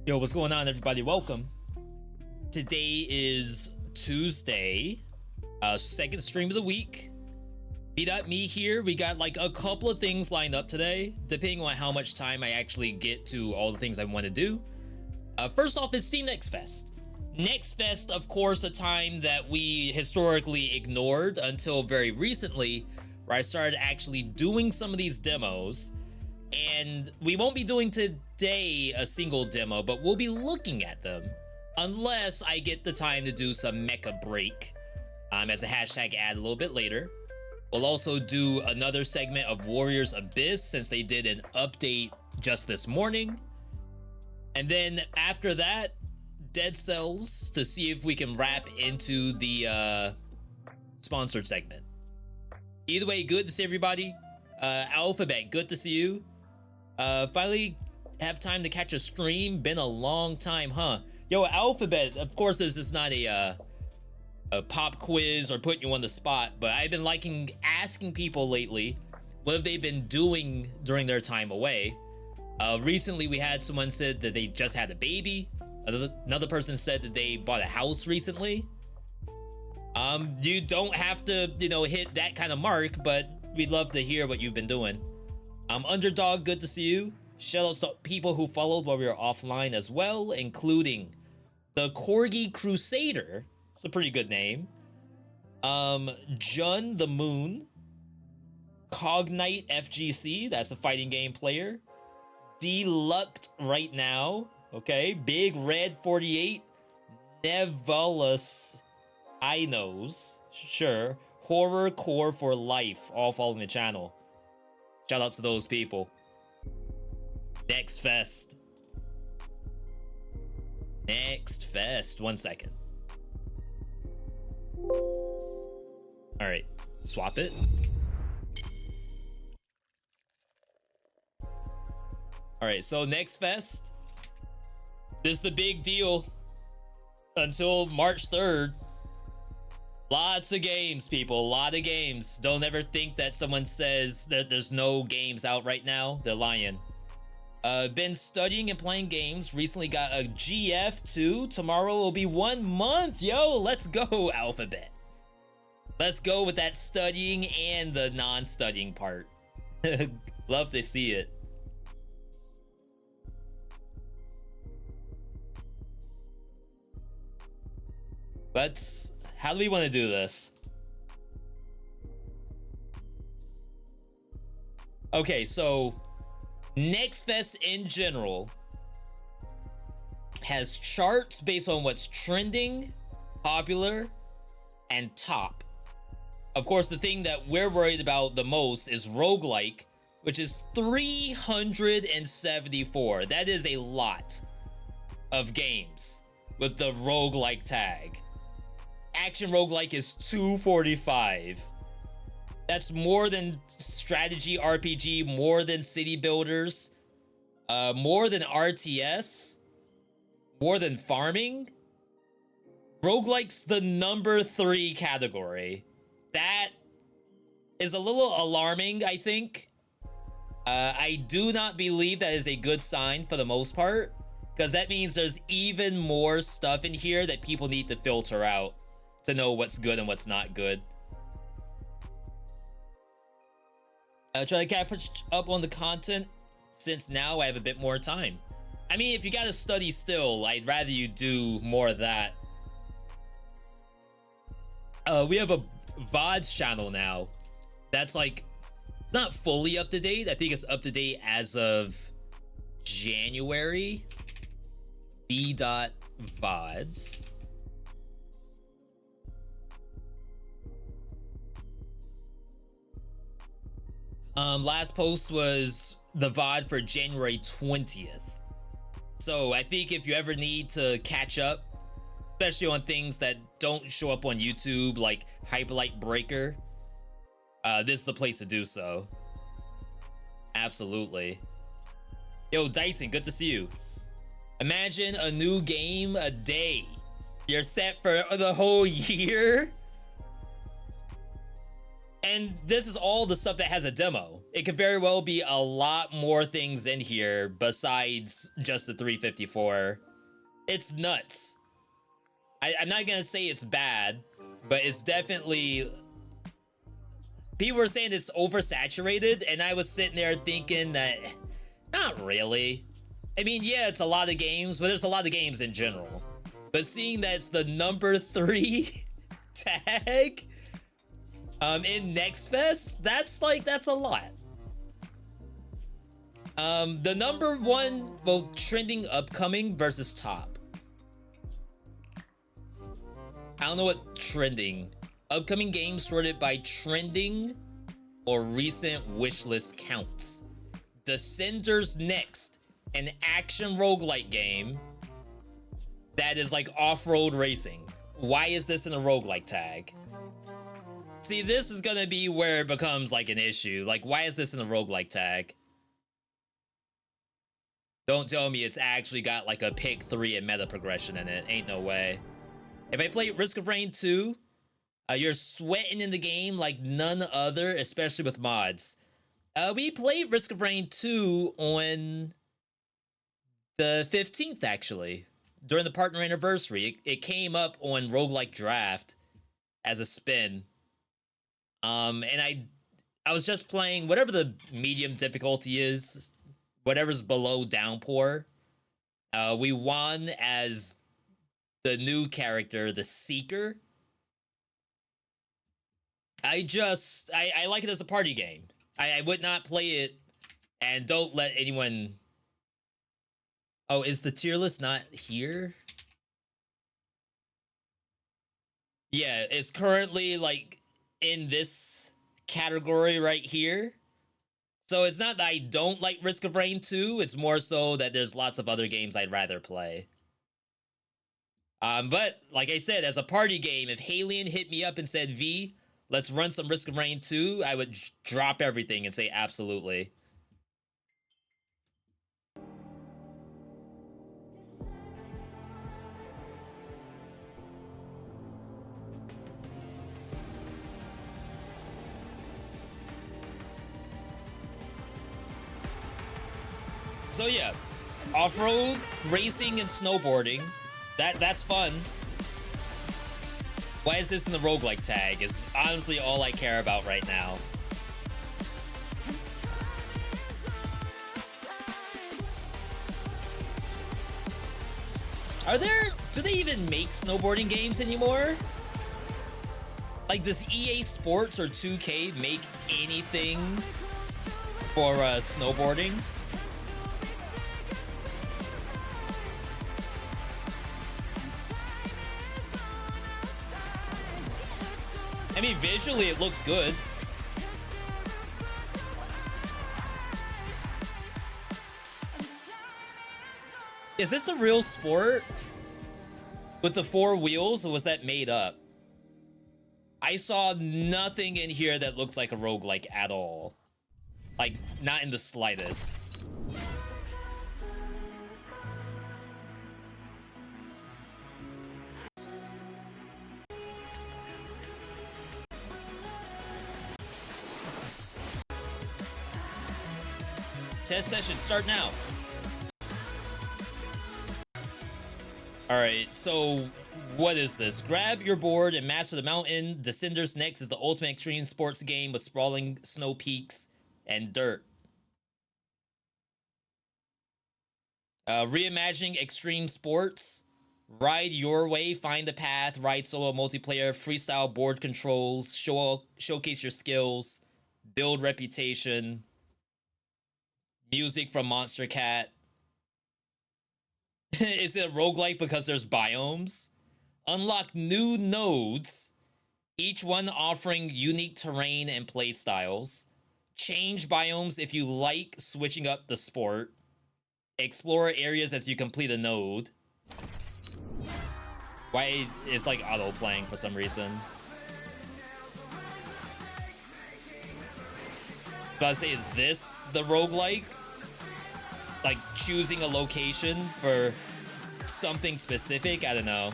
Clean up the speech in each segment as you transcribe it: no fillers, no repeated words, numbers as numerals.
Yo, what's going on, everybody? Welcome. Today is Tuesday, second stream of the week. VeeDotMe here. We got like a couple of things lined up today, depending on how much time I actually get to all the things I want to do. First off is Steam Next Fest. Next Fest, of course, a time that we historically ignored until very recently, where I started actually doing some of these demos. And we won't be doing today a single demo, but we'll be looking at them unless I get the time to do some mecha break as a hashtag ad a little bit later. We'll also do another segment of Warriors Abyss since they did an update just this morning. And then after that, Dead Cells to see if we can wrap into the sponsored segment. Either way, good to see everybody. Alphabet, good to see you. Finally have time to catch a stream. Been a long time, huh? Yo, Alphabet, of course this is not a pop quiz or putting you on the spot, but I've been liking asking people lately what have they been doing during their time away. Recently we had someone said that they just had a baby. Another person said that they bought a house recently. You don't have to, hit that kind of mark, but we'd love to hear what you've been doing. Underdog, good to see you. Shoutouts to people who followed while we were offline as well, including the Corgi Crusader. It's a pretty good name. Jun the Moon. Cognite FGC, that's a fighting game player. Deluct right now. Okay, Big Red 48. Nevolus Inos. Sure. Horror Core for Life, all following the channel. Shout out to those people. Next Fest. Next Fest. 1 second. All right, swap it. All right, so Next Fest. This is the big deal until March 3rd. Lots of games, people. A lot of games. Don't ever think that someone says that there's no games out right now. They're lying. Been studying and playing games. Recently got a GF too. Tomorrow will be 1 month. Yo, let's go, Alphabet. Let's go with that studying and the non-studying part. Love to see it. How do we want to do this? Okay, so Next Fest in general has charts based on what's trending, popular, and top. Of course, the thing that we're worried about the most is Roguelike, which is 374. That is a lot of games with the Roguelike tag. Action Roguelike is 245. That's more than strategy RPG, more than city builders, more than RTS, more than farming. Roguelike's the number 3 category. That is a little alarming, I think. I do not believe that is a good sign for the most part, because that means there's even more stuff in here that people need to filter out to know what's good and what's not good. Try to catch up on the content since now I have a bit more time. I mean, if you gotta study still, I'd rather you do more of that. We have a VODs channel now. That's like, it's not fully up to date. I think it's up to date as of January. VeeDotVods. Last post was the VOD for January 20th. So I think if you ever need to catch up, especially on things that don't show up on YouTube, like Hyperlight Breaker, this is the place to do so. Absolutely. Yo, Dyson, good to see you. Imagine a new game a day. You're set for the whole year? And this is all the stuff that has a demo. It could very well be a lot more things in here besides just the 354. It's nuts. I'm not gonna say it's bad, but it's definitely... People were saying it's oversaturated, and I was sitting there thinking that... Not really. I mean, yeah, it's a lot of games, but there's a lot of games in general. But seeing that it's the number 3 tag in Next Fest, that's a lot. The number 1, well, trending upcoming versus top. I don't know what trending. Upcoming games sorted by trending or recent wishlist counts. Descenders Next, an action roguelike game that is like off-road racing. Why is this in a roguelike tag? See, this is gonna be where it becomes like an issue. Like, why is this in a roguelike tag? Don't tell me it's actually got like a pick 3 and meta progression in it. Ain't no way. If I play Risk of Rain 2, you're sweating in the game like none other, especially with mods. We played Risk of Rain 2 on the 15th, actually, during the partner anniversary. It came up on Roguelike Draft as a spin. And I was just playing whatever the medium difficulty is, whatever's below Downpour. We won as the new character, the Seeker. I like it as a party game. I would not play it, and don't let anyone... Oh, is the tier list not here? Yeah, it's currently, like, in this category right here. So it's not that I don't like Risk of Rain 2, it's more so that there's lots of other games I'd rather play. But, like I said, as a party game, if Halion hit me up and said, V, let's run some Risk of Rain 2, I would drop everything and say absolutely. So yeah, off-road racing and snowboarding, that's fun. Why is this in the roguelike tag is honestly all I care about right now. Do they even make snowboarding games anymore? Like, does EA Sports or 2K make anything for snowboarding? I mean, visually it looks good. Is this a real sport with the 4 wheels, or was that made up? I saw nothing in here that looks like a roguelike at all. Like, not in the slightest. Test session, start now. Alright, so what is this? Grab your board and master the mountain. Descenders Next is the ultimate extreme sports game with sprawling snow peaks and dirt. Reimagining extreme sports. Ride your way, find the path, ride solo multiplayer, freestyle board controls, showcase your skills, build reputation. Music from Monster Cat. Is it a roguelike because there's biomes? Unlock new nodes, each one offering unique terrain and play styles. Change biomes if you like switching up the sport. Explore areas as you complete a node. Why is like auto playing for some reason? But I say, is this the roguelike? Like choosing a location for something specific? I don't know.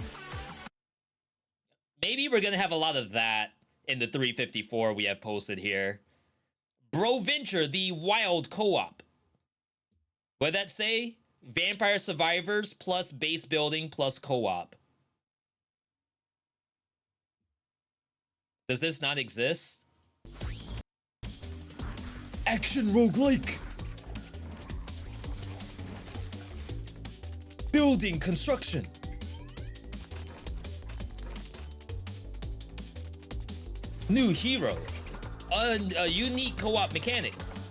Maybe we're gonna have a lot of that in the 354 we have posted here. Bro Venture, the wild co-op. What'd that say? Vampire Survivors plus base building plus co-op. Does this not exist? Action roguelike. Building construction. New hero. Unique co-op mechanics.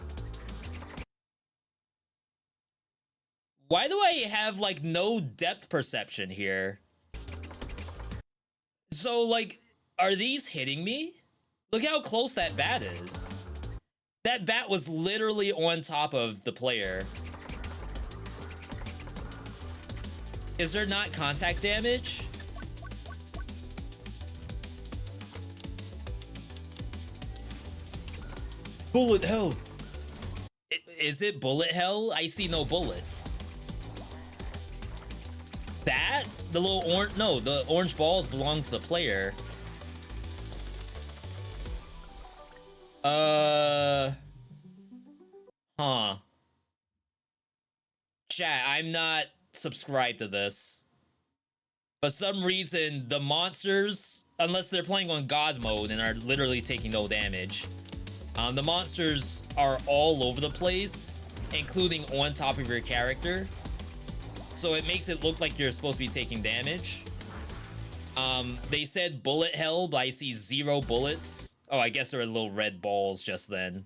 Why do I have like no depth perception here? So like, are these hitting me? Look how close that bat is. That bat was literally on top of the player. Is there not contact damage? Bullet hell. Is it bullet hell? I see no bullets. That? The little orange... No, the orange balls belong to the player. Huh. Chat, I'm not subscribed to this. For some reason, the monsters, unless they're playing on God mode and are literally taking no damage, the monsters are all over the place, including on top of your character. So it makes it look like you're supposed to be taking damage. They said bullet hell, but I see 0 bullets. Oh, I guess there were little red balls just then.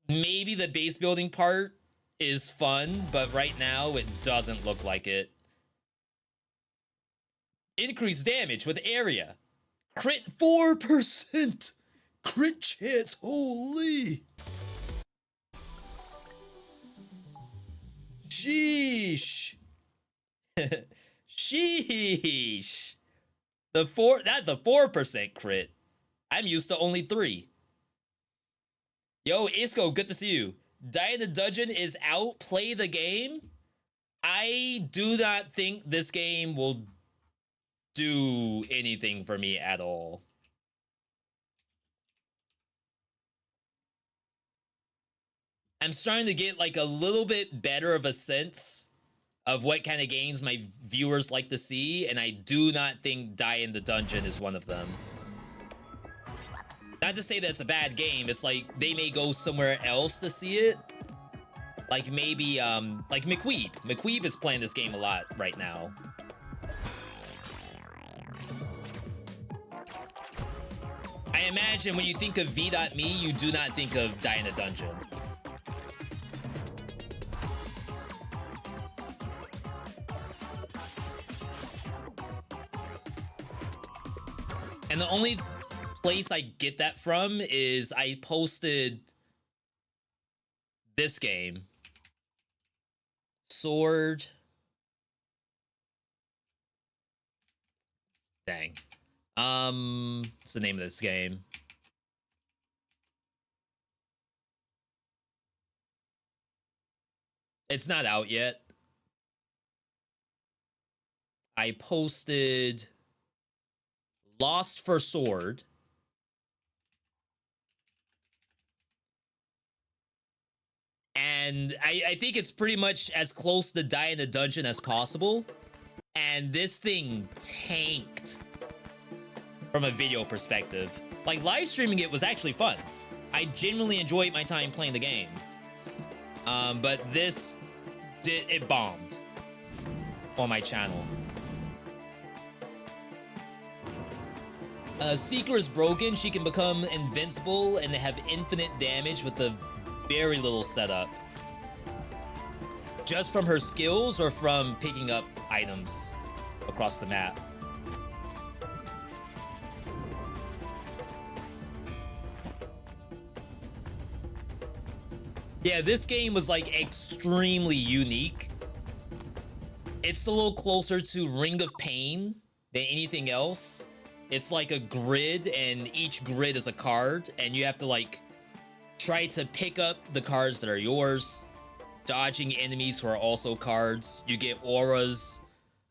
Maybe the base building part is fun, but right now it doesn't look like it. Increased damage with area. Crit 4%. Crit chance, holy. Sheesh. Sheesh. That's a 4% crit. I'm used to only 3. Yo, Isco, good to see you. Die in the Dungeon is out. Play the game. I do not think this game will do anything for me at all. I'm starting to get like a little bit better of a sense of what kind of games my viewers like to see, and I do not think Die in the Dungeon is one of them. Not to say that it's a bad game, it's like they may go somewhere else to see it. Like maybe, like McQueeb. McQueeb is playing this game a lot right now. I imagine when you think of V.Me, you do not think of Die in a Dungeon. And the only place I get that from is I posted this game. Sword. Dang. What's the name of this game? It's not out yet. I posted Lost for Sword. And I think it's pretty much as close to Die in a Dungeon as possible. And this thing tanked from a video perspective. Like, live streaming it was actually fun. I genuinely enjoyed my time playing the game. But this, it bombed on my channel. Seeker is broken. She can become invincible and have infinite damage with a very little setup. Just from her skills or from picking up items across the map? Yeah, this game was like extremely unique. It's a little closer to Ring of Pain than anything else. It's like a grid, and each grid is a card, and you have to like try to pick up the cards that are yours, dodging enemies who are also cards. You get auras,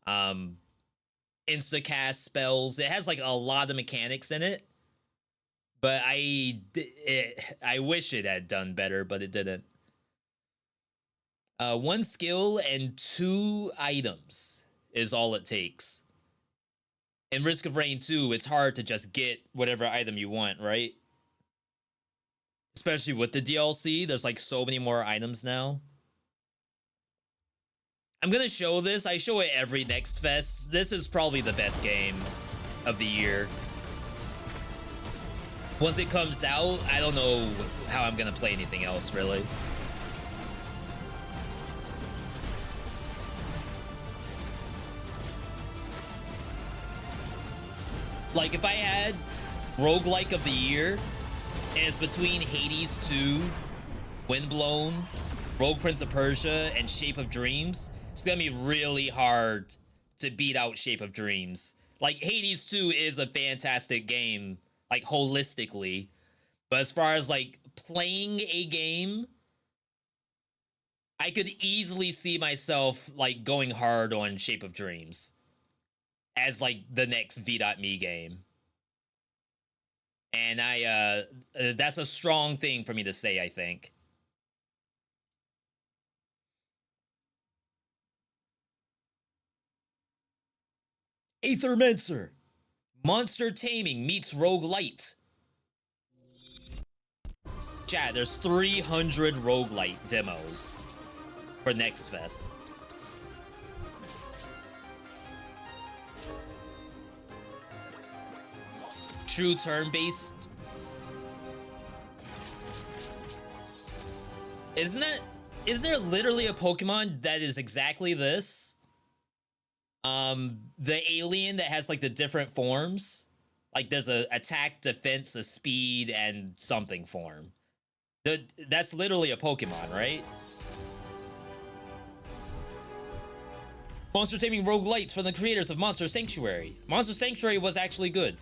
insta-cast spells. It has like a lot of mechanics in it but I wish it had done better, but it didn't. One skill and 2 items is all it takes. In Risk of Rain 2, it's hard to just get whatever item you want, right? Especially with the DLC, there's like so many more items now. I'm gonna show this. I show it every Next Fest. This is probably the best game of the year. Once it comes out, I don't know how I'm gonna play anything else, really. Like, if I had Roguelike of the Year, and it's between Hades 2, Windblown, Rogue Prince of Persia, and Shape of Dreams, it's gonna be really hard to beat out Shape of Dreams. Like, Hades 2 is a fantastic game, like, holistically. But as far as, like, playing a game, I could easily see myself, like, going hard on Shape of Dreams as, like, the next V.me game. And that's a strong thing for me to say, I think. Aethermancer. Monster Taming meets Roguelite. Chat, there's 300 Roguelite demos for Next Fest. True turn-based. Isn't there literally a Pokemon that is exactly this? The alien that has like the different forms. Like there's a attack, defense, a speed, and something form. That's literally a Pokemon, right? Monster Taming Roguelites from the creators of Monster Sanctuary. Monster Sanctuary was actually good.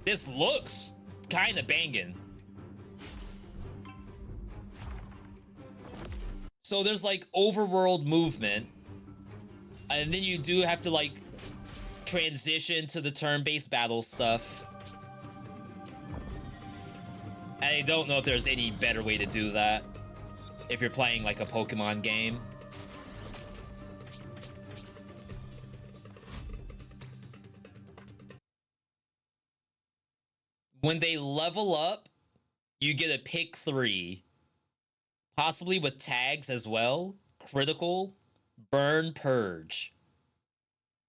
This looks kind of banging. So there's like overworld movement, and then you do have to like transition to the turn-based battle stuff. I don't know if there's any better way to do that if you're playing like a Pokemon game. When they level up, you get a pick 3, possibly with tags as well. Critical, burn, purge.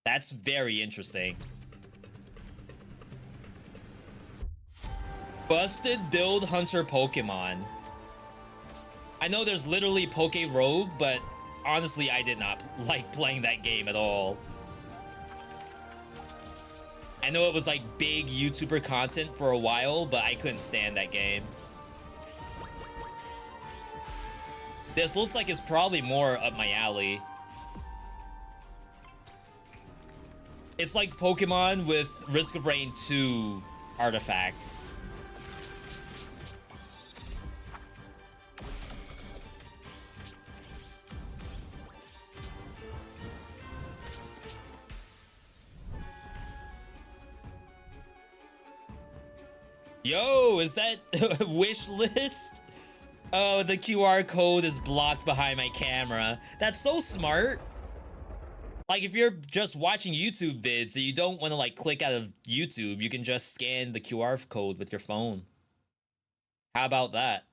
That's very interesting. Busted build hunter Pokemon. I know there's literally Poke Rogue, but honestly, I did not like playing that game at all. I know it was like big YouTuber content for a while, but I couldn't stand that game. This looks like it's probably more up my alley. It's like Pokemon with Risk of Rain 2 artifacts. Yo, is that a wish list? Oh, the QR code is blocked behind my camera. That's so smart. Like, if you're just watching YouTube vids and you don't want to, like, click out of YouTube, you can just scan the QR code with your phone. How about that?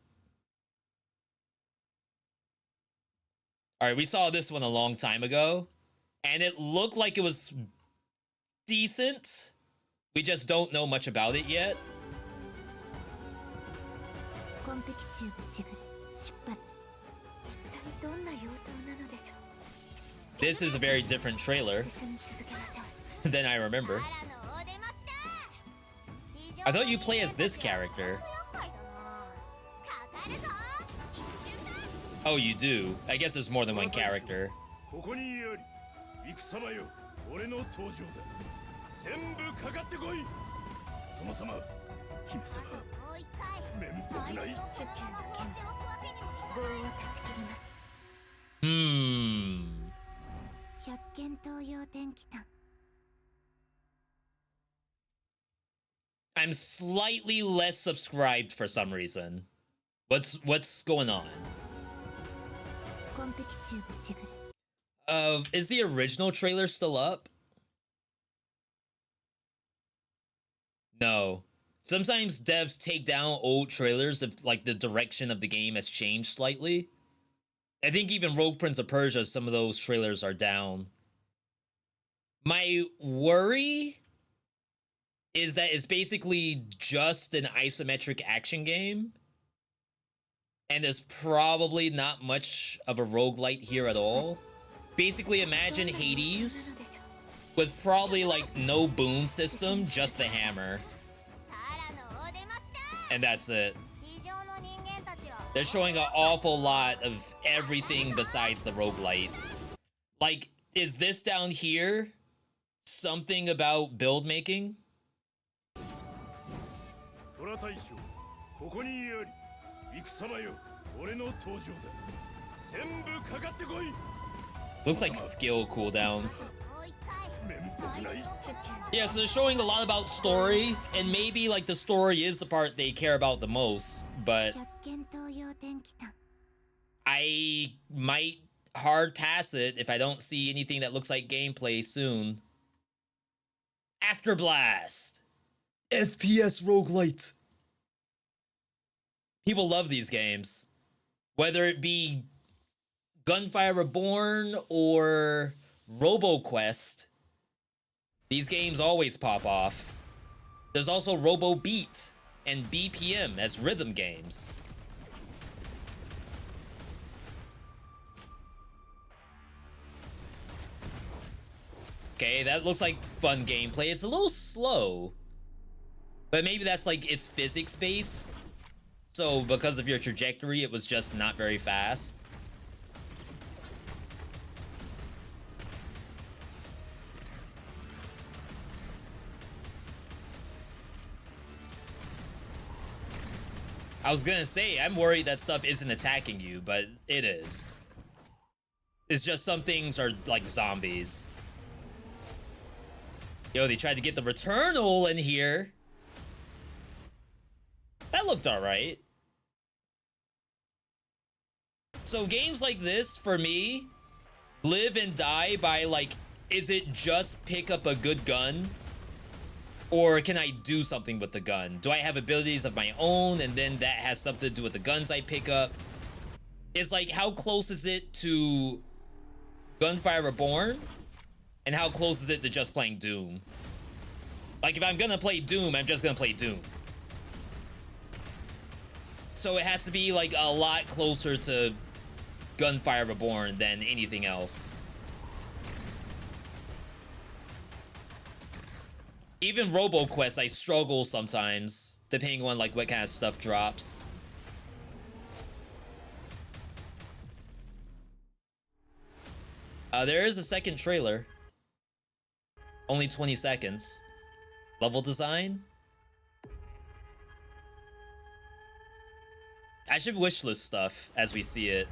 All right, we saw this one a long time ago, and it looked like it was decent. We just don't know much about it yet. This is a very different trailer than I remember. I thought you play as this character. Oh, you do? I guess there's more than one character. I'm slightly less subscribed for some reason. What's going on? Is the original trailer still up? No. Sometimes devs take down old trailers if like the direction of the game has changed slightly. I think even Rogue Prince of Persia, some of those trailers are down. My worry is that it's basically just an isometric action game. And there's probably not much of a roguelite here at all. Basically, imagine Hades with probably like no boon system, just the hammer. And that's it. They're showing an awful lot of everything besides the roguelite. Like, is this down here something about build making? Looks like skill cooldowns. Yeah, so they're showing a lot about story, and maybe like the story is the part they care about the most, but I might hard pass it if I don't see anything that looks like gameplay soon. After Blast! FPS roguelite! People love these games. Whether it be Gunfire Reborn or RoboQuest, these games always pop off. There's also Robo Beat and BPM as rhythm games. Okay, that looks like fun gameplay. It's a little slow, but maybe that's like it's physics based. So because of your trajectory, it was just not very fast. I was gonna say, I'm worried that stuff isn't attacking you, but it is. It's just some things are like zombies. Yo, they tried to get the Returnal in here. That looked alright. So games like this, for me, live and die by like, is it just pick up a good gun? Or can I do something with the gun? Do I have abilities of my own and then that has something to do with the guns I pick up? It's like, how close is it to Gunfire Reborn? And how close is it to just playing Doom? Like, if I'm gonna play Doom, I'm just gonna play Doom. So it has to be like a lot closer to Gunfire Reborn than anything else. Even RoboQuest, I struggle sometimes, depending on like what kind of stuff drops. There is a second trailer. Only 20 seconds. Level design? I should wishlist stuff as we see it.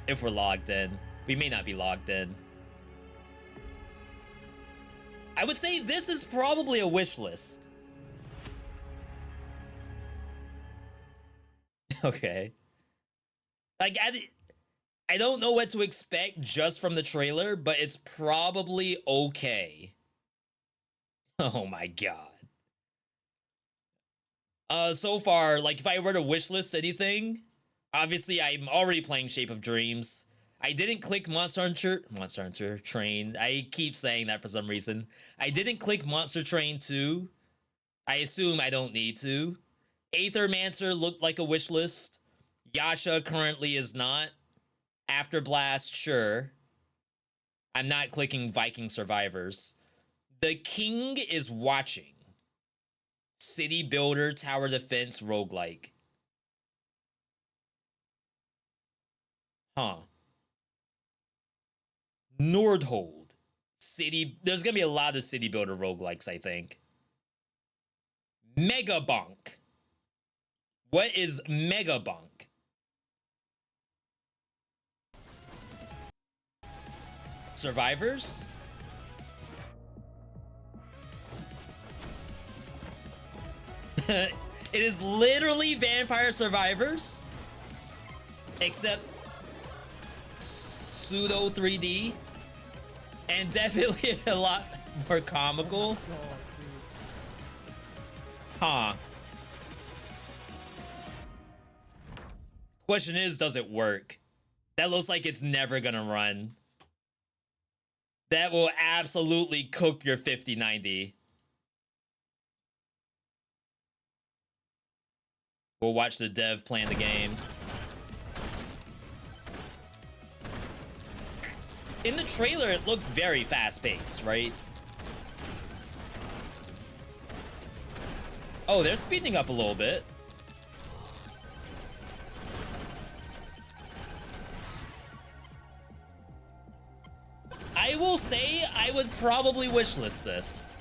If we're logged in. We may not be logged in. I would say this is probably a wish list. Okay. Like, I don't know what to expect just from the trailer, but it's probably okay. Oh my god. So far, like, if I were to wish list anything, obviously I'm already playing Shape of Dreams. I didn't click Monster Hunter Train. I keep saying that for some reason. I didn't click Monster Train 2. I assume I don't need to. Aethermancer looked like a wish list. Yasha currently is not. After Blast, sure. I'm not clicking Viking Survivors. The King is watching. City Builder, Tower Defense, Roguelike. Huh. Nordhold. City. There's gonna be a lot of City Builder roguelikes, I think. Megabonk. What is Megabonk? Survivors? It is literally Vampire Survivors, except pseudo 3D, and definitely a lot more comical. Huh. Question is, does it work? That looks like it's never gonna run. That will absolutely cook your 5090. We'll watch the dev plan the game. In the trailer, it looked very fast-paced, right? Oh, they're speeding up a little bit. I will say I would probably wishlist this.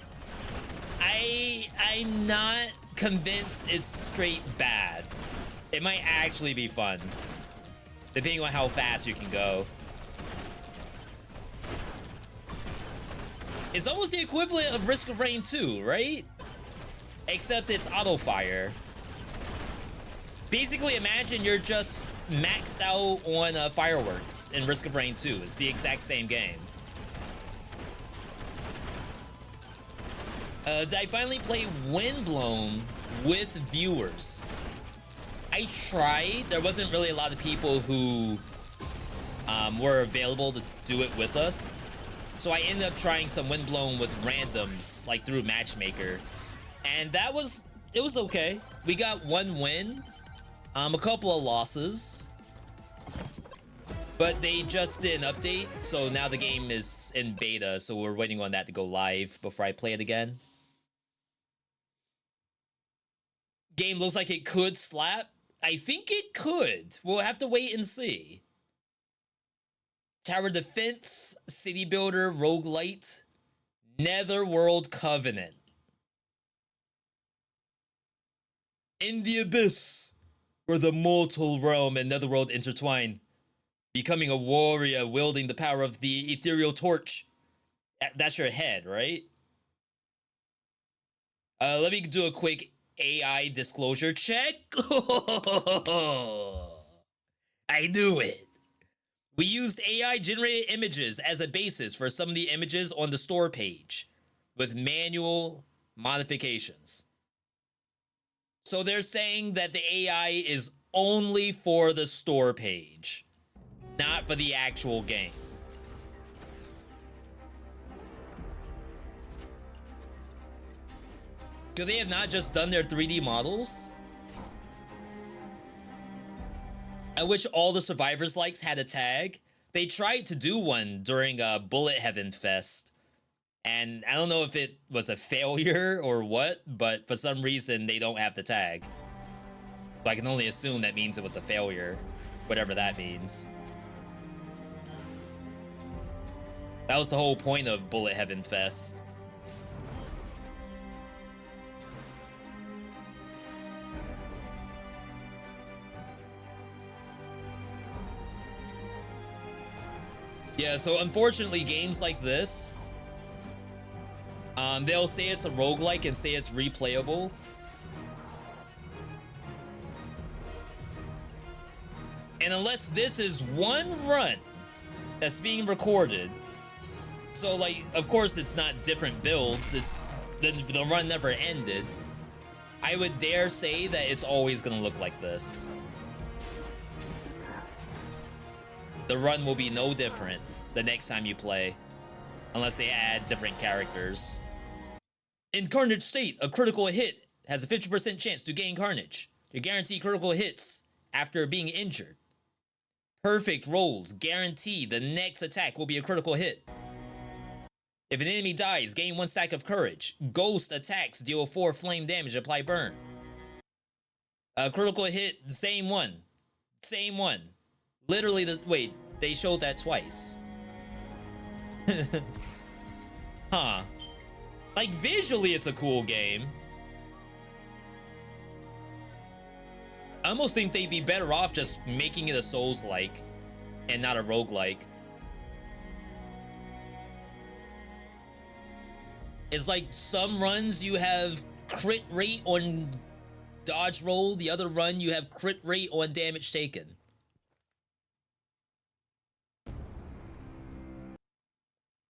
I'm not convinced it's straight bad. It might actually be fun, depending on how fast you can go. It's almost the equivalent of Risk of Rain 2, right? Except it's auto fire. Basically, imagine you're just maxed out on fireworks in Risk of Rain 2. It's the exact same game. Did I finally play Windblown with viewers? I tried. There wasn't really a lot of people who were available to do it with us. So I ended up trying some Windblown with randoms, like through Matchmaker. And it was okay. We got one win, a couple of losses. But they just did an update, so now the game is in beta, so we're waiting on that to go live before I play it again. Game looks like it could slap. I think it could. We'll have to wait and see. Tower Defense, City Builder, Roguelite, Netherworld Covenant. In the Abyss, where the mortal realm and Netherworld intertwine, becoming a warrior wielding the power of the ethereal torch. That's your head, right? Let me do a quick AI disclosure check. I knew it. We used AI generated images as a basis for some of the images on the store page with manual modifications. So they're saying that the AI is only for the store page, not for the actual game. Do they have not just done their 3D models? I wish all the Survivors likes had a tag. They tried to do one during Bullet Heaven Fest, and I don't know if it was a failure or what, but for some reason they don't have the tag. So I can only assume that means it was a failure, whatever that means. That was the whole point of Bullet Heaven Fest. Yeah, so unfortunately, games like this, they'll say it's a roguelike and say it's replayable. And unless this is one run that's being recorded, so like, of course it's not different builds, it's the run never ended, I would dare say that it's always gonna look like this. The run will be no different the next time you play, unless they add different characters. In Carnage State, a critical hit has a 50% chance to gain Carnage. You guarantee critical hits after being injured. Perfect rolls guarantee the next attack will be a critical hit. If an enemy dies, gain 1 stack of courage. Ghost attacks deal 4 flame damage, apply burn. A critical hit, same one. Same one. Literally, wait, they showed that twice. Huh. Like, visually, it's a cool game. I almost think they'd be better off just making it a Souls-like and not a roguelike. It's like some runs you have crit rate on dodge roll. The other run, you have crit rate on damage taken.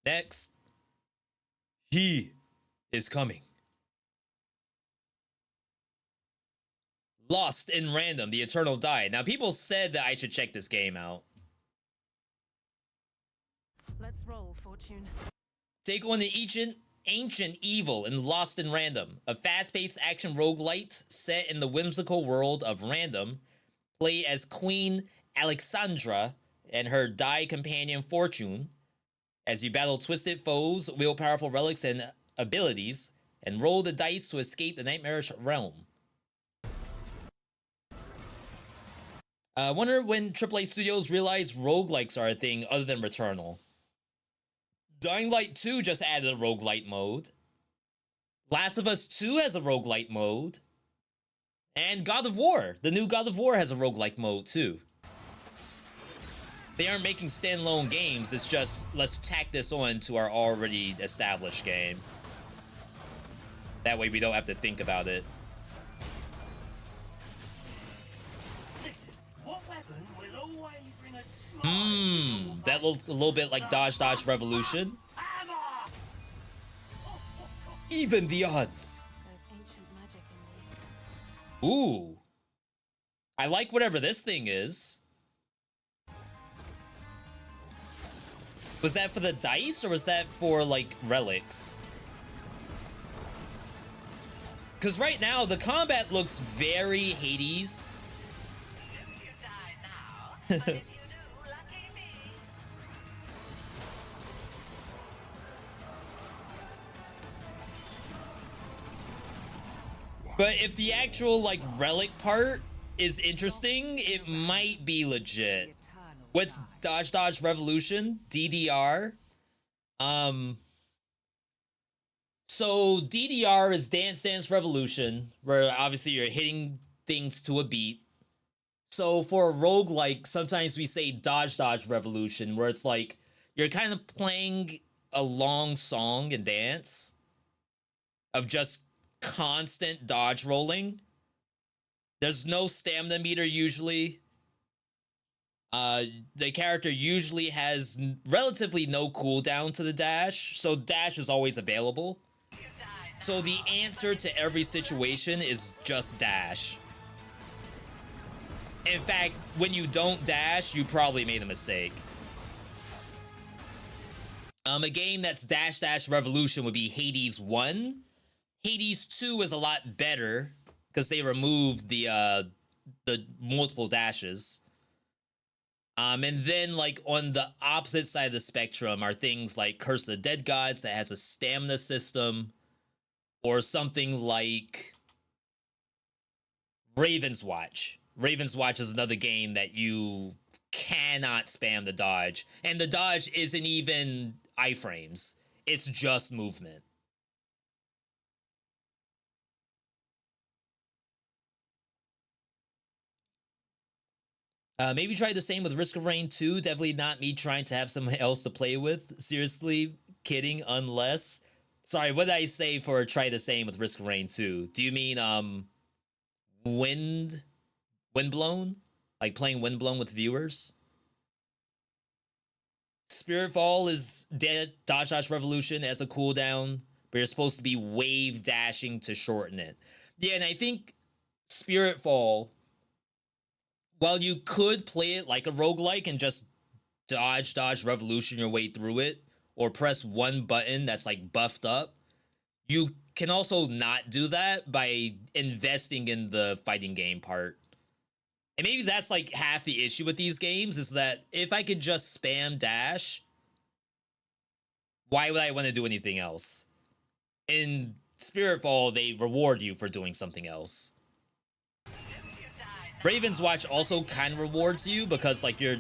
Next. He is coming. Lost in Random, the Eternal Died. Now, people said that I should check this game out. Let's roll, Fortune. Take on the ancient evil in Lost in Random, a fast-paced action roguelite set in the whimsical world of Random. Play as Queen Alexandra and her die companion Fortune as you battle twisted foes, wield powerful relics and abilities, and roll the dice to escape the nightmarish realm. I wonder when AAA studios realize roguelikes are a thing other than Returnal. Dying Light 2 just added a roguelite mode. Last of Us 2 has a roguelite mode. And God of War, the new God of War has a roguelike mode too. They aren't making standalone games, it's just, let's tack this on to our already established game. That way we don't have to think about it. That looked a little bit like Dodge Revolution. Even the odds. There's ancient magic in these. Ooh. I like whatever this thing is. Was that for the dice or was that for like relics? Because right now the combat looks very Hades. You die now, but if you do, lucky me. But if the actual like relic part is interesting, it might be legit. What's Dodge Revolution? DDR? So DDR is Dance Dance Revolution, where obviously you're hitting things to a beat. So for a roguelike, sometimes we say Dodge Revolution, where it's like you're kind of playing a long song and dance of just constant dodge rolling. There's no stamina meter usually. The character usually has relatively no cooldown to the dash, so dash is always available. So the answer to every situation is just dash. In fact, when you don't dash, you probably made a mistake. A game that's dash Revolution would be Hades 1. Hades 2 is a lot better because they removed the multiple dashes. And then, like, on the opposite side of the spectrum are things like Curse of the Dead Gods that has a stamina system, or something like Raven's Watch. Raven's Watch is another game that you cannot spam the dodge, and the dodge isn't even iframes. It's just movement. Maybe try the same with Risk of Rain 2. Definitely not me trying to have someone else to play with. Seriously, kidding, unless... Sorry, what did I say for try the same with Risk of Rain 2? Do you mean, Windblown? Like playing Windblown with viewers? Spiritfall is Dodge Revolution as a cooldown, but you're supposed to be wave dashing to shorten it. Yeah, and I think Spiritfall, while you could play it like a roguelike and just dodge Revolution your way through it, or press one button that's like buffed up, you can also not do that by investing in the fighting game part. And maybe that's like half the issue with these games, is that if I could just spam dash, why would I want to do anything else? In Spiritfall, they reward you for doing something else. Raven's Watch also kind of rewards you because, like, you're...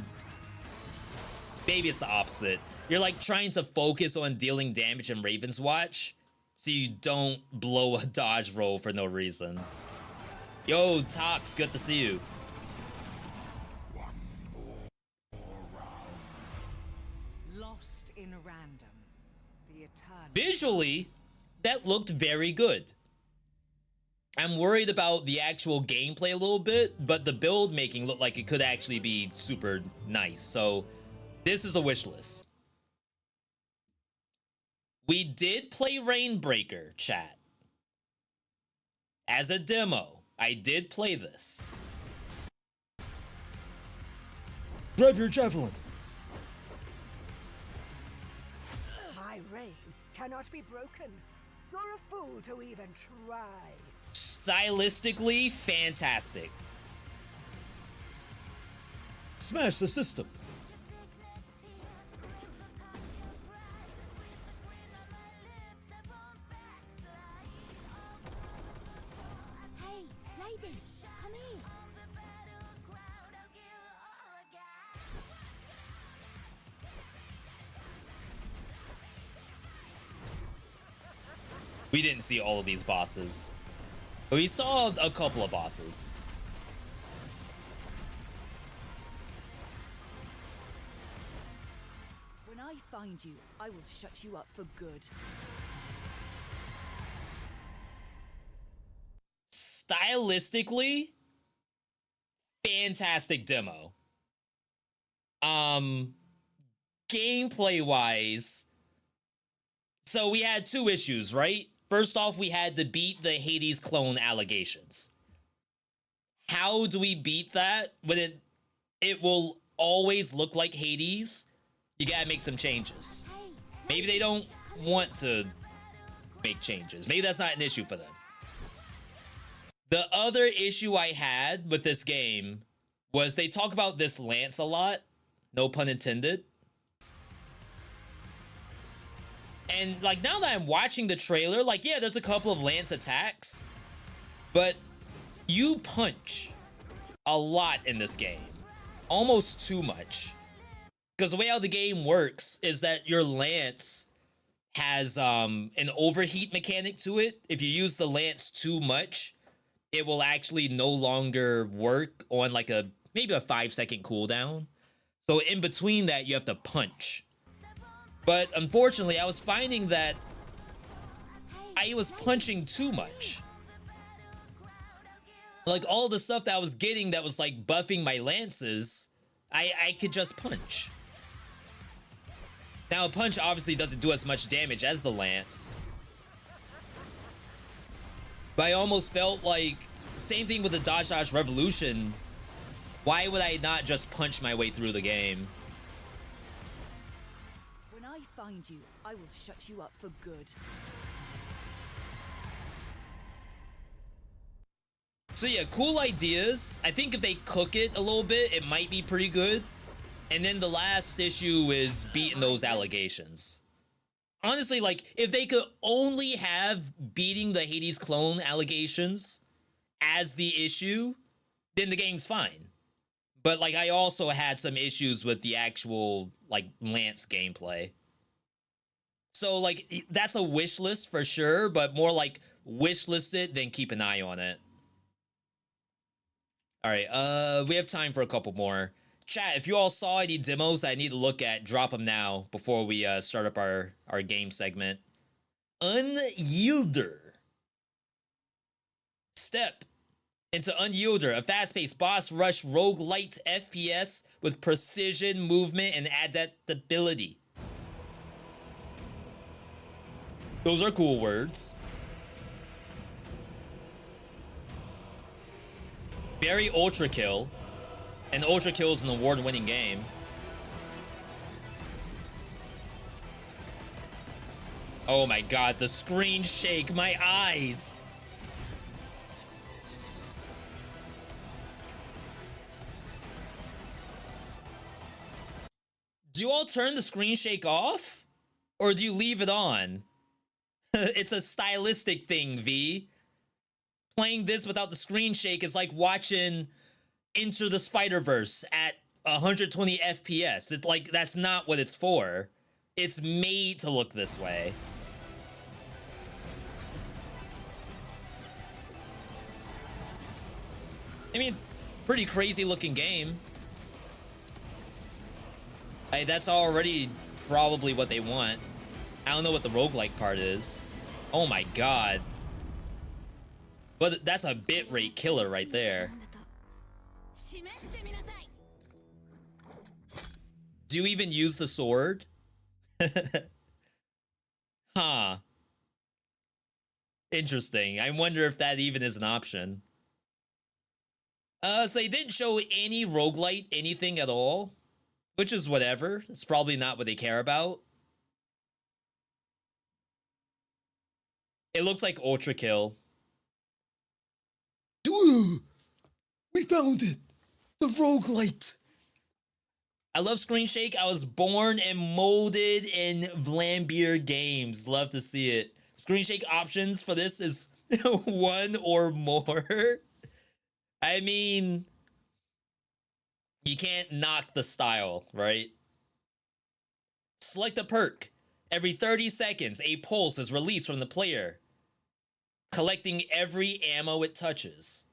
Maybe it's the opposite. You're, like, trying to focus on dealing damage in Raven's Watch so you don't blow a dodge roll for no reason. Yo, Tox, good to see you. One more round. Lost in Random. The Eternal. Visually, that looked very good. I'm worried about the actual gameplay a little bit, but the build making looked like it could actually be super nice. So this is a wish list. We did play Rainbreaker, chat. As a demo, I did play this. Grab your javelin. My reign cannot be broken. You're a fool to even try. Stylistically fantastic. Smash the system. Hey, lady, come here. We didn't see all of these bosses, but we saw a couple of bosses. When I find you, I will shut you up for good. Stylistically, fantastic demo. Gameplay wise, so we had two issues, right? First off, we had to beat the Hades clone allegations. How do we beat that when it will always look like Hades? You gotta make some changes. Maybe they don't want to make changes. Maybe that's not an issue for them. The other issue I had with this game was they talk about this lance a lot. No pun intended. And like now that I'm watching the trailer, like yeah, there's a couple of lance attacks, but you punch a lot in this game. Almost too much. Because the way how the game works is that your lance has an overheat mechanic to it. If you use the lance too much, it will actually no longer work on like maybe a 5-second cooldown. So in between that, you have to punch. But unfortunately, I was finding that I was punching too much. Like all the stuff that I was getting that was like buffing my lances, I could just punch. Now a punch obviously doesn't do as much damage as the lance. But I almost felt like, same thing with the Dodge Revolution. Why would I not just punch my way through the game? When I find you, I will shut you up for good. So yeah, cool ideas. I think if they cook it a little bit, it might be pretty good. And then the last issue is beating those allegations. Honestly, like, if they could only have beating the Hades clone allegations as the issue, then the game's fine. But, like, I also had some issues with the actual, like, Lance gameplay. So, like, that's a wish list for sure, but more like wish list it than keep an eye on it. All right, we have time for a couple more. Chat, if you all saw any demos that I need to look at, drop them now before we start up our game segment. Unyielder. Step into Unyielder, a fast-paced boss rush roguelite FPS with precision, movement, and adaptability. Those are cool words. Very Ultra Kill. And Ultra Kill is an award-winning game. Oh my god, the screen shake, my eyes. Do you all turn the screen shake off? Or do you leave it on? It's a stylistic thing, V. Playing this without the screen shake is like watching Enter the Spider-Verse at 120 FPS. It's like, that's not what it's for. It's made to look this way. I mean, pretty crazy looking game. Hey, that's already probably what they want. I don't know what the roguelike part is. Oh my god. But that's a bitrate killer right there. Do you even use the sword? Huh. Interesting. I wonder if that even is an option. So they didn't show any roguelite anything at all, which is whatever. It's probably not what they care about. It looks like Ultra Kill. Dude, we found it. The roguelite. I love Screen Shake. I was born and molded in Vlambeer games. Love to see it. Screen Shake options for this is 1 or more. I mean, you can't knock the style, right? Select a perk. Every 30 seconds, a pulse is released from the player, collecting every ammo it touches.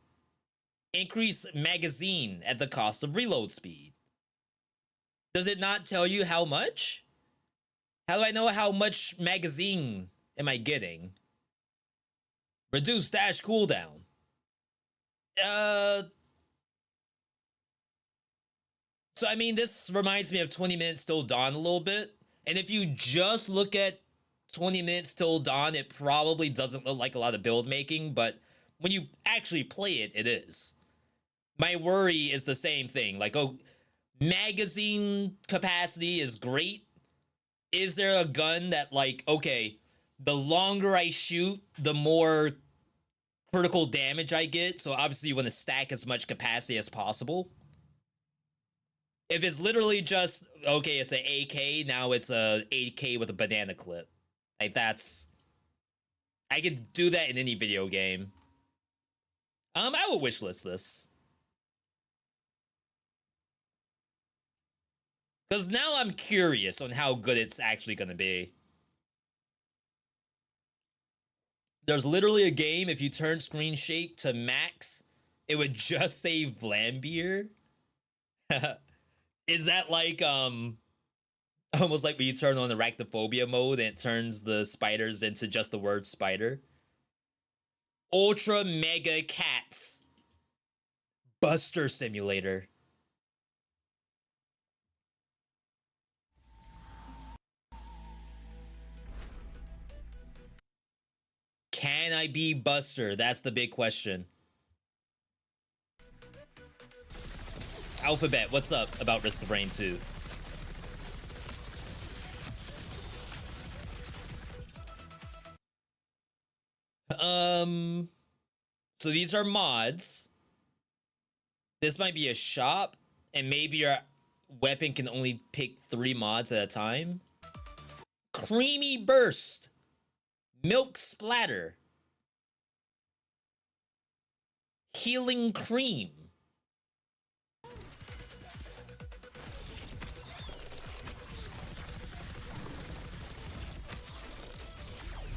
Increase magazine at the cost of reload speed. Does it not tell you how much? How do I know how much magazine am I getting? Reduce dash cooldown. So I mean, this reminds me of 20 Minutes Till Dawn a little bit. And if you just look at 20 Minutes Till Dawn, it probably doesn't look like a lot of build making, but when you actually play it, it is. My worry is the same thing. Like, oh, magazine capacity is great. Is there a gun that, like, okay, the longer I shoot, the more critical damage I get? So obviously you want to stack as much capacity as possible. If it's literally just, okay, it's an AK, now it's a 8K with a banana clip. Like, that's... I could do that in any video game. I would wishlist this. Because now I'm curious on how good it's actually going to be. There's literally a game, if you turn Screen Shake to max, it would just say Vlambeer. Is that like, almost like when you turn on Arachnophobia mode and it turns the spiders into just the word spider? Ultra Mega Cats. Buster Simulator. Can I be Buster? That's the big question. Alphabet, what's up about Risk of Rain 2? So these are mods. This might be a shop, and maybe your weapon can only pick 3 mods at a time. Creamy Burst. Milk Splatter. Healing Cream.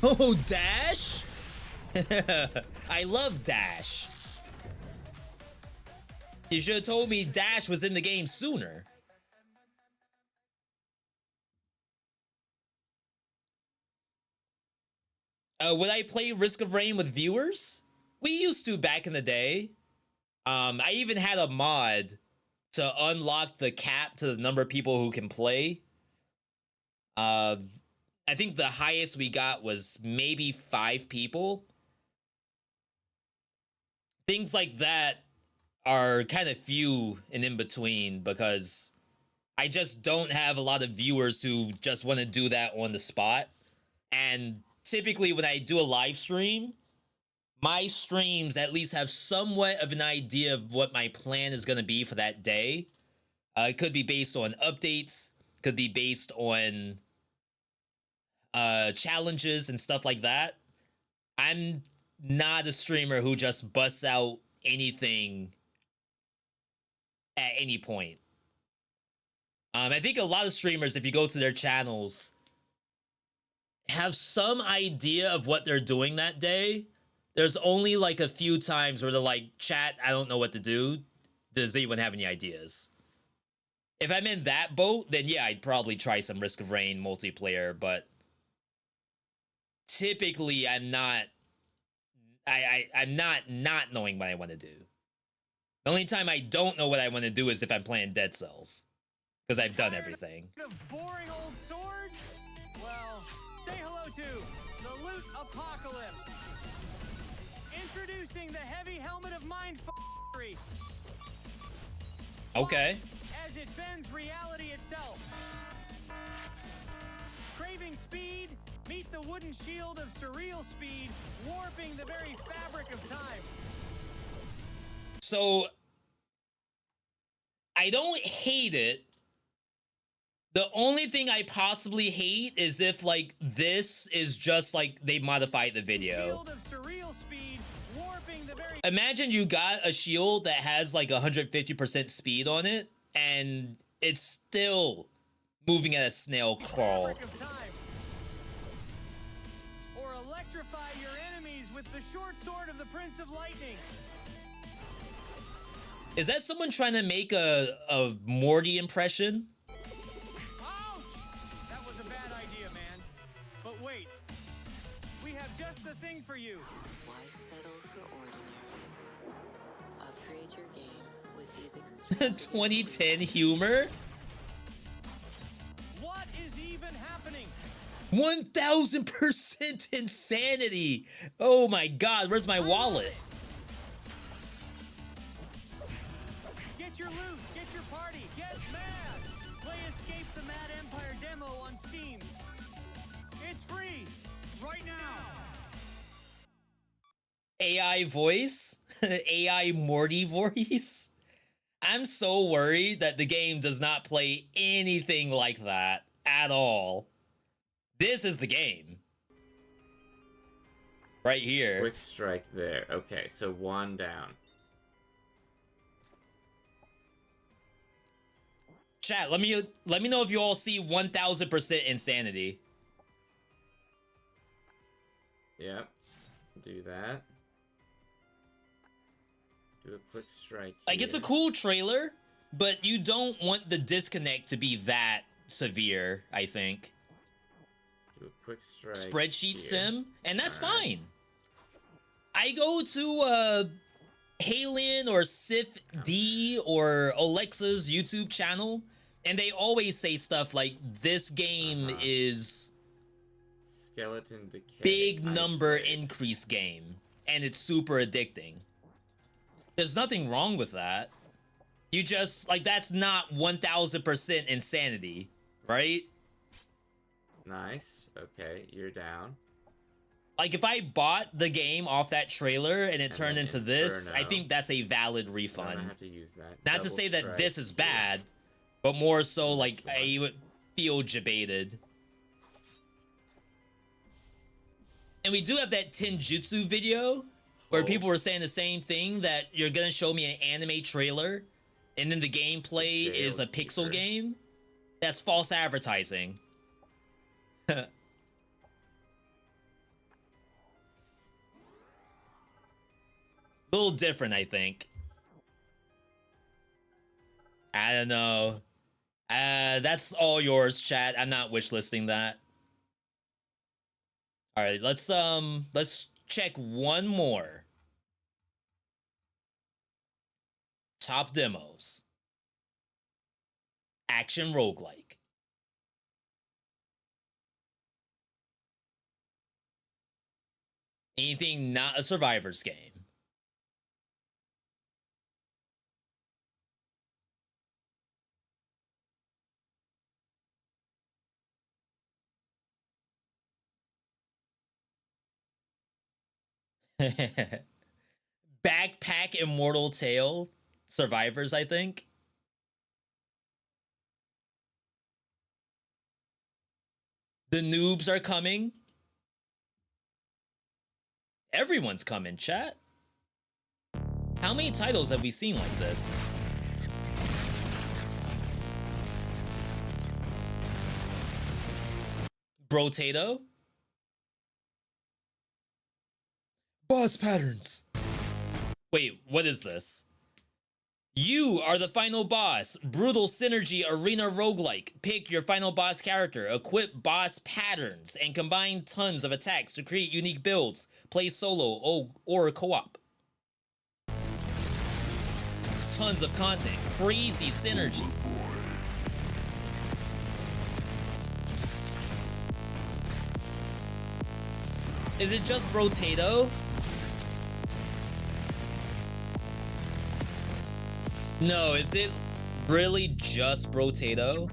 Oh, Dash? I love Dash. You should have told me Dash was in the game sooner. Would I play Risk of Rain with viewers? We used to back in the day. I even had a mod to unlock the cap to the number of people who can play. I think the highest we got was maybe 5 people. Things like that are kind of few and in between because I just don't have a lot of viewers who just want to do that on the spot. And typically when I do a live stream, my streams at least have somewhat of an idea of what my plan is going to be for that day. It could be based on updates, could be based on challenges and stuff like that. I'm not a streamer who just busts out anything at any point. I think a lot of streamers, if you go to their channels, have some idea of what they're doing that day. There's only like a few times where they're like, chat, I don't know what to do. Does anyone have any ideas? If I'm in that boat, then yeah, I'd probably try some Risk of Rain multiplayer, but typically I'm not I'm not knowing what I want to do. The only time I don't know what I want to do is if I'm playing Dead Cells, because I've done everything. Of boring old swords? Well, say hello to the Loot Apocalypse. Introducing the heavy helmet of mind f***ery. Okay. As it bends reality itself. Craving speed, meet the wooden shield of surreal speed, warping the very fabric of time. So I don't hate it. The only thing I possibly hate is if like this is just like they modified the video. Shield of surreal speed, warping the very Imagine you got a shield that has like 150% speed on it and it's still moving at a snail crawl. fabric of time. Or electrify your enemies with the short sword of the Prince of Lightning. Is that someone trying to make a Morty impression? Ouch! That was a bad idea, man. But wait. We have just the thing for you. Why settle for ordinary? Upgrade your game with these extravagant 2010 humor? What is even happening? 1000% insanity. Oh my god, where's my wallet? Get your loot, get your party, get mad! Play Escape the Mad Empire demo on Steam. It's free, right now! AI voice? AI Morty voice? I'm so worried that the game does not play anything like that at all. This is the game. Right here. Quick strike there. Okay, so one down. Chat, let me know if you all see 1000% insanity. Yep. Do that. Do a quick strike Like, it's a here. cool trailer, but you don't want the disconnect to be that severe, I think. Do a quick strike Spreadsheet here. sim, and that's Alright. fine. I go to Halen or Sif D or Alexa's YouTube channel, and they always say stuff like, this game is Skeleton decay. big Ice number Raid. increase game, and it's super addicting. There's nothing wrong with that. You just, like, that's not 1000% insanity, right? Nice. Okay, you're down. Like, if I bought the game off that trailer and it And turned then into this, I Inferno. think that's a valid I'm refund. gonna have to use that. Not to Double say that strike this is here. bad, but more so like This I would feel debated. And we do have that Tenjutsu video where Oh. people were saying the same thing, that you're gonna show me an anime trailer and then the gameplay is a pixel Jailkeeper. game. That's false advertising. Little different, I think. I don't know. That's all yours, chat. I'm not wishlisting that. All right, let's check one more. Top demos. Action roguelike. Anything not a survivor's game. Backpack Immortal Tale. Survivors, I think. The noobs are coming. Everyone's coming, chat. How many titles have we seen like this? Brotato. Boss patterns. Wait, what is this? You are the final boss. Brutal synergy arena roguelike. Pick your final boss character, equip boss patterns, and combine tons of attacks to create unique builds. Play solo or co-op. Tons of content. Crazy synergies. Is it just Brotato? No, is it really just Brotato?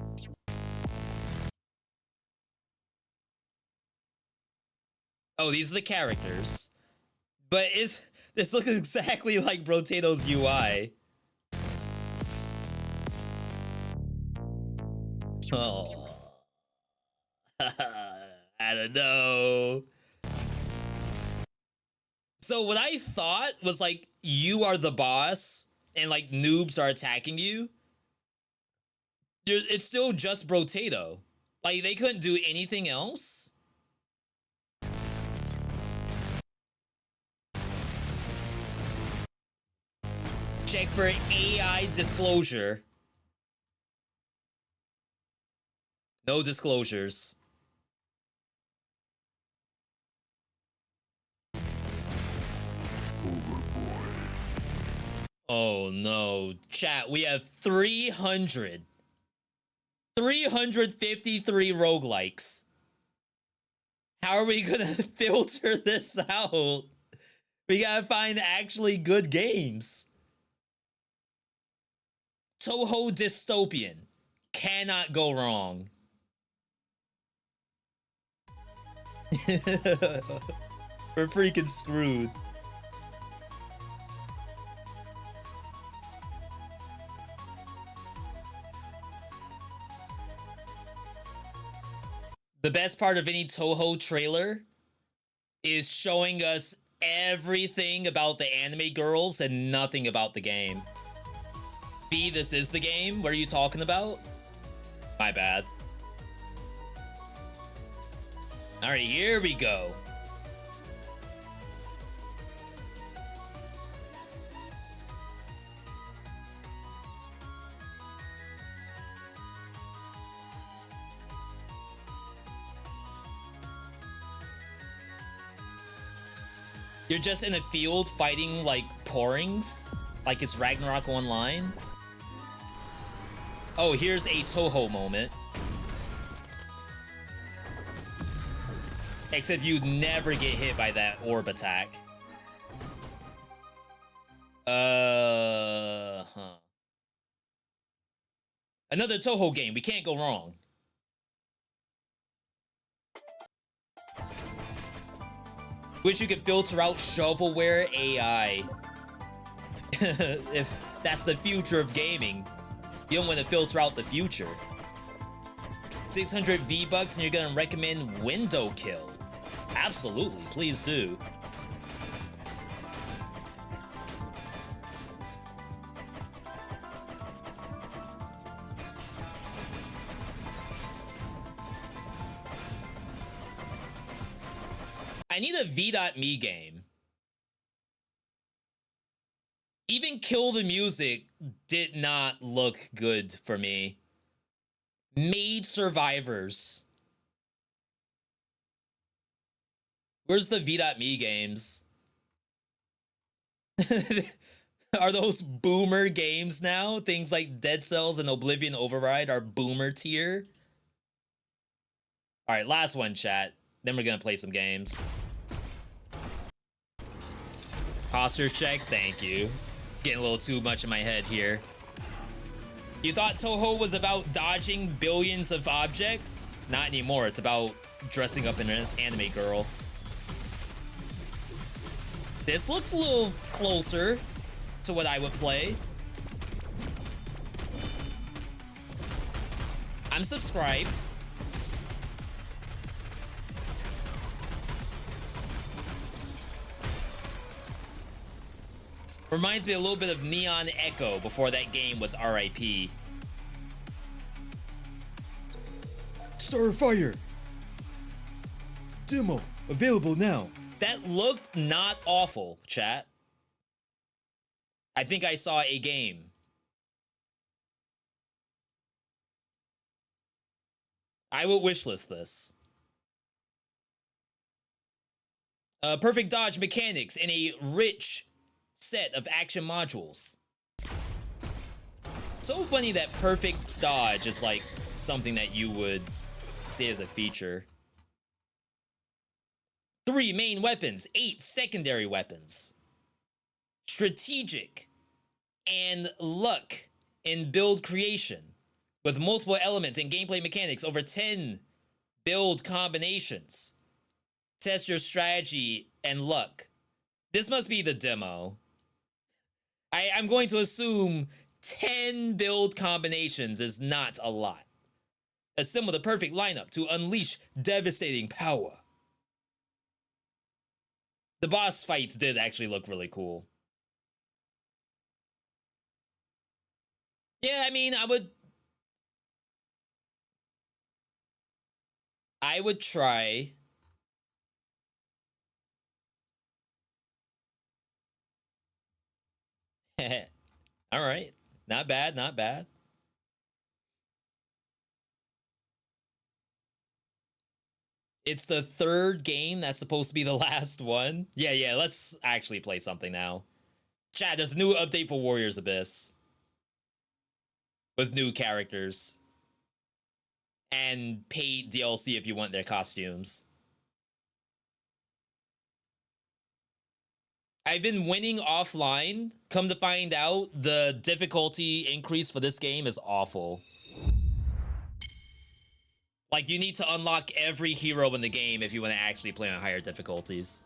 Oh, these are the characters. But this looks exactly like Brotato's UI. Oh. I don't know. So what I thought was like you are the boss and like noobs are attacking you. It's still just Brotato. Like they couldn't do anything else. Check for AI disclosure. No disclosures. Oh no, chat, we have 353 roguelikes. How are we gonna filter this out? We gotta find actually good games. Toho dystopian. Cannot go wrong. We're freaking screwed. The best part of any Toho trailer is showing us everything about the anime girls and nothing about the game. B, this is the game? What are you talking about? My bad. All right, here we go. You're just in a field fighting like porings, like it's Ragnarok Online. Oh, here's a Toho moment. Except you'd never get hit by that orb attack. Another Toho game. We can't go wrong. Wish you could filter out shovelware AI. If that's the future of gaming. You don't want to filter out the future. 600 V-Bucks and you're gonna recommend Window Kill. Absolutely, please do. I need a V.Me game. Even Kill the Music did not look good for me. Made Survivors. Where's the V.Me games? Are those boomer games now? Things like Dead Cells and Oblivion Override are boomer tier? All right, last one, chat. Then we're gonna play some games. Posture check, thank you. Getting a little too much in my head here. You thought Toho was about dodging billions of objects? Not anymore, it's about dressing up in an anime girl. This looks a little closer to what I would play. I'm subscribed. Reminds me a little bit of Neon Echo before that game was RIP. Starfire! Demo available now. That looked not awful, chat. I think I saw a game I will wishlist this. Perfect dodge mechanics in a rich set of action modules. So funny that perfect dodge is like something that you would say as a feature. 3 main weapons, 8 secondary weapons. Strategic and luck in build creation with multiple elements and gameplay mechanics, over 10 build combinations. Test your strategy and luck. This must be the demo. I'm going to assume 10 build combinations is not a lot. Assemble the perfect lineup to unleash devastating power. The boss fights did actually look really cool. Yeah, I mean, I would try. All right. Not bad, not bad. It's the 3rd game that's supposed to be the last one. Yeah, let's actually play something now. Chat, there's a new update for Warriors Abyss. With new characters. And paid DLC if you want their costumes. I've been winning offline. Come to find out, the difficulty increase for this game is awful. Like, you need to unlock every hero in the game if you want to actually play on higher difficulties.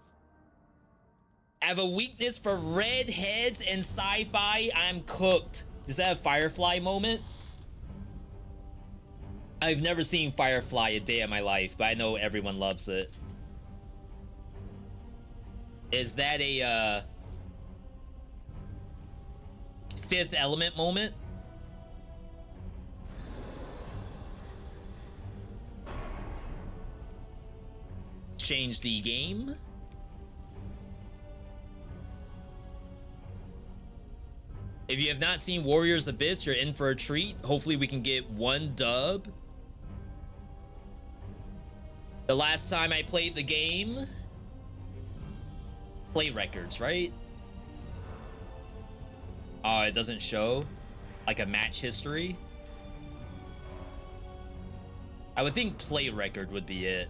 I have a weakness for redheads and sci-fi. I'm cooked. Is that a Firefly moment? I've never seen Firefly a day in my life, but I know everyone loves it. Is that a Fifth Element moment? Change the game. If you have not seen Warriors Abyss, you're in for a treat. Hopefully we can get 1 dub. The last time I played the game, play records, right? Oh, it doesn't show like a match history. I would think play record would be it.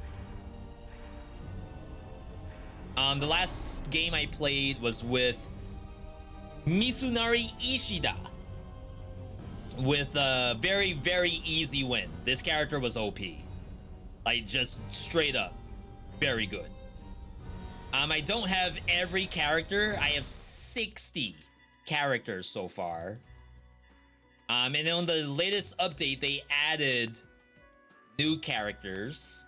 The last game I played was with Misunari Ishida with a very, very easy win. This character was OP. Like, just straight up very good. I don't have every character. I have 60 characters so far. And on the latest update, they added new characters.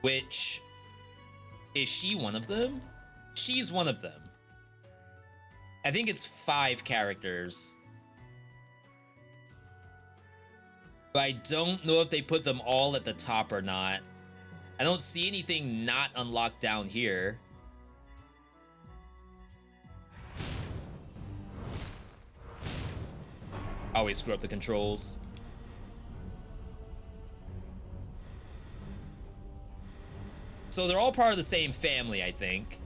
Which, is she one of them? She's one of them. I think it's 5 characters. But I don't know if they put them all at the top or not. I don't see anything not unlocked down here. Always screw up the controls. So they're all part of the same family, I think.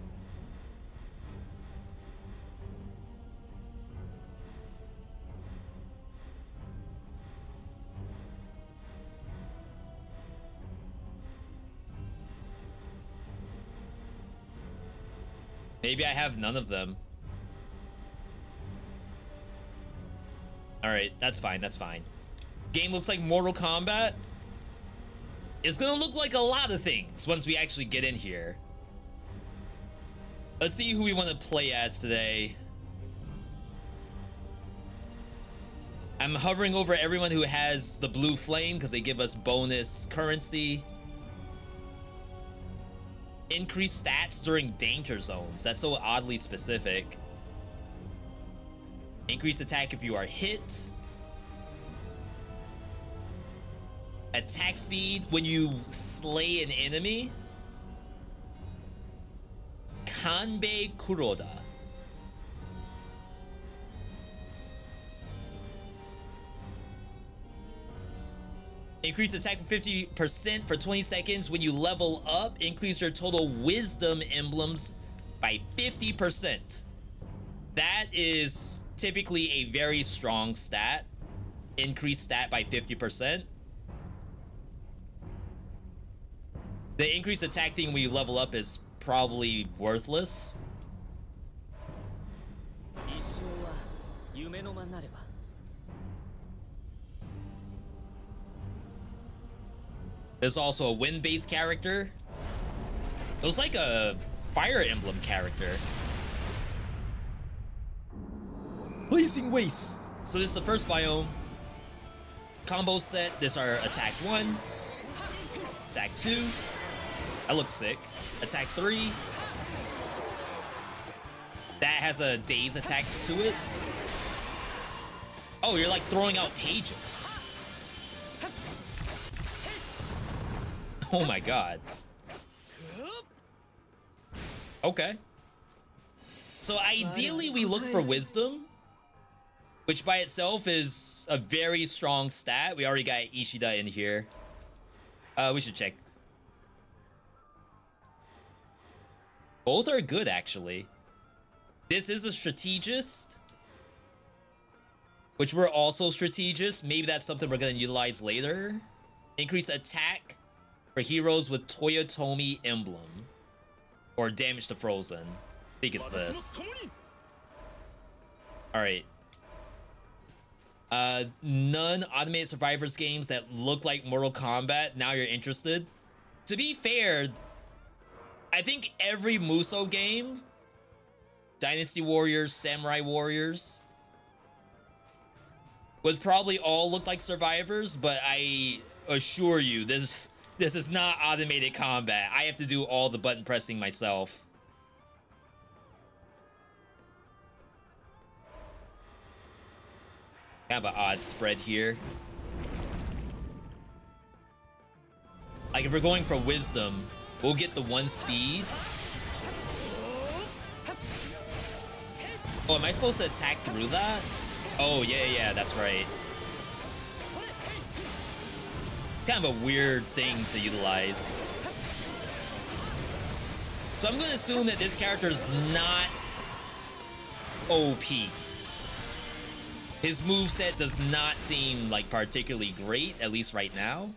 Maybe I have none of them. Alright, that's fine, that's fine. Game looks like Mortal Kombat. It's gonna look like a lot of things once we actually get in here. Let's see who we want to play as today. I'm hovering over everyone who has the blue flame because they give us bonus currency. Increased stats during danger zones. That's so oddly specific. Increased attack if you are hit. Attack speed when you slay an enemy. Kanbei Kuroda. Increase attack for 50% for 20 seconds when you level up. Increase your total wisdom emblems by 50%. That is typically a very strong stat. Increase stat by 50%. The increased attack thing when you level up is probably worthless. There's also a wind-based character. It was like a Fire Emblem character. Blazing Waste. So this is the first biome. Combo set. This are attack 1, attack 2. That looks sick. Attack 3. That has a daze attack to it. Oh, you're like throwing out pages. Oh my god. Okay. So ideally we look for wisdom, which by itself is a very strong stat. We already got Ishida in here. We should check. Both are good, actually. This is a strategist, which we're also strategist. Maybe that's something we're going to utilize later. Increase attack for heroes with Toyotomi emblem. Or damage to Frozen. I think it's this. Alright. None automated survivors games that look like Mortal Kombat. Now you're interested. To be fair, I think every Musou game, Dynasty Warriors, Samurai Warriors, would probably all look like survivors, but I assure you, this is not automated combat. I have to do all the button pressing myself. Kind of an odd spread here. Like if we're going for wisdom, we'll get the 1 speed. Oh, am I supposed to attack through that? Oh, yeah, that's right. It's kind of a weird thing to utilize. So I'm going to assume that this character is not OP. His moveset does not seem like particularly great, at least right now.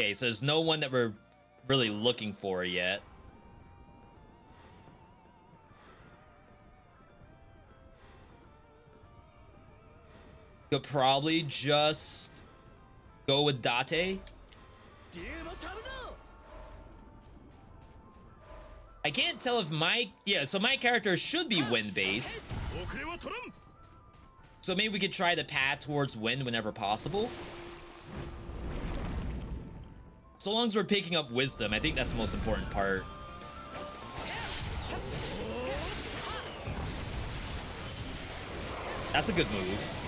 Okay, so there's no one that we're really looking for yet. Could probably just go with Date. I can't tell if so my character should be wind-based. So maybe we could try the path towards wind whenever possible. So long as we're picking up wisdom, I think that's the most important part. That's a good move.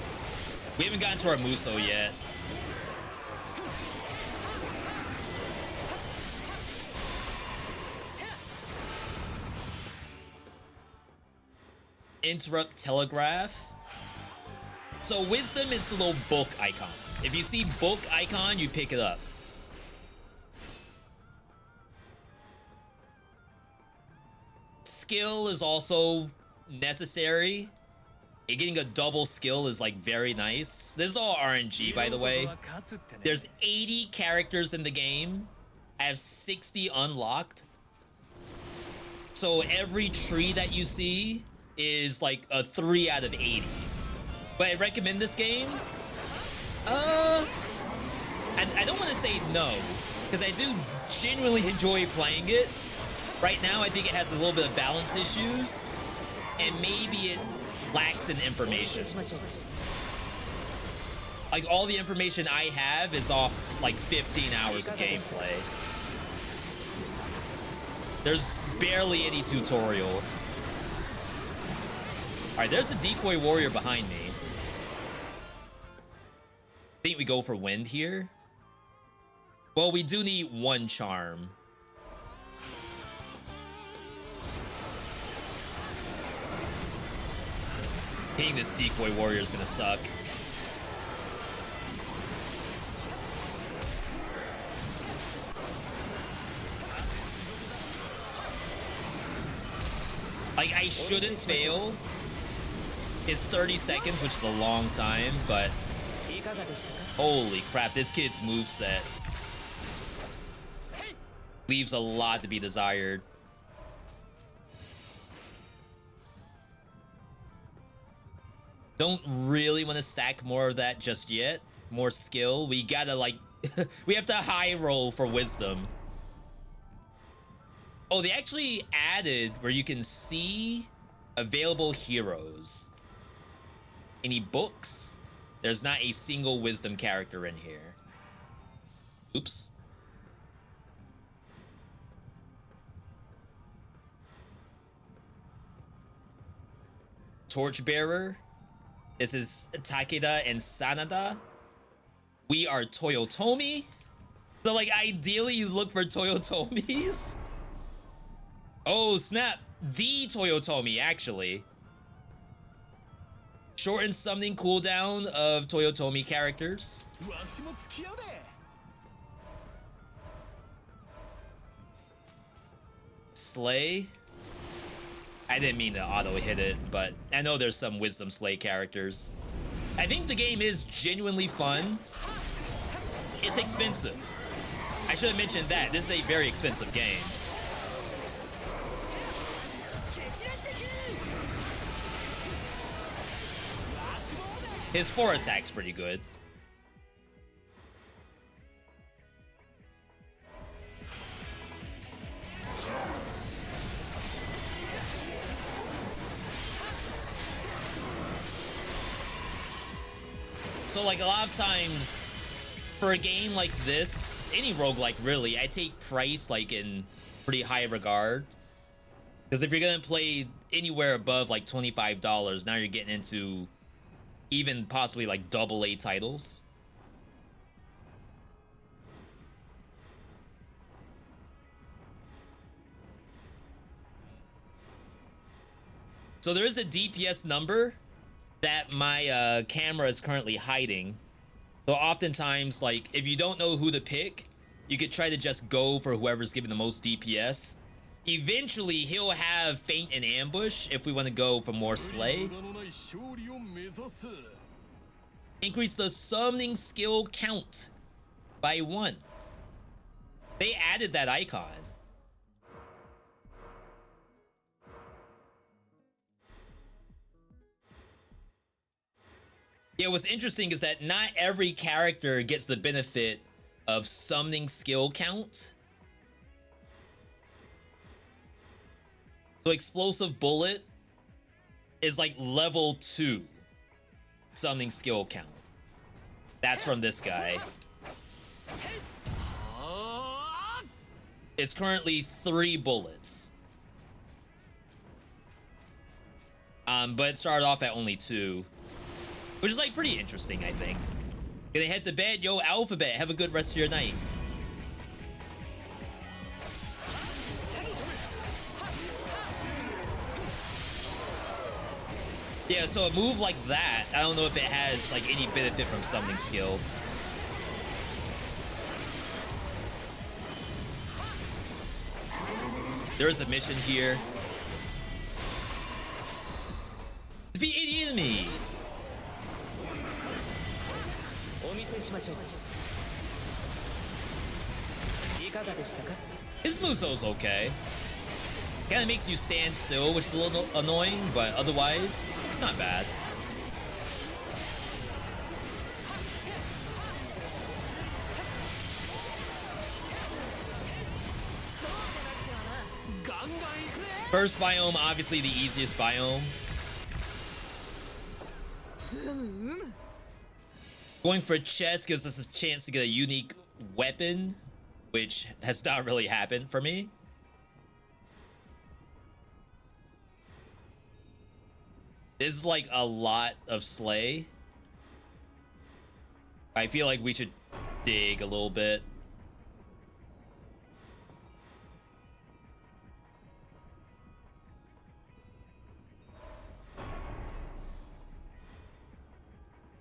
We haven't gotten to our Musou yet. Interrupt telegraph. So wisdom is the little book icon. If you see book icon, you pick it up. Skill is also necessary. Getting a double skill is like very nice. This is all RNG, by the way. There's 80 characters in the game. I have 60 unlocked. So every tree that you see is like a 3 out of 80. But I recommend this game. I don't want to say no, because I do genuinely enjoy playing it. Right now, I think it has a little bit of balance issues, and maybe it lacks in information. Like all the information I have is off like 15 hours of gameplay. There's barely any tutorial. All right, there's the decoy warrior behind me. I think we go for wind here. Well, we do need 1 charm. think this decoy warrior is gonna suck. Like, I shouldn't fail his 30 seconds, which is a long time, but holy crap, this kid's moveset leaves a lot to be desired. Don't really want to stack more of that just yet. More skill. We gotta, like, we have to high roll for wisdom. Oh, they actually added where you can see available heroes. Any books? There's not a single wisdom character in here. Oops. Torchbearer. This is Takeda and Sanada. We are Toyotomi. So, like, ideally you look for Toyotomis. Oh, snap. The Toyotomi, actually. Shorten summoning cooldown of Toyotomi characters. Slay. I didn't mean to auto hit it, but I know there's some Wisdom Slay characters. I think the game is genuinely fun. It's expensive. I should have mentioned that. This is a very expensive game. His 4 attack's pretty good. So, like, a lot of times for a game like this, any roguelike really, I take price like in pretty high regard. Because if you're gonna play anywhere above like $25, now you're getting into even possibly like AA titles. So there is a DPS number that my camera is currently hiding. So oftentimes, like, if you don't know who to pick, you could try to just go for whoever's giving the most DPS. Eventually, he'll have Feint and Ambush if we want to go for more Slay. Increase the summoning skill count by 1. They added that icon. Yeah, what's interesting is that not every character gets the benefit of summoning skill count. So Explosive Bullet is like level 2 summoning skill count. That's from this guy. It's currently 3 bullets. But it started off at only 2. Which is like pretty interesting, I think. Gonna head to bed, yo, Alphabet. Have a good rest of your night. Yeah, so a move like that, I don't know if it has like any benefit from summoning skill. There is a mission here. Defeat 80 enemies. His moveset's okay. Kind of makes you stand still, which is a little annoying, but otherwise, it's not bad. First biome, obviously the easiest biome. Going for chest gives us a chance to get a unique weapon, which has not really happened for me. This is like a lot of Slay. I feel like we should dig a little bit.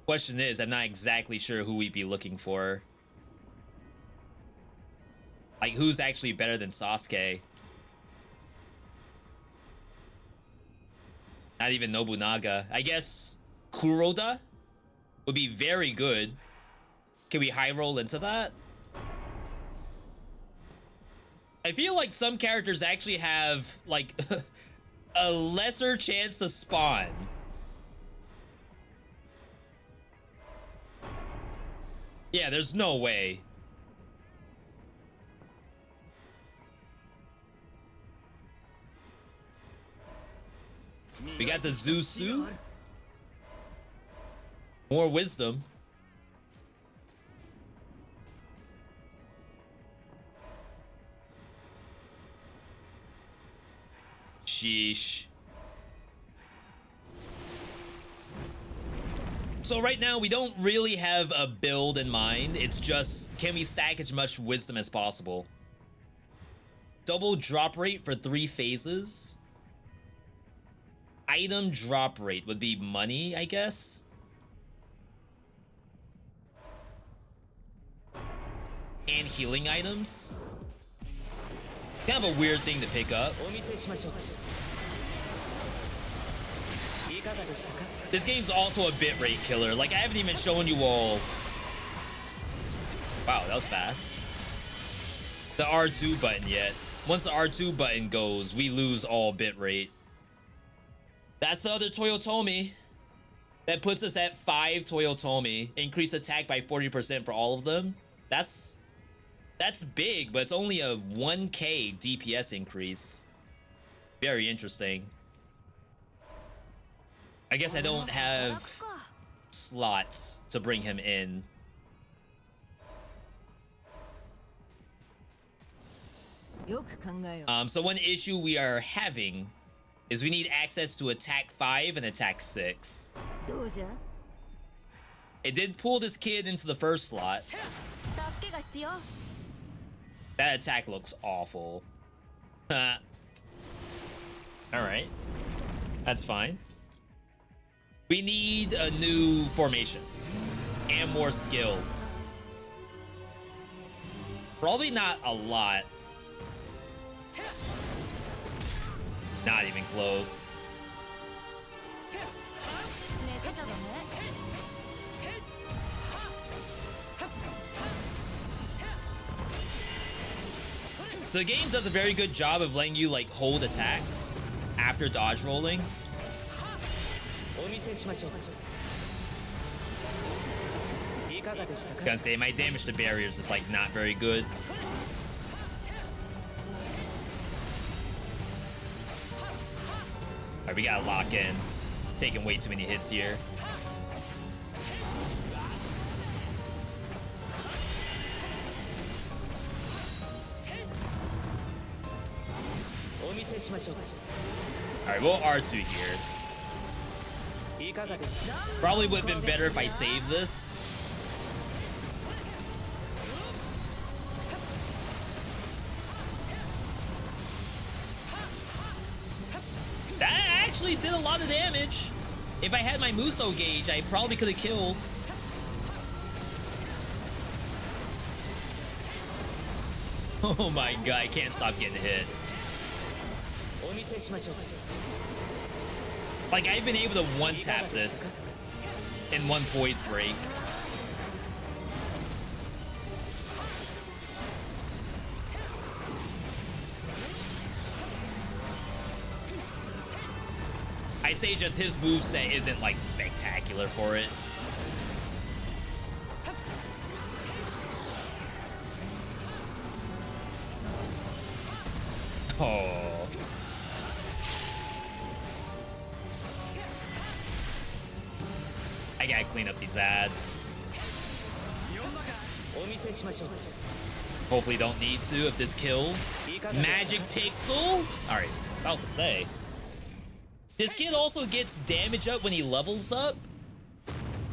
Question is, I'm not exactly sure who we'd be looking for. Like, who's actually better than Sasuke? Not even Nobunaga. I guess Kuroda would be very good. Can we high roll into that? I feel like some characters actually have, like, a lesser chance to spawn. Yeah, there's no way. We got the Zusu. More wisdom. Sheesh. So right now we don't really have a build in mind. It's just, can we stack as much wisdom as possible? Double drop rate for 3 phases. Item drop rate would be money, I guess. And healing items. Kind of a weird thing to pick up. This game's also a bitrate killer. Like, I haven't even shown you all. Wow, that was fast. The R2 button yet. Once the R2 button goes, we lose all bitrate. That's the other Toyotomi. That puts us at 5 Toyotomi. Increase attack by 40% for all of them. That's big, but it's only a 1k DPS increase. Very interesting. I guess I don't have slots to bring him in. So one issue we are having is we need access to attack 5 and attack 6. It did pull this kid into the first slot. That attack looks awful. Alright. That's fine. We need a new formation. And more skill. Probably not a lot. Not even close. So the game does a very good job of letting you like hold attacks after dodge rolling. Gonna say my damage to barriers is like not very good. Alright, we gotta lock in. Taking way too many hits here. Alright, we'll R2 here. Probably would have been better if I saved this. That actually did a lot of damage. If I had my Muso gauge, I probably could have killed. Oh my god, I can't stop getting hit. Like, I've been able to one-tap this in one poise break. I say just his moveset isn't, like, spectacular for it. Oh. I gotta clean up these ads. Hopefully don't need to if this kills. Magic Pixel? Alright, about to say. This kid also gets damage up when he levels up.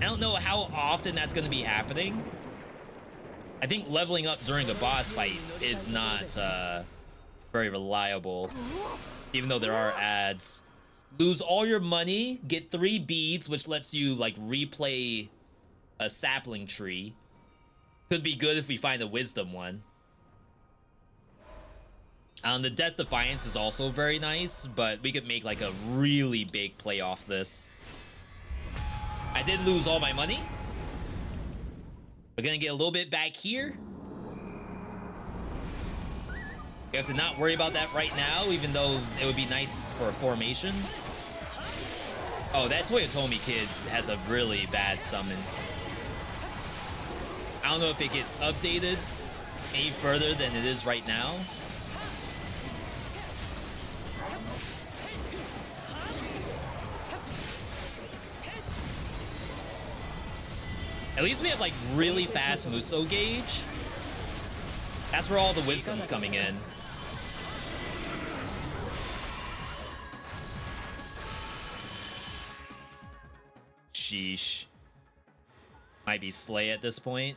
I don't know how often that's gonna be happening. I think leveling up during a boss fight is not very reliable. Even though there are ads. Lose all your money, get 3 beads, which lets you like replay a sapling tree. Could be good if we find a wisdom one. The Death Defiance is also very nice, but we could make like a really big play off this. I did lose all my money. We're gonna get a little bit back here. We have to not worry about that right now, even though it would be nice for a formation. Oh, that Toyotomi kid has a really bad summon. I don't know if it gets updated any further than it is right now. At least we have like really fast Muso gauge. That's where all the wisdom's coming in. Sheesh. Might be Slay at this point.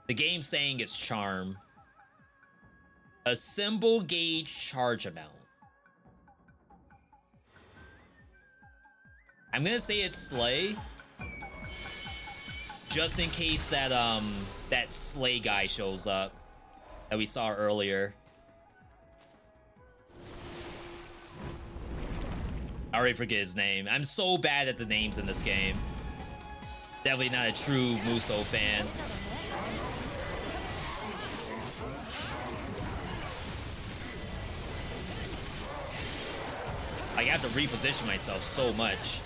The game's saying it's Charm. A symbol gauge charge amount. I'm gonna say it's Slay. Just in case that that Slay guy shows up that we saw earlier. I already forget his name. I'm so bad at the names in this game. Definitely not a true Muso fan. Like, I have to reposition myself so much.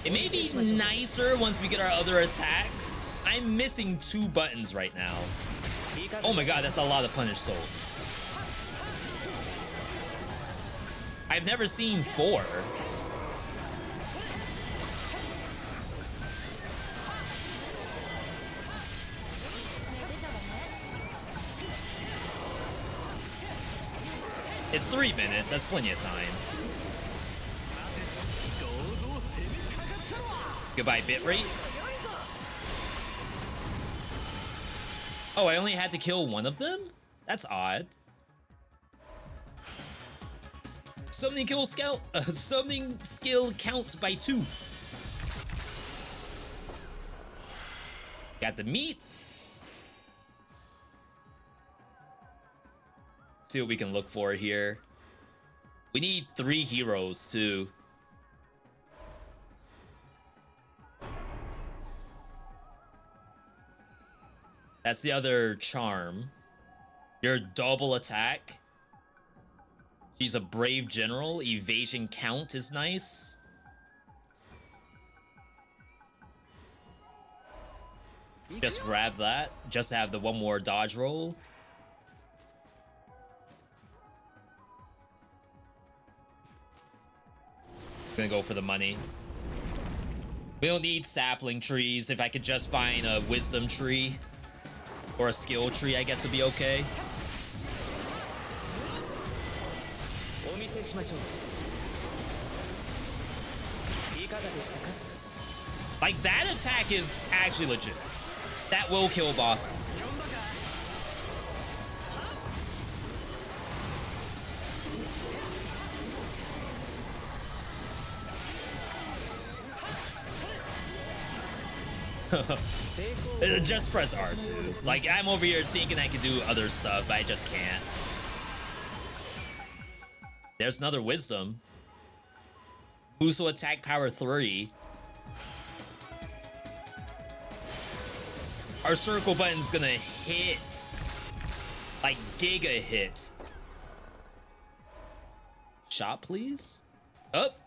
It may be nicer once we get our other attacks. I'm missing 2 buttons right now. Oh my god, that's a lot of punished souls. I've never seen 4. It's 3 minutes, that's plenty of time. Goodbye, bitrate. Oh, I only had to kill one of them? That's odd. Summoning skill counts by 2. Got the meat. See what we can look for here. We need 3 heroes too. That's the other charm. Your double attack. She's a brave general. Evasion count is nice. Just grab that. Just have the 1 more dodge roll. Gonna go for the money. We don't need sapling trees. If I could just find a wisdom tree or a skill tree, I guess would be okay. Like, that attack is actually legit. That will kill bosses. Just press R2. Like, I'm over here thinking I can do other stuff, but I just can't. There's another wisdom. Muso attack power 3. Our circle button's gonna hit. Like, giga hit. Shot, please? Up.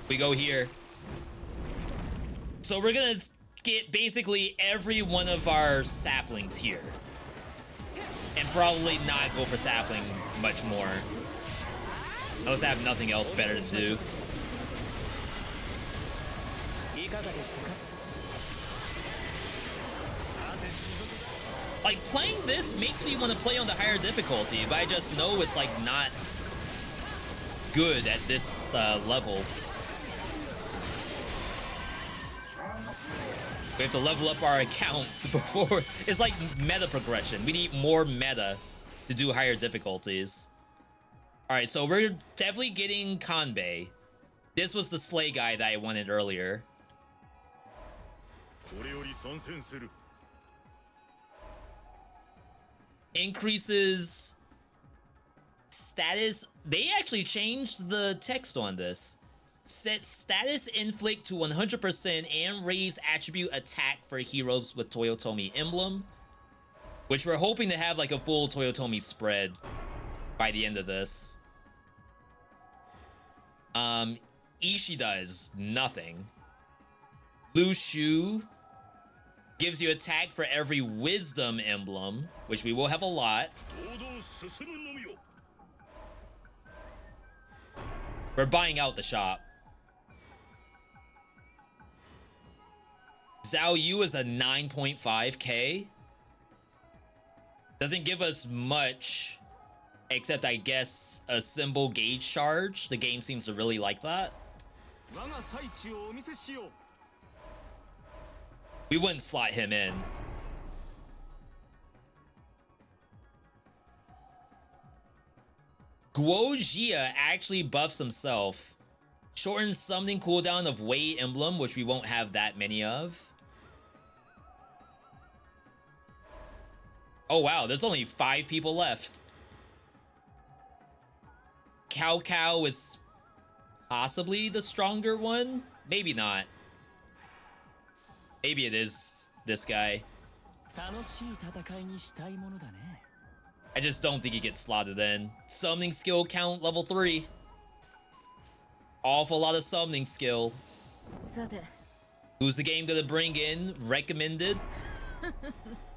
We go here. So we're gonna get basically every one of our saplings here. And probably not go for sapling much more. Unless I have nothing else better to do. Like, playing this makes me want to play on the higher difficulty, but I just know it's like not good at this level. We have to level up our account before. It's like meta progression. We need more meta to do higher difficulties. All right, so we're definitely getting Kanbei. This was the sleigh guy that I wanted earlier. Increases status. They actually changed the text on this. Set status inflict to 100% and raise attribute attack for heroes with Toyotomi emblem, which we're hoping to have like a full Toyotomi spread by the end of this. Ishida is nothing. Lushu gives you attack for every wisdom emblem, which we will have a lot. We're buying out the shop. Zhao Yu is a 9.5k. Doesn't give us much, except I guess a symbol gauge charge. The game seems to really like that. We wouldn't slot him in. Guojia actually buffs himself. Shortens summoning cooldown of Wei emblem, which we won't have that many of. Oh wow, there's only 5 people left. Cao Cao is possibly the stronger one. Maybe not. Maybe it is this guy. I just don't think he gets slotted in. Summoning skill count level 3. Awful lot of summoning skill. Who's the game gonna bring in? Recommended.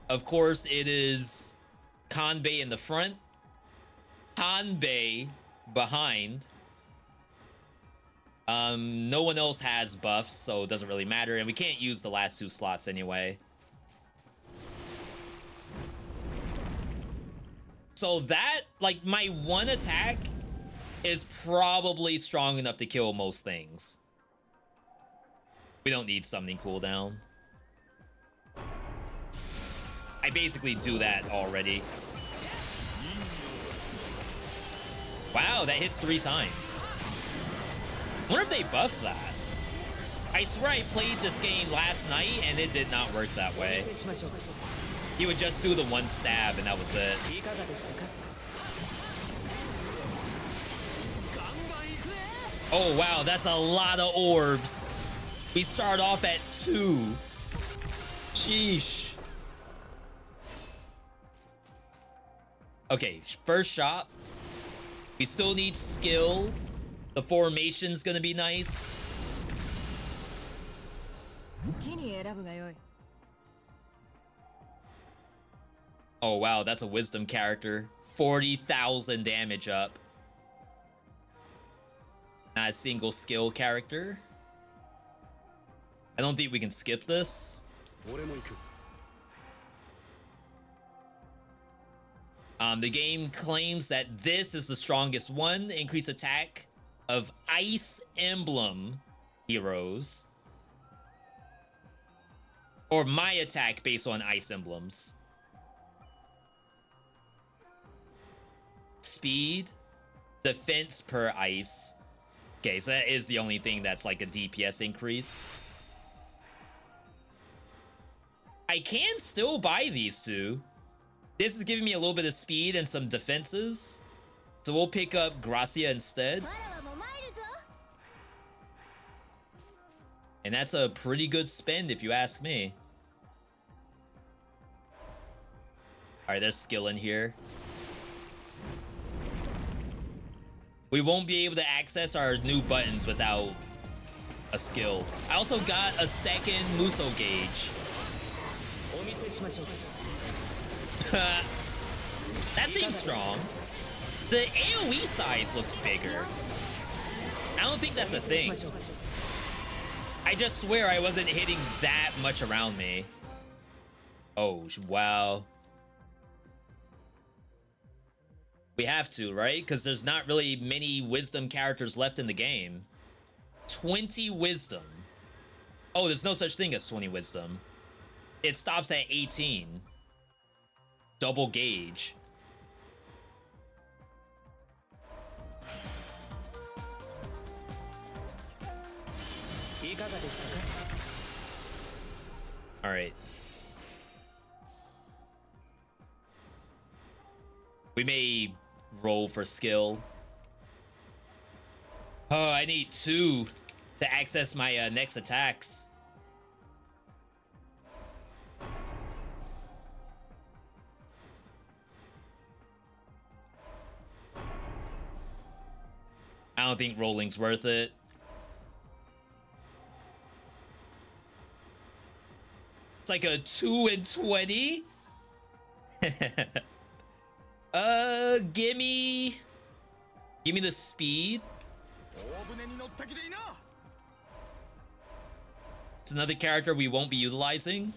Of course, it is Kanbei in the front, Kanbei behind. No one else has buffs, so it doesn't really matter, and we can't use the last 2 slots anyway. So that, like, my one attack is probably strong enough to kill most things. We don't need summoning cooldown. I basically do that already. Wow, that hits 3 times. I wonder if they buffed that. I swear I played this game last night and it did not work that way. He would just do the 1 stab and that was it. Oh wow, that's a lot of orbs. We start off at 2. Sheesh. Okay, first shot. We still need skill. The formation's gonna be nice. Oh wow, that's a wisdom character. 40,000 damage up. Not a single skill character. I don't think we can skip this. The game claims that this is the strongest one. Increased attack of Ice Emblem heroes. Or my attack based on Ice Emblems. Speed. Defense per ice. Okay, so that is the only thing that's like a DPS increase. I can still buy these 2. This is giving me a little bit of speed and some defenses. So we'll pick up Gracia instead. And that's a pretty good spend if you ask me. Alright, there's skill in here. We won't be able to access our new buttons without a skill. I also got a second Muso gauge. That seems strong. The AoE size looks bigger. I don't think that's a thing. I just swear I wasn't hitting that much around me. Oh, wow. We have to, right? Because there's not really many wisdom characters left in the game. 20 wisdom. Oh, there's no such thing as 20 wisdom. It stops at 18. Double gauge. All right. We may roll for skill. Oh, I need 2 to access my next attacks. I don't think rolling's worth it. It's like a 2 and 20. Give me the speed. It's another character we won't be utilizing.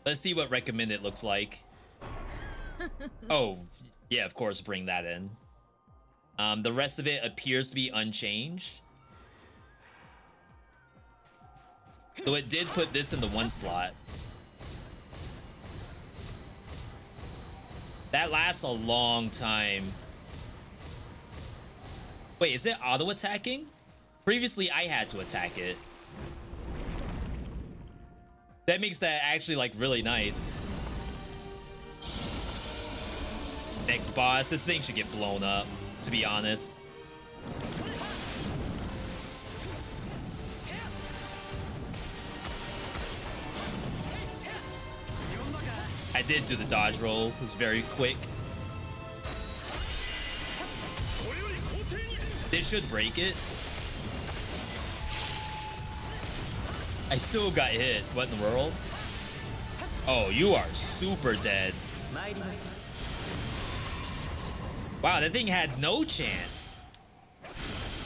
Let's see what recommended looks like. Oh, yeah, of course, bring that in. The rest of it appears to be unchanged. So it did put this in the 1 slot. That lasts a long time. Wait, is it auto-attacking? Previously, I had to attack it. That makes that actually, like, really nice. Next boss. This thing should get blown up, to be honest. I did do the dodge roll. It was very quick. This should break it. I still got hit. What in the world? Oh, you are super dead. Wow, that thing had no chance.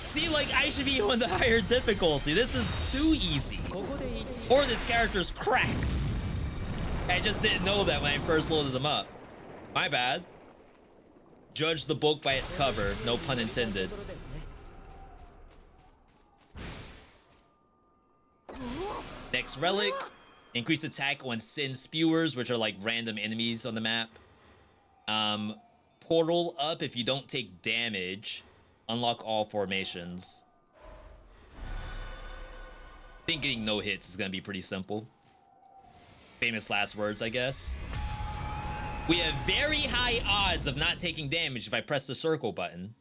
See, like, I should be on the higher difficulty. This is too easy. Or this character's cracked. I just didn't know that when I first loaded them up. My bad. Judge the book by its cover. No pun intended. Next relic. Increase attack on sin spewers, which are like random enemies on the map. Portal up if you don't take damage. Unlock all formations. I think getting no hits is gonna be pretty simple. Famous last words, I guess. We have very high odds of not taking damage if I press the circle button.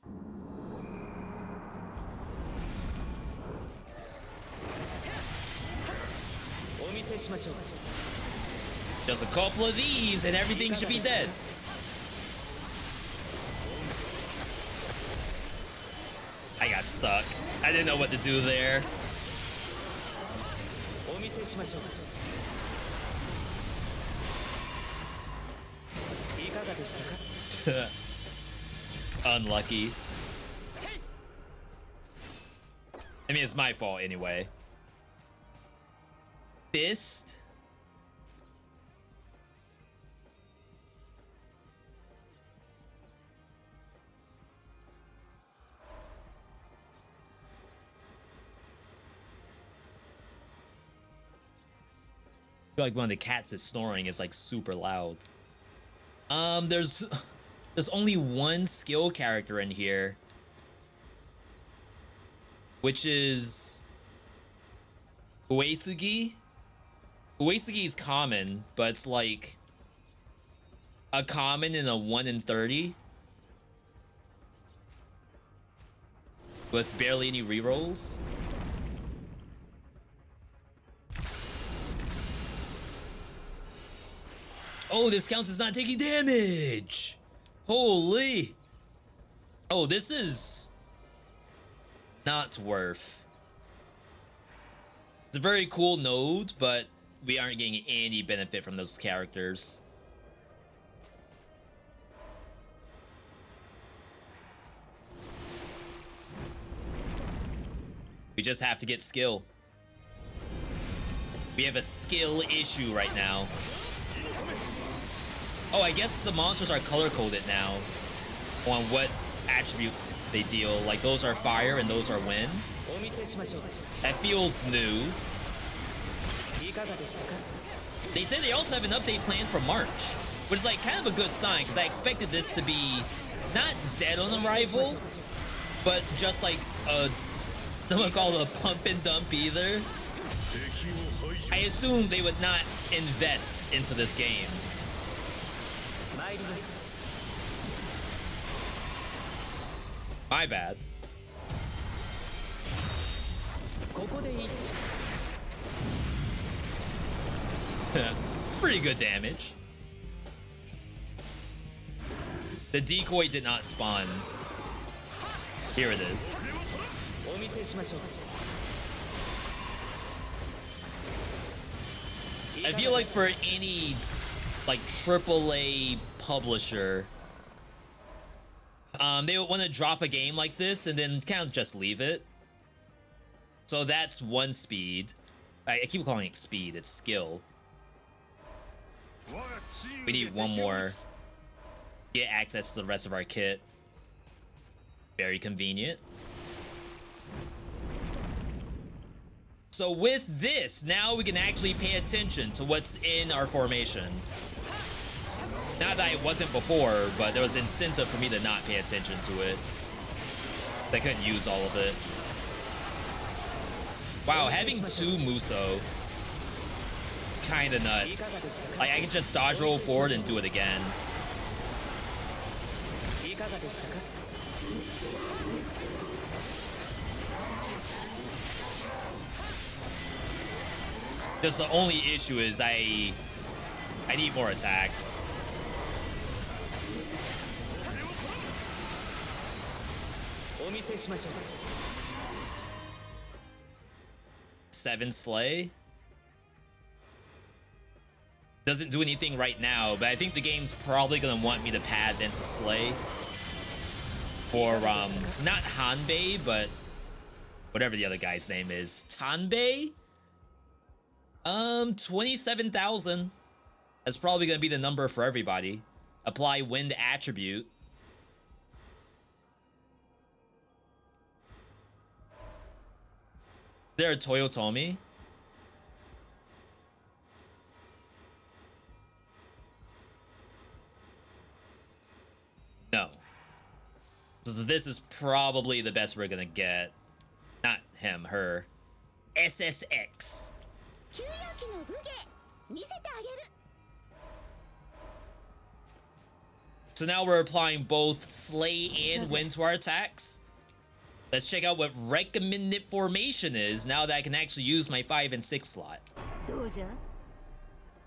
Just a couple of these and everything should be dead. I got stuck. I didn't know what to do there. Unlucky. I mean, it's my fault anyway. Fist. I feel like one of the cats is snoring. It's like super loud. There's only one skill character in here, which is Uesugi. Uesugi is common, but it's like a common in a 1 in 30 with barely any rerolls. Oh, this counts as not taking damage. Holy. Oh, this is not worth. It's a very cool node, but we aren't getting any benefit from those characters. We just have to get skill. We have a skill issue right now. Oh, I guess the monsters are color-coded now on what attribute they deal. Like, those are fire and those are wind. That feels new. They say they also have an update planned for March, which is, like, kind of a good sign, because I expected this to be not dead on arrival, but just, like, a no one called it a pump and dump either. I assume they would not invest into this game. My bad. It's pretty good damage. The decoy did not spawn. Here it is. I feel like for any like AAA publisher, they would want to drop a game like this and then kind of just leave it. So that's one speed. I keep calling it speed, it's skill. We need one more to get access to the rest of our kit. Very convenient. So with this, now we can actually pay attention to what's in our formation. Not that it wasn't before, but there was incentive for me to not pay attention to it. I couldn't use all of it. Wow, having two Muso is kind of nuts. Like, I can just dodge roll forward and do it again. Just the only issue is I need more attacks. Seven slay doesn't do anything right now, but I think the game's probably gonna want me to pad into slay for not Hanbei, but whatever the other guy's name is. Tanbei? 27,000. That's probably gonna be the number for everybody. Apply wind attribute. Is there a Toyotomi? No. So this is probably the best we're gonna get. Not him, her. SSX. So now we're applying both slay and wind to our attacks. Let's check out what recommended formation is now that I can actually use my 5 and 6 slot.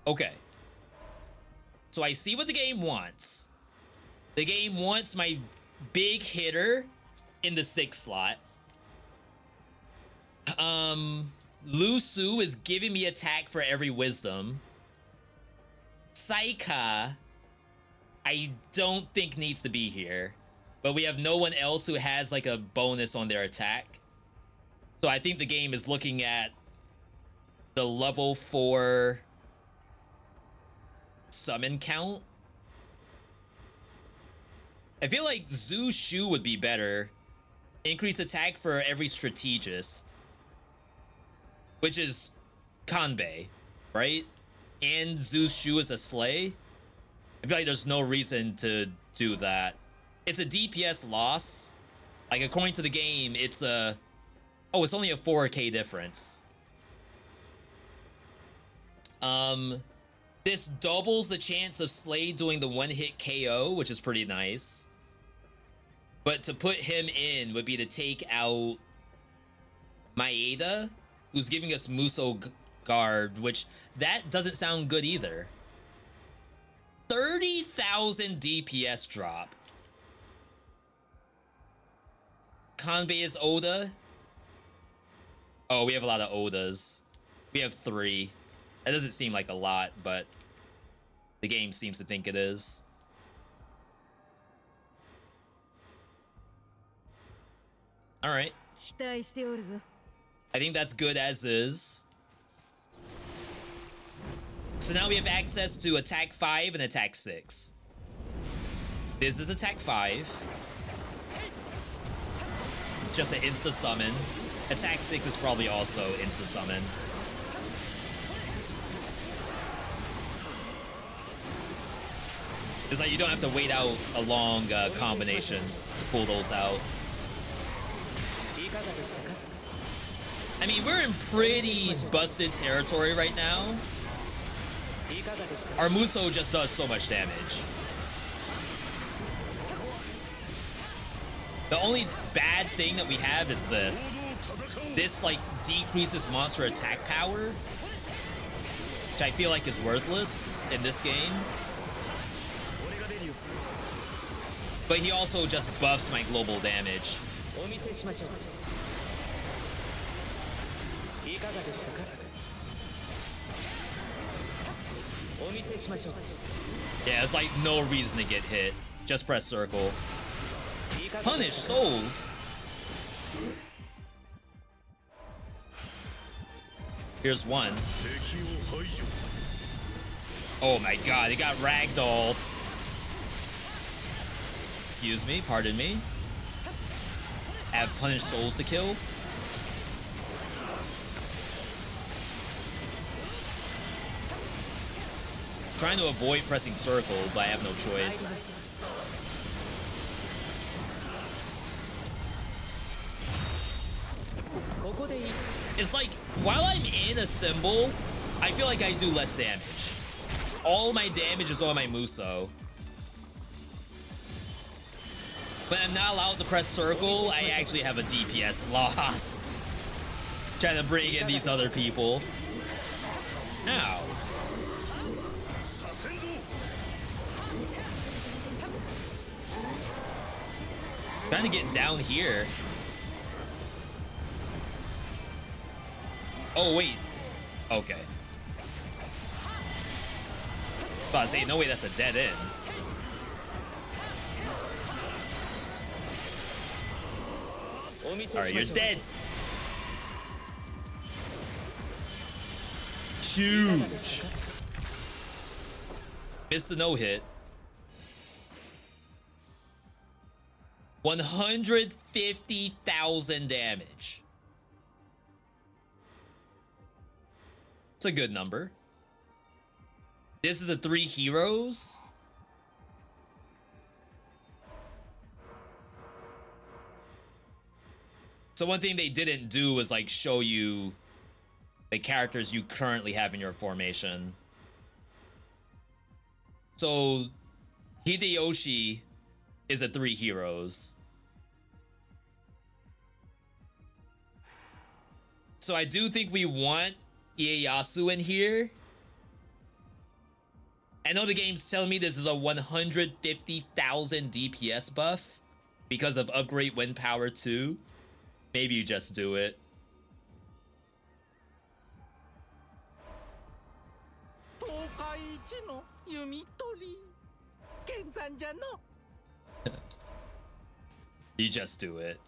Okay. So I see what the game wants. The game wants my big hitter in the 6 slot. Lu Su is giving me attack for every wisdom. Saika, I don't think needs to be here. But we have no one else who has like a bonus on their attack. So I think the game is looking at the level 4 summon count. I feel like Zhu Shu would be better. Increase attack for every strategist. Which is Kanbei, right? And Zhu Shu is a slay. I feel like there's no reason to do that. It's a DPS loss. Like, according to the game, it's a... Oh, it's only a 4k difference. This doubles the chance of Slay doing the one-hit KO, which is pretty nice. But to put him in would be to take out Maeda, who's giving us Muso Guard, which that doesn't sound good either. 30,000 DPS drop. Kanbei is Oda. Oh, we have a lot of Odas. We have 3. That doesn't seem like a lot, but the game seems to think it is. All right. I think that's good as is. So now we have access to attack 5 and attack 6. This is attack 5. Just an insta summon. Attack 6 is probably also insta summon. It's like you don't have to wait out a long combination to pull those out. I mean, we're in pretty busted territory right now. Our Muso just does so much damage. The only bad thing that we have is this. This, like, decreases monster attack power, which I feel like is worthless in this game. But he also just buffs my global damage. Yeah, it's like no reason to get hit. Just press circle. Punish souls. Here's one. Oh my god, he got ragdolled. Excuse me, pardon me. Have punished souls to kill. Trying to avoid pressing circle, but I have no choice. It's like, while I'm in a symbol, I feel like I do less damage. All my damage is on my Muso. But I'm not allowed to press circle. I actually have a DPS loss. Trying to bring in these other people. Ow. Trying to get down here. Oh, wait. Okay. About to say, no way, that's a dead end. Alright, you're dead. Huge. Missed the no-hit. 150,000 damage. It's a good number. This is a 3 heroes. So one thing they didn't do was like show you the characters you currently have in your formation. So Hideyoshi is a 3 heroes. So I do think we want Ieyasu in here. I know the game's telling me this is a 150,000 DPS buff because of upgrade wind power 2. Maybe you just do it. You just do it.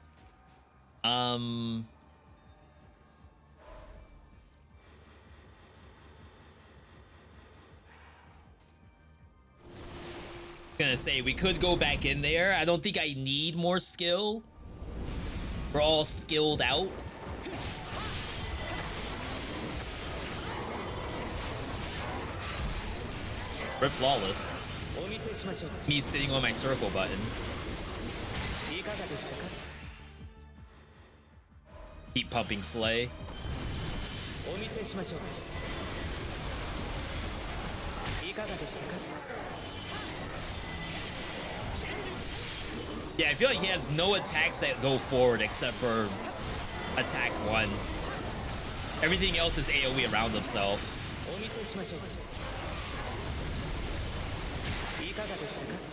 Gonna say we could go back in there. I don't think I need more skill. We're all skilled out. Rip flawless. Me sitting on my circle button. Keep pumping Slay. Yeah, I feel like he has no attacks that go forward except for attack 1. Everything else is AoE around himself.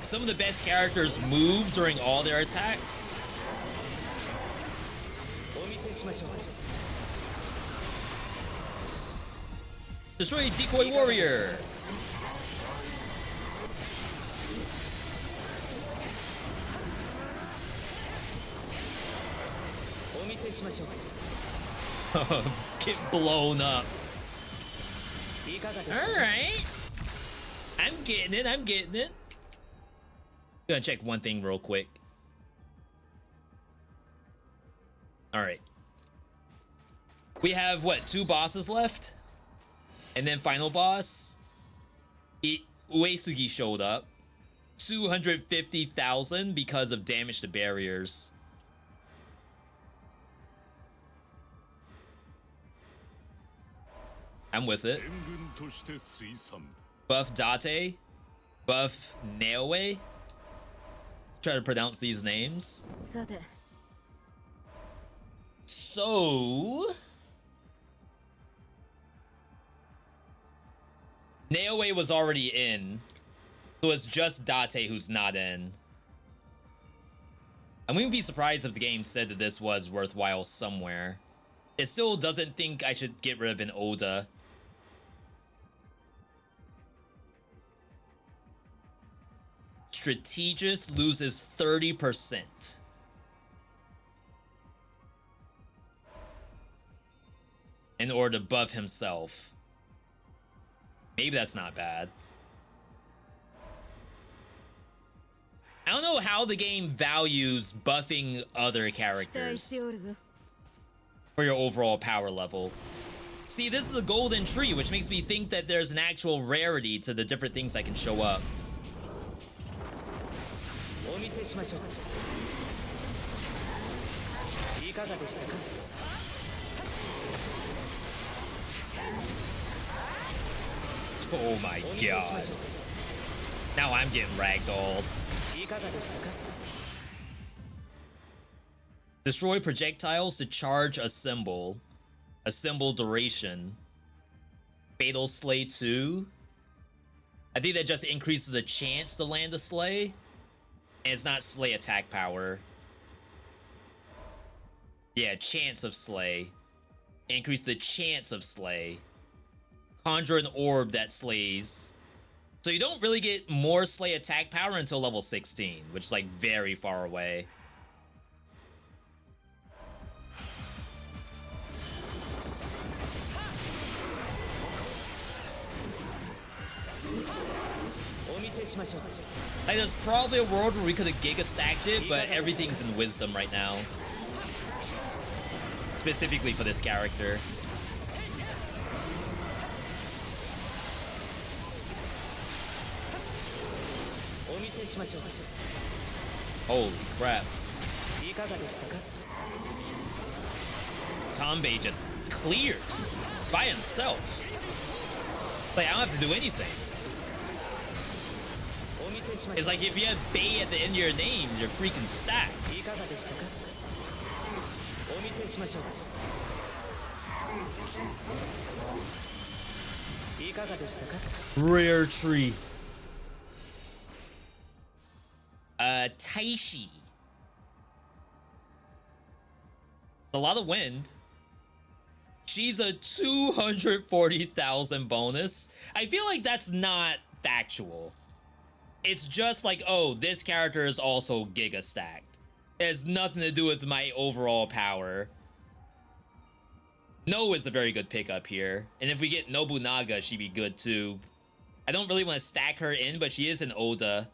Some of the best characters move during all their attacks. Destroy Decoy Warrior. Get blown up. Alright. I'm getting it, I'm getting it. Gonna check one thing real quick. Alright. We have, what, 2 bosses left? And then final boss. Uesugi showed up. 250,000 because of damage to barriers. I'm with it. 援軍として推算 Buff Date, buff Naoe. Try to pronounce these names. さて So Naoe was already in, so it's just Date who's not in. I wouldn't be surprised if the game said that this was worthwhile somewhere. It still doesn't think I should get rid of an Oda. Strategist loses 30% in order to buff himself. Maybe that's not bad. I don't know how the game values buffing other 期待 characters しておるぞ for your overall power level. See, this is a golden tree, which makes me think that there's an actual rarity to the different things that can show up. お見せしましょう。いかがでしたか？ Oh my god. Now I'm getting ragdolled. いかがでしたか？ Destroy projectiles to charge a symbol. A symbol duration. Fatal Slay 2. I think that just increases the chance to land a slay. And it's not slay attack power. Yeah, chance of slay. Increase the chance of slay. Conjure an orb that slays. So you don't really get more slay attack power until level 16, which is like very far away. Like, there's probably a world where we could have Giga stacked it, but everything's in wisdom right now. Specifically for this character. Holy crap. Tombe just clears by himself. Like, I don't have to do anything. It's like if you have Bay at the end of your name, you're freaking stacked. Rare tree. Taishi. It's a lot of wind. She's a 240,000 bonus. I feel like that's not factual. It's just like, oh, this character is also Giga stacked. It has nothing to do with my overall power. No is a very good pickup here. And if we get Nobunaga, she'd be good too. I don't really want to stack her in, but she is an Oda.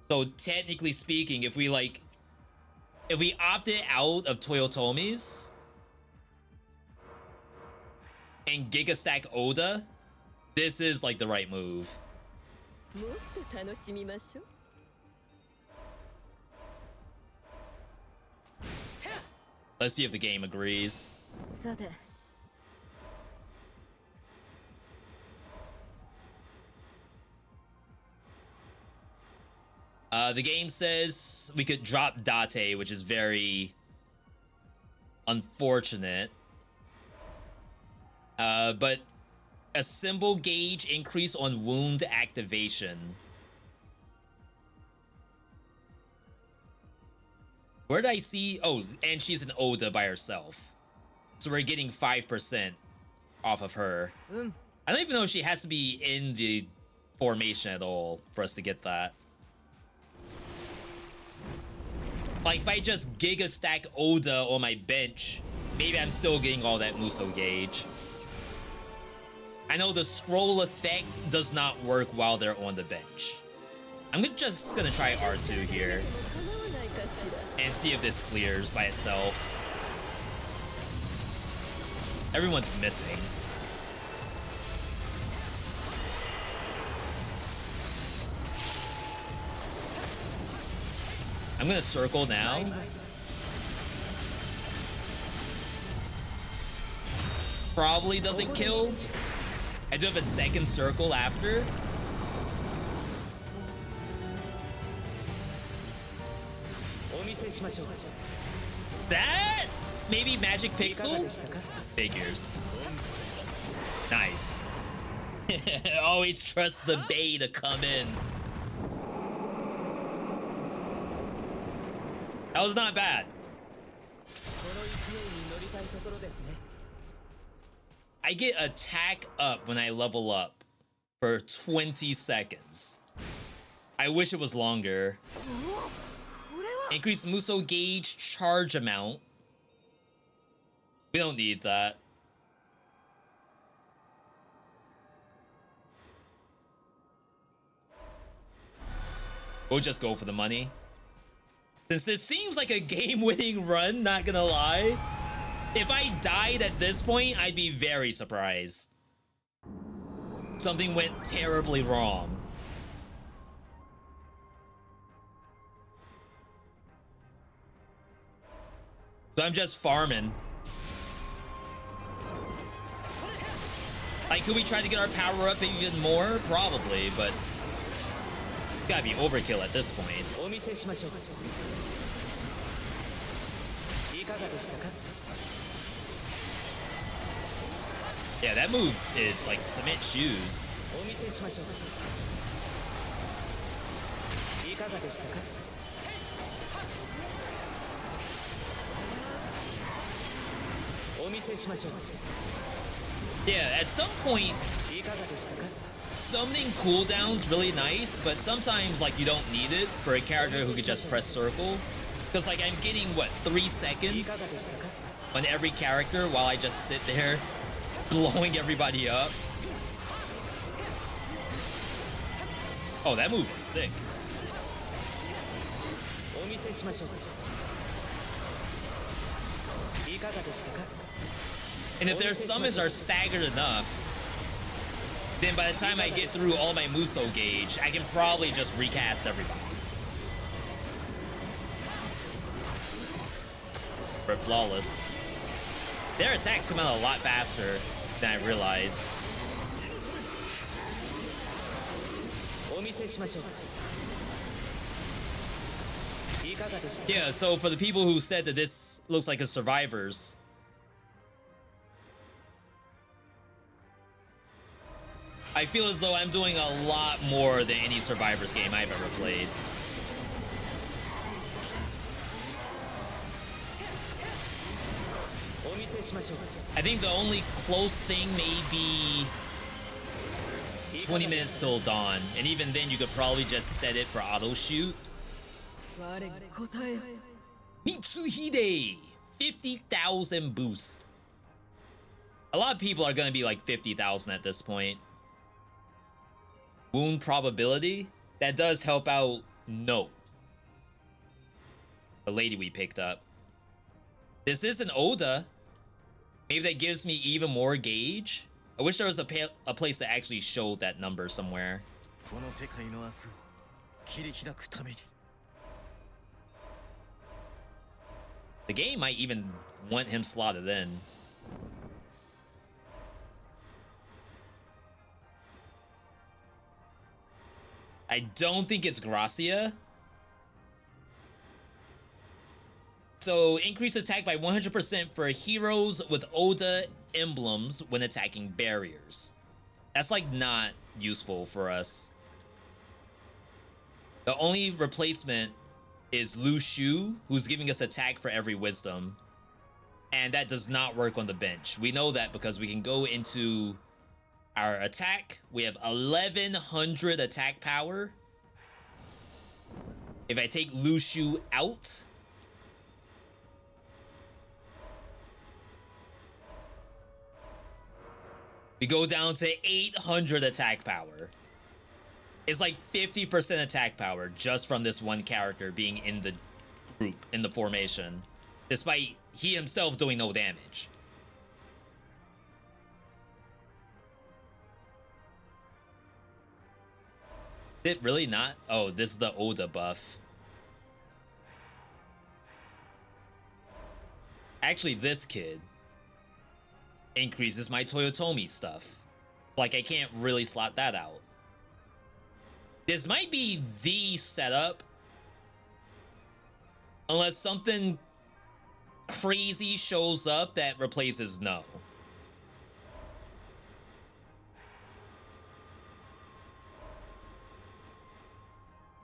So technically speaking, if we opted out of Toyotomi's and Giga stack Oda, this is like the right move. Let's see if the game agrees. さて The game says we could drop Date, which is very unfortunate. But a symbol gauge increase on wound activation. Where did I see? Oh, and she's an Oda by herself. So we're getting 5% off of her. I don't even know if she has to be in the formation at all for us to get that. Like, if I just Giga stack Oda on my bench, maybe I'm still getting all that Muso gauge. I know the scroll effect does not work while they're on the bench. I'm just gonna try R2 here and see if this clears by itself. Everyone's missing. I'm gonna circle now. probably doesn't kill. I do have a second circle after. That? Maybe Magic Pixel? Figures. Nice. Always trust the Bay to come in. That was not bad. I get attack up when I level up for 20 seconds. I wish it was longer. Increase Muso gauge charge amount. We don't need that. We'll just go for the money. Since this seems like a game-winning run, not gonna lie. If I died at this point, I'd be very surprised. Something went terribly wrong. So I'm just farming. Like, could we try to get our power up even more? Probably, but gotta be overkill at this point. Yeah, that move is like cement shoes. Yeah, at some point, summoning cooldown's really nice, but sometimes like you don't need it for a character who could just press circle. Because like I'm getting what, 3 seconds on every character while I just sit there blowing everybody up. Oh, that move is sick. And if their summons are staggered enough, then by the time I get through all my Muso gauge, I can probably just recast everybody. For flawless. Their attacks come out a lot faster than I realized. Yeah, so for the people who said that this looks like a Survivors, I feel as though I'm doing a lot more than any Survivors game I've ever played. I think the only close thing may be 20 minutes till dawn, and even then you could probably just set it for auto shoot. Mitsuhide, 50,000 boost. A lot of people are gonna be like 50,000 at this point. Wound probability, that does help out Note, the lady we picked up. This is an Oda. Maybe that gives me even more gauge. I wish there was a place that actually showed that number somewhere. The game might even want him slotted in. I don't think it's Gracia. So increase attack by 100% for heroes with Oda emblems when attacking barriers. That's like not useful for us. The only replacement is Lu Shu, who's giving us attack for every wisdom. And that does not work on the bench. We know that because we can go into our attack. We have 1100 attack power. If I take Lu Shu out, we go down to 800 attack power. It's like 50% attack power just from this one character being in the group, in the formation, despite he himself doing no damage. Is it really not? Oh, this is the Oda buff. Actually, this kid. increases my Toyotomi stuff. Like, I can't really slot that out. This might be the setup. Unless something crazy shows up that replaces no.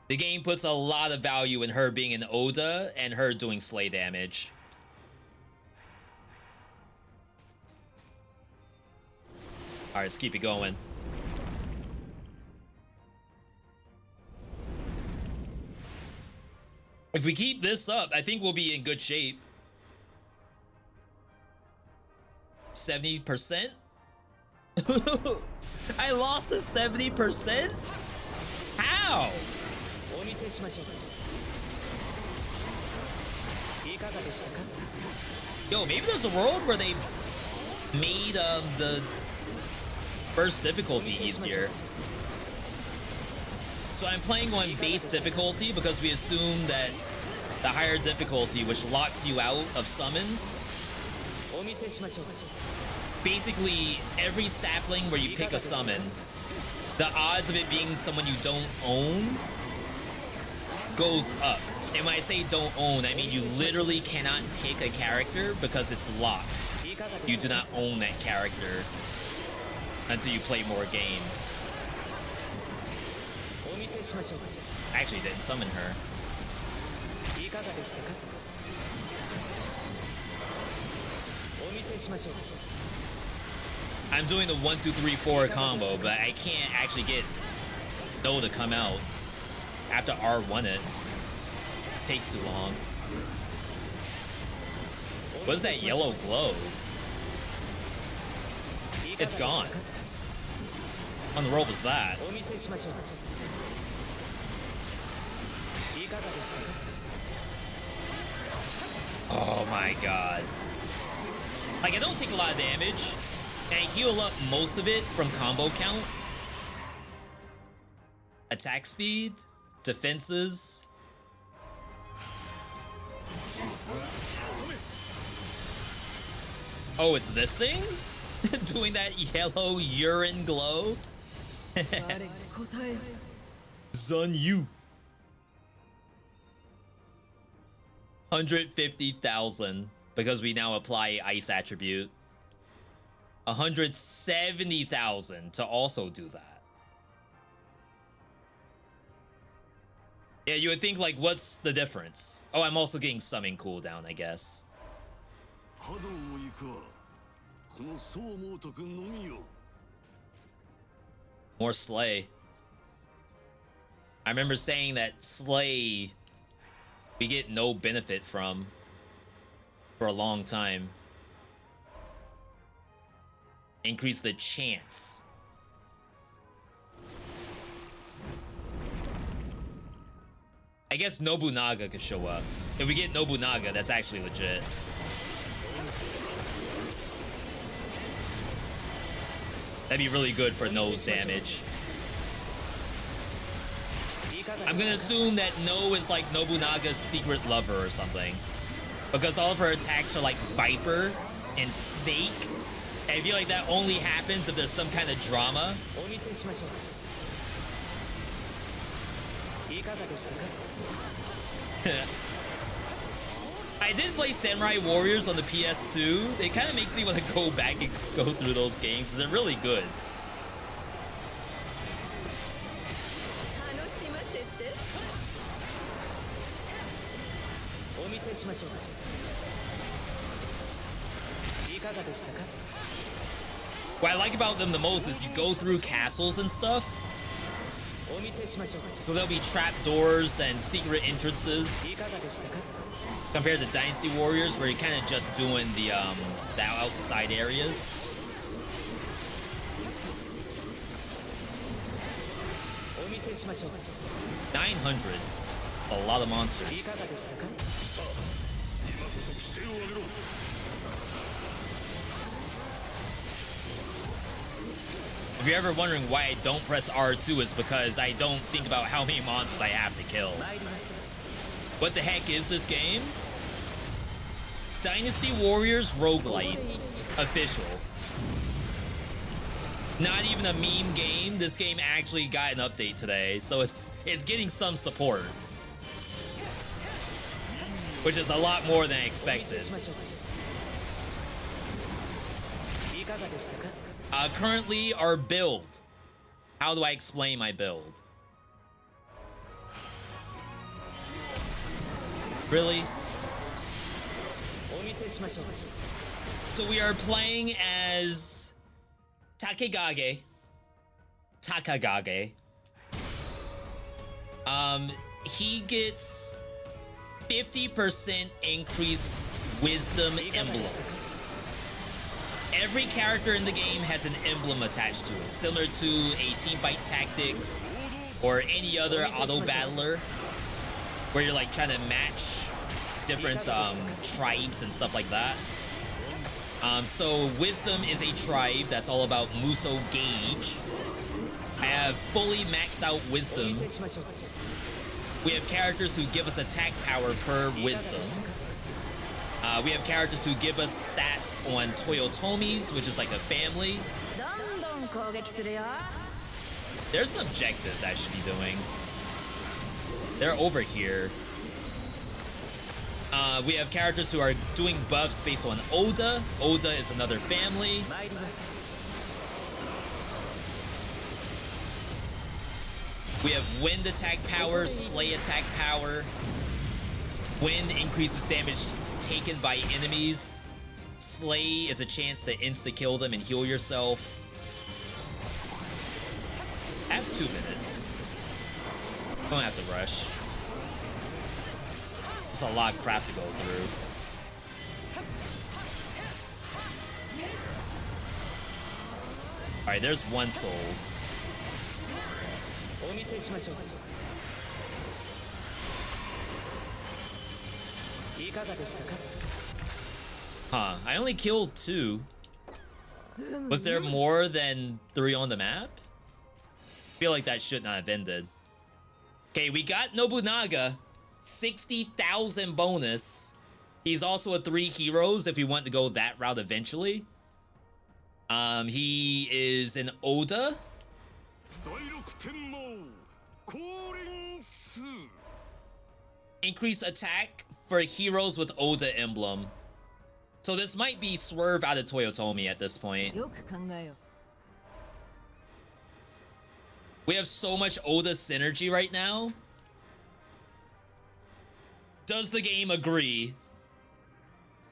The game puts a lot of value in her being an Oda and her doing slay damage. All right, let's keep it going. If we keep this up, I think we'll be in good shape. 70%? I lost to 70%? How? Yo, maybe there's a world where they made the first difficulty easier. So I'm playing on base difficulty because we assume that the higher difficulty, which locks you out of summons, basically every sapling where you pick a summon, the odds of it being someone you don't own goes up. And when I say don't own, I mean you literally cannot pick a character because it's locked. You do not own that character until you play more game. I actually didn't summon her. I'm doing the 1, 2, 3, 4 combo, but I can't actually get No to come out after R1 it. Takes too long. What is that yellow glow? It's gone. On the roll was that? Oh my god. Like, I don't take a lot of damage, and I heal up most of it from combo count. Attack speed, defenses. Oh, it's this thing? Doing that yellow urine glow? Zun Yu. 150,000 because we now apply ice attribute. 170,000 to also do that. Yeah, you would think, like, what's the difference? Oh, I'm also getting summon cooldown, I guess. More Slay. I remember saying that Slay we get no benefit from for a long time. Increase the chance. I guess Nobunaga could show up. If we get Nobunaga, that's actually legit. That'd be really good for nose damage. I'm gonna assume that No is like Nobunaga's secret lover or something, because all of her attacks are like Viper and Snake. And I feel like that only happens if there's some kind of drama. I did play Samurai Warriors on the PS2. It kind of makes me want to go back and go through those games. They're really good. What I like about them the most is you go through castles and stuff. So there'll be trap doors and secret entrances. Compared to Dynasty Warriors, where you're kind of just doing the outside areas. $900. A lot of monsters. If you're ever wondering why I don't press R2, it's because I don't think about how many monsters I have to kill. What the heck is this game? Dynasty Warriors Roguelike. Official. not even a meme game. This game actually got an update today, so it's getting some support, which is a lot more than I expected. Currently, our build. How do I explain my build? Really? So we are playing as Takagage. He gets 50% increased wisdom emblems. Every character in the game has an emblem attached to it, similar to a teamfight tactics or any other auto battler, where you're like trying to match different tribes and stuff like that. So Wisdom is a tribe that's all about Muso Gauge. I have fully maxed out Wisdom. We have characters who give us attack power per Wisdom. We have characters who give us stats on Toyotomis, which is like a family. There's an objective that I should be doing. They're over here. We have characters who are doing buffs based on Oda. Oda is another family. We have wind attack power, slay attack power. Wind increases damage taken by enemies. Slay is a chance to insta-kill them and heal yourself. I have 2 minutes. Don't have to rush. It's a lot of crap to go through. Alright, there's 1 soul. Huh, I only killed 2. Was there more than 3 on the map? I feel like that should not have ended. Okay, we got Nobunaga. 60,000 bonus. He's also a 3 heroes if we want to go that route eventually. He is an Oda. Increase attack for heroes with Oda emblem. So this might be Swerve out of Toyotomi at this point. We have so much Oda synergy right now. Does the game agree?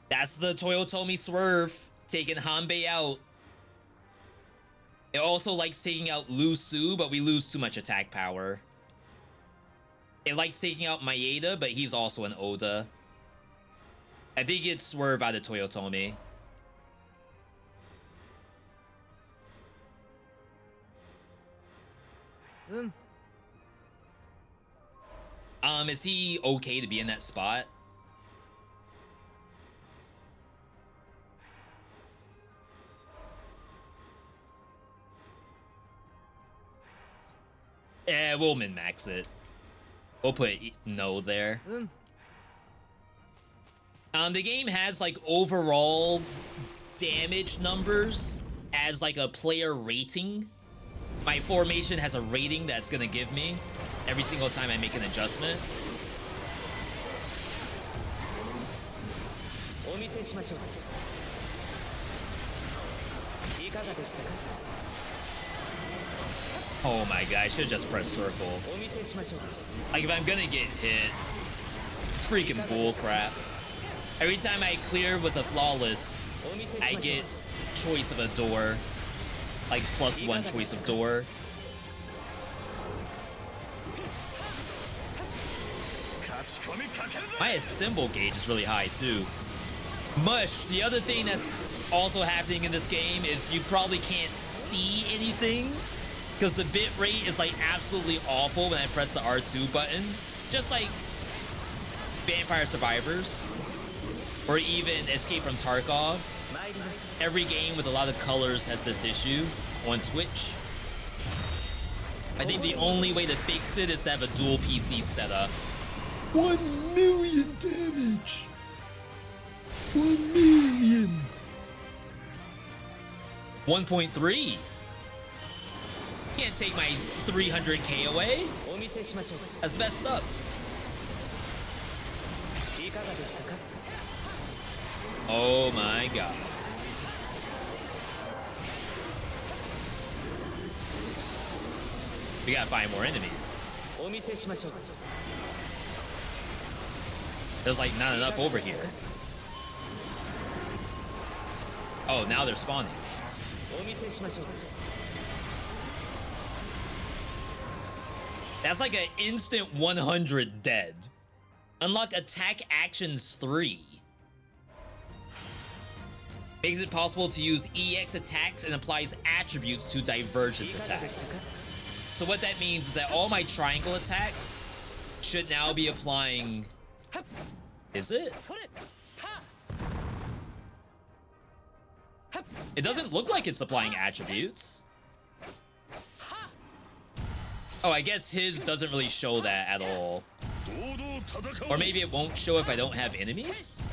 That's the Toyotomi Swerve, taking Hanbei out. It also likes taking out Lu Su, but we lose too much attack power. It likes taking out Maeda, but he's also an Oda. I think it's Swerve out of Toyotomi. Is he okay to be in that spot? Yeah, we'll min-max it. We'll put no there. The game has like overall damage numbers as like a player rating. My formation has a rating that's gonna give me every single time I make an adjustment. Oh my god, I should have just pressed circle. Like if I'm gonna get hit, it's freaking bullcrap. Every time I clear with a flawless, I get choice of a door. Like +1 choice of door. My assemble gauge is really high too. Mush, the other thing that's also happening in this game is you probably can't see anything because the bit rate is like absolutely awful when I press the R2 button. Just like Vampire Survivors or even Escape from Tarkov. Every game with a lot of colors has this issue on Twitch. I think the only way to fix it is to have a dual PC setup. 1 million damage. 1 million. 1.3. can't take my 300k away. That's messed up. Oh my god. We gotta find more enemies. There's like not enough over here. Oh, now they're spawning. That's like an instant 100 dead. Unlock attack actions 3. Makes it possible to use EX attacks and applies attributes to divergent attacks. So what that means is that all my triangle attacks should now be applying... Is it? It doesn't look like it's applying attributes. Oh, I guess his doesn't really show that at all. Or maybe it won't show if I don't have enemies?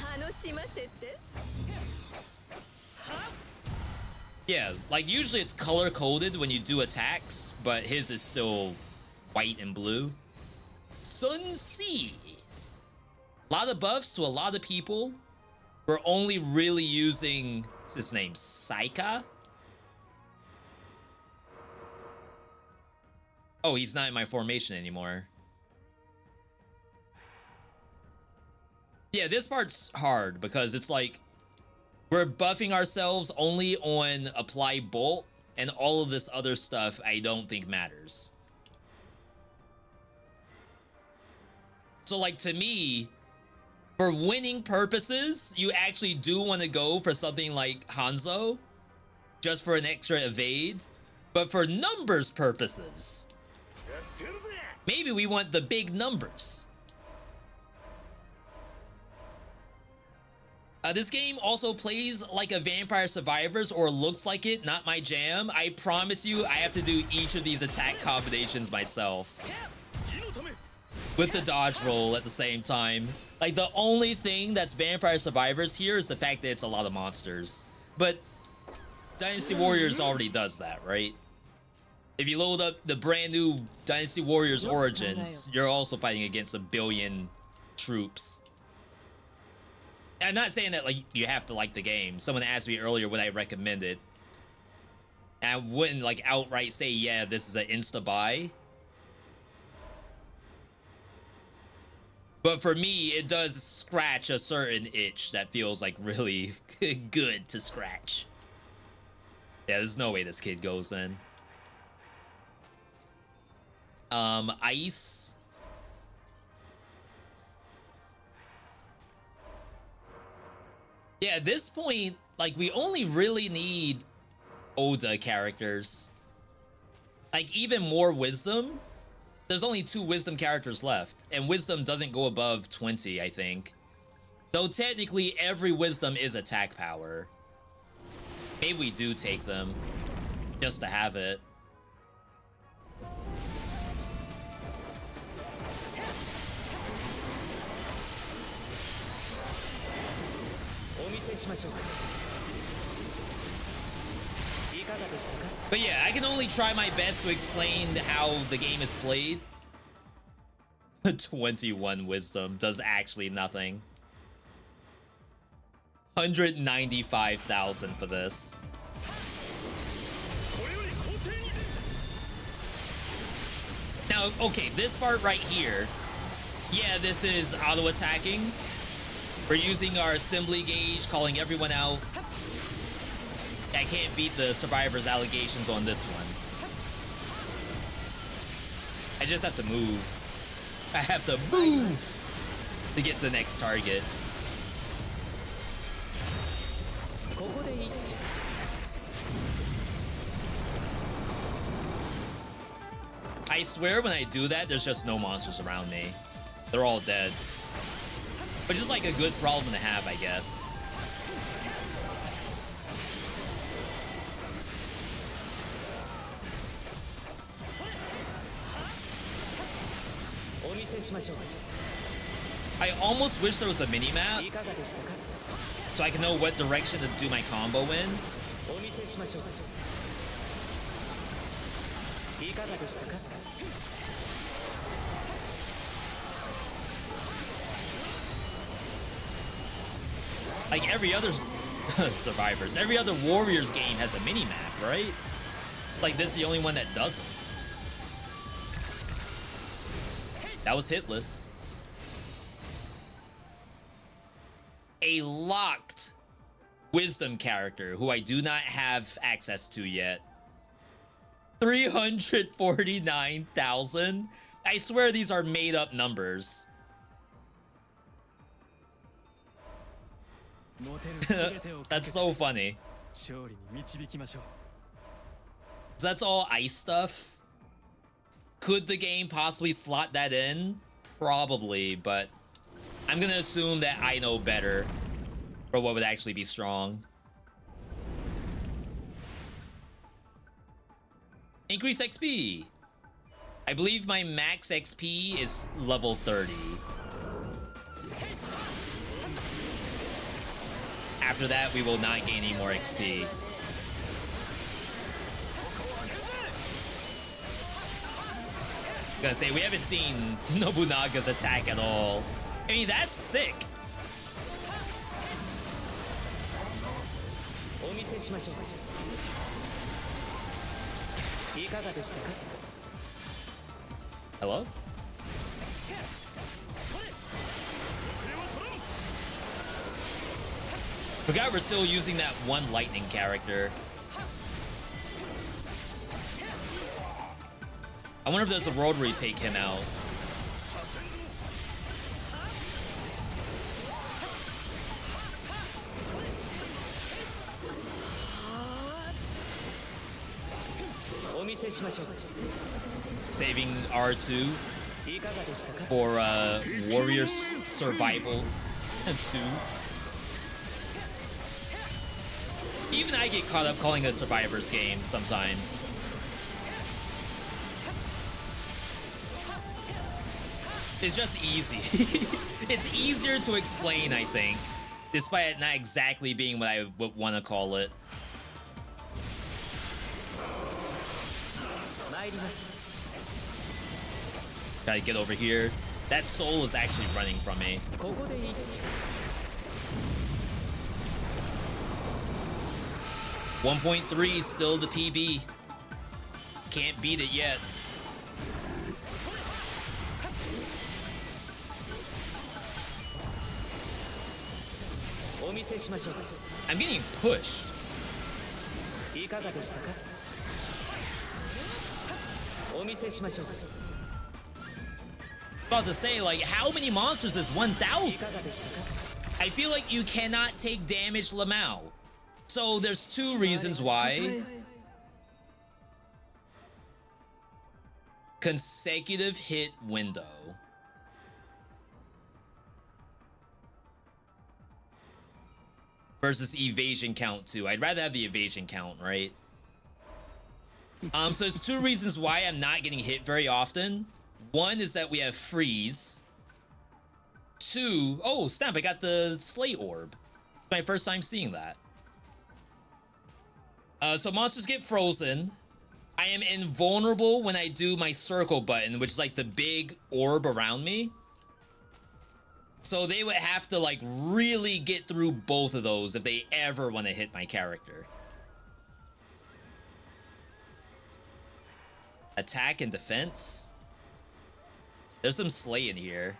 Yeah, like usually it's color-coded when you do attacks, but his is still white and blue. Sun Sea. A lot of buffs to a lot of people. We're only really using, what's his name, Saika? Oh, he's not in my formation anymore. Yeah, this part's hard because it's like we're buffing ourselves only on apply bolt, and all of this other stuff I don't think matters. So like to me, for winning purposes, you actually do want to go for something like Hanzo, just for an extra evade. But for numbers purposes, maybe we want the big numbers. This game also plays like a Vampire Survivors, or looks like it. Not my jam. I promise you, I have to do each of these attack combinations myself, with the dodge roll at the same time. Like, the only thing that's Vampire Survivors here is the fact that it's a lot of monsters. But Dynasty Warriors already does that, right? If you load up the brand new Dynasty Warriors Origins, you're also fighting against 1 billion troops. I'm not saying that like you have to like the game. Someone asked me earlier would I recommend it. And I wouldn't like outright say, yeah, this is an insta buy. But for me, it does scratch a certain itch that feels like really good to scratch. Yeah, there's no way this kid goes then. Ice. Yeah, at this point, like, we only really need Oda characters. Like, even more wisdom. There's only 2 wisdom characters left, and wisdom doesn't go above 20, I think. Though technically, every wisdom is attack power. Maybe we do take them, just to have it. But yeah, I can only try my best to explain how the game is played. 21 wisdom does actually nothing. 195,000 for this. Now, okay, this part right here. Yeah, this is auto-attacking. We're using our assembly gauge, calling everyone out. I can't beat the survivor's allegations on this one. I just have to move. I have to move to get to the next target. I swear when I do that, there's just no monsters around me. They're all dead. Which is like a good problem to have, I guess. I almost wish there was a mini-map so I can know what direction to do my combo in. Like every other Survivors, every other Warriors game has a mini map, right? Like this is the only one that doesn't. That was hitless. A locked wisdom character who I do not have access to yet. 349,000. I swear these are made up numbers. That's so funny. So that's all ice stuff. Could the game possibly slot that in? Probably, but I'm gonna assume that I know better for what would actually be strong. Increase XP. I believe my max XP is level 30. After that, we will not gain any more XP. I'm gonna say, we haven't seen Nobunaga's attack at all. I mean, that's sick. Hello? Forgot we're still using that one lightning character. I wonder if there's a world where you take him out. Saving R2 for Warriors Survival 2. Even I get caught up calling a Survivors game sometimes. It's just easy. It's easier to explain, I think, despite it not exactly being what I would want to call it. Gotta get over here. That soul is actually running from me. 1.3 still the PB. Can't beat it yet. I'm getting pushed. About to say, like, how many monsters is 1,000? I feel like you cannot take damage Lamau. So there's two reasons why. Consecutive hit window. Versus evasion count too. I'd rather have the evasion count, right? So there's two reasons why I'm not getting hit very often. One is that we have freeze. Two, oh snap, I got the slay orb. It's my first time seeing that. So monsters get frozen. I am invulnerable when I do my circle button, which is like the big orb around me. So they would have to like really get through both of those if they ever want to hit my character. Attack and defense. There's some slay in here.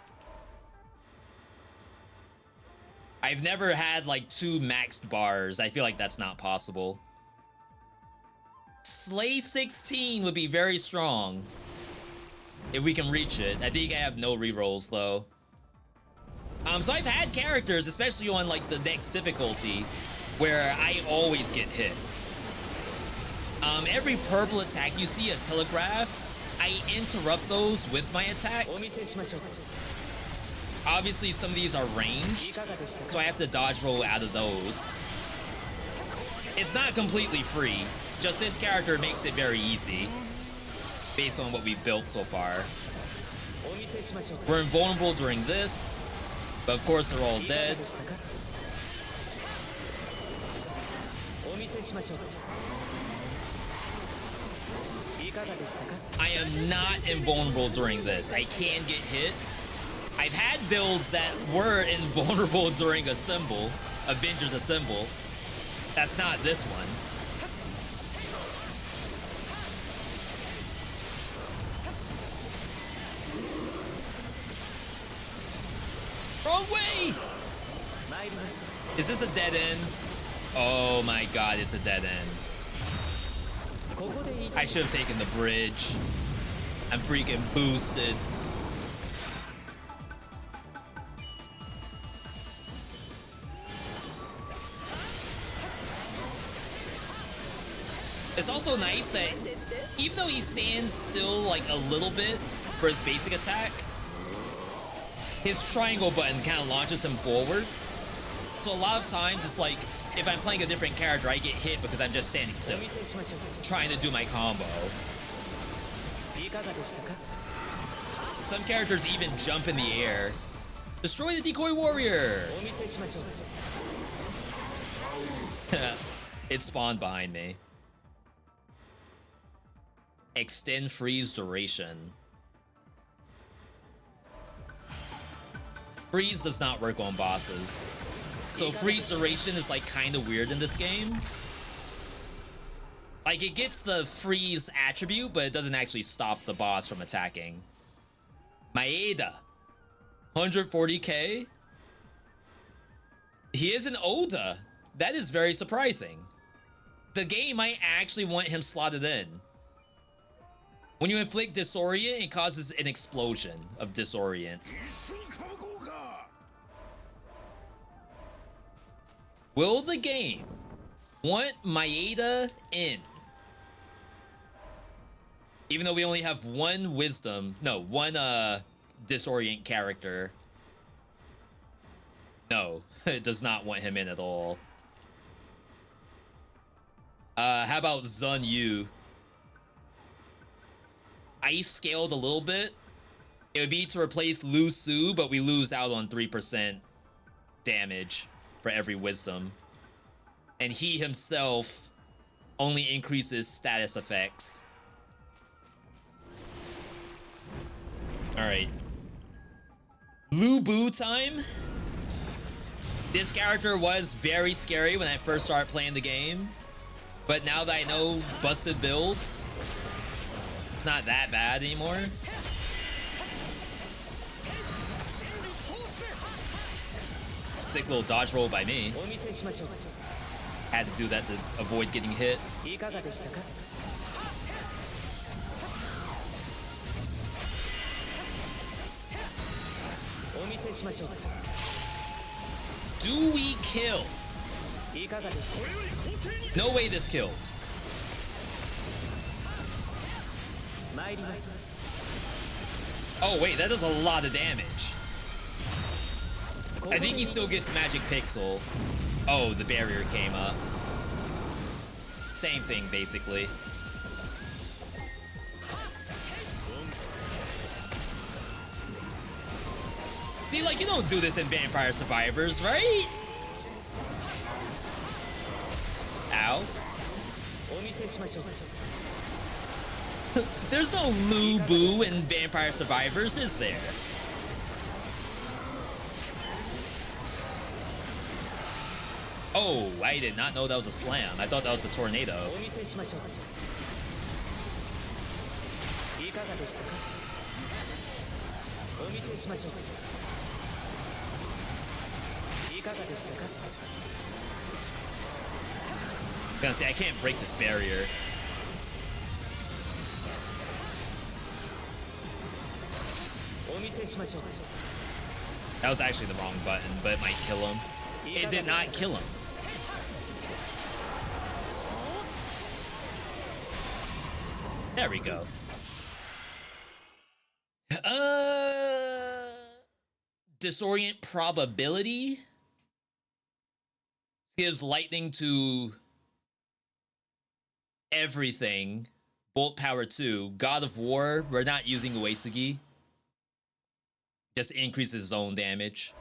I've never had like 2 maxed bars. I feel like that's not possible. Slay 16 would be very strong if we can reach it. I think I have no rerolls though. So I've had characters, especially on like the next difficulty, where I always get hit. Every purple attack you see a telegraph, I interrupt those with my attacks. Obviously some of these are ranged, so I have to dodge roll out of those. It's not completely free, just this character makes it very easy based on what we've built so far. We're invulnerable during this, but of course they're all dead. I am not invulnerable during this. I can get hit. I've had builds that were invulnerable during Assemble, Avengers Assemble. That's not this one. Wrong way! Is this a dead end? Oh my god, it's a dead end. I should have taken the bridge. I'm freaking boosted. It's also nice that even though he stands still like a little bit for his basic attack, his triangle button kind of launches him forward. So a lot of times it's like, if I'm playing a different character, I get hit because I'm just standing still, trying to do my combo. Some characters even jump in the air. Destroy the decoy warrior! It spawned behind me. Extend freeze duration. Freeze does not work on bosses. So freeze duration is like kind of weird in this game. Like it gets the freeze attribute, but it doesn't actually stop the boss from attacking. Maeda, 140k. He is an Oda. That is very surprising. The game might actually want him slotted in. When you inflict disorient, it causes an explosion of disorient. Will the game want Maeda in? Even though we only have one wisdom, no, one disorient character. No, it does not want him in at all. How about Zun Yu? Ice scaled a little bit. It would be to replace Lu Su, but we lose out on 3% damage for every wisdom. And he himself only increases status effects. Alright. Lu Bu time. This character was very scary when I first started playing the game. But now that I know busted builds, it's not that bad anymore. Sick little dodge roll by me. Had to do that to avoid getting hit. Do we kill? No way this kills. Oh wait, that does a lot of damage. I think he still gets Magic Pixel. Oh, the barrier came up. Same thing, basically. See, like, you don't do this in Vampire Survivors, right? Ow. There's no Lu Bu in Vampire Survivors, is there? Oh, I did not know that was a slam. I thought that was the tornado. I'm gonna say, I can't break this barrier. That was actually the wrong button, but it might kill him. It did not kill him. There we go. Disorient probability gives lightning to everything. Bolt power 2. God of War, we're not using Uesugi. Just increases zone damage.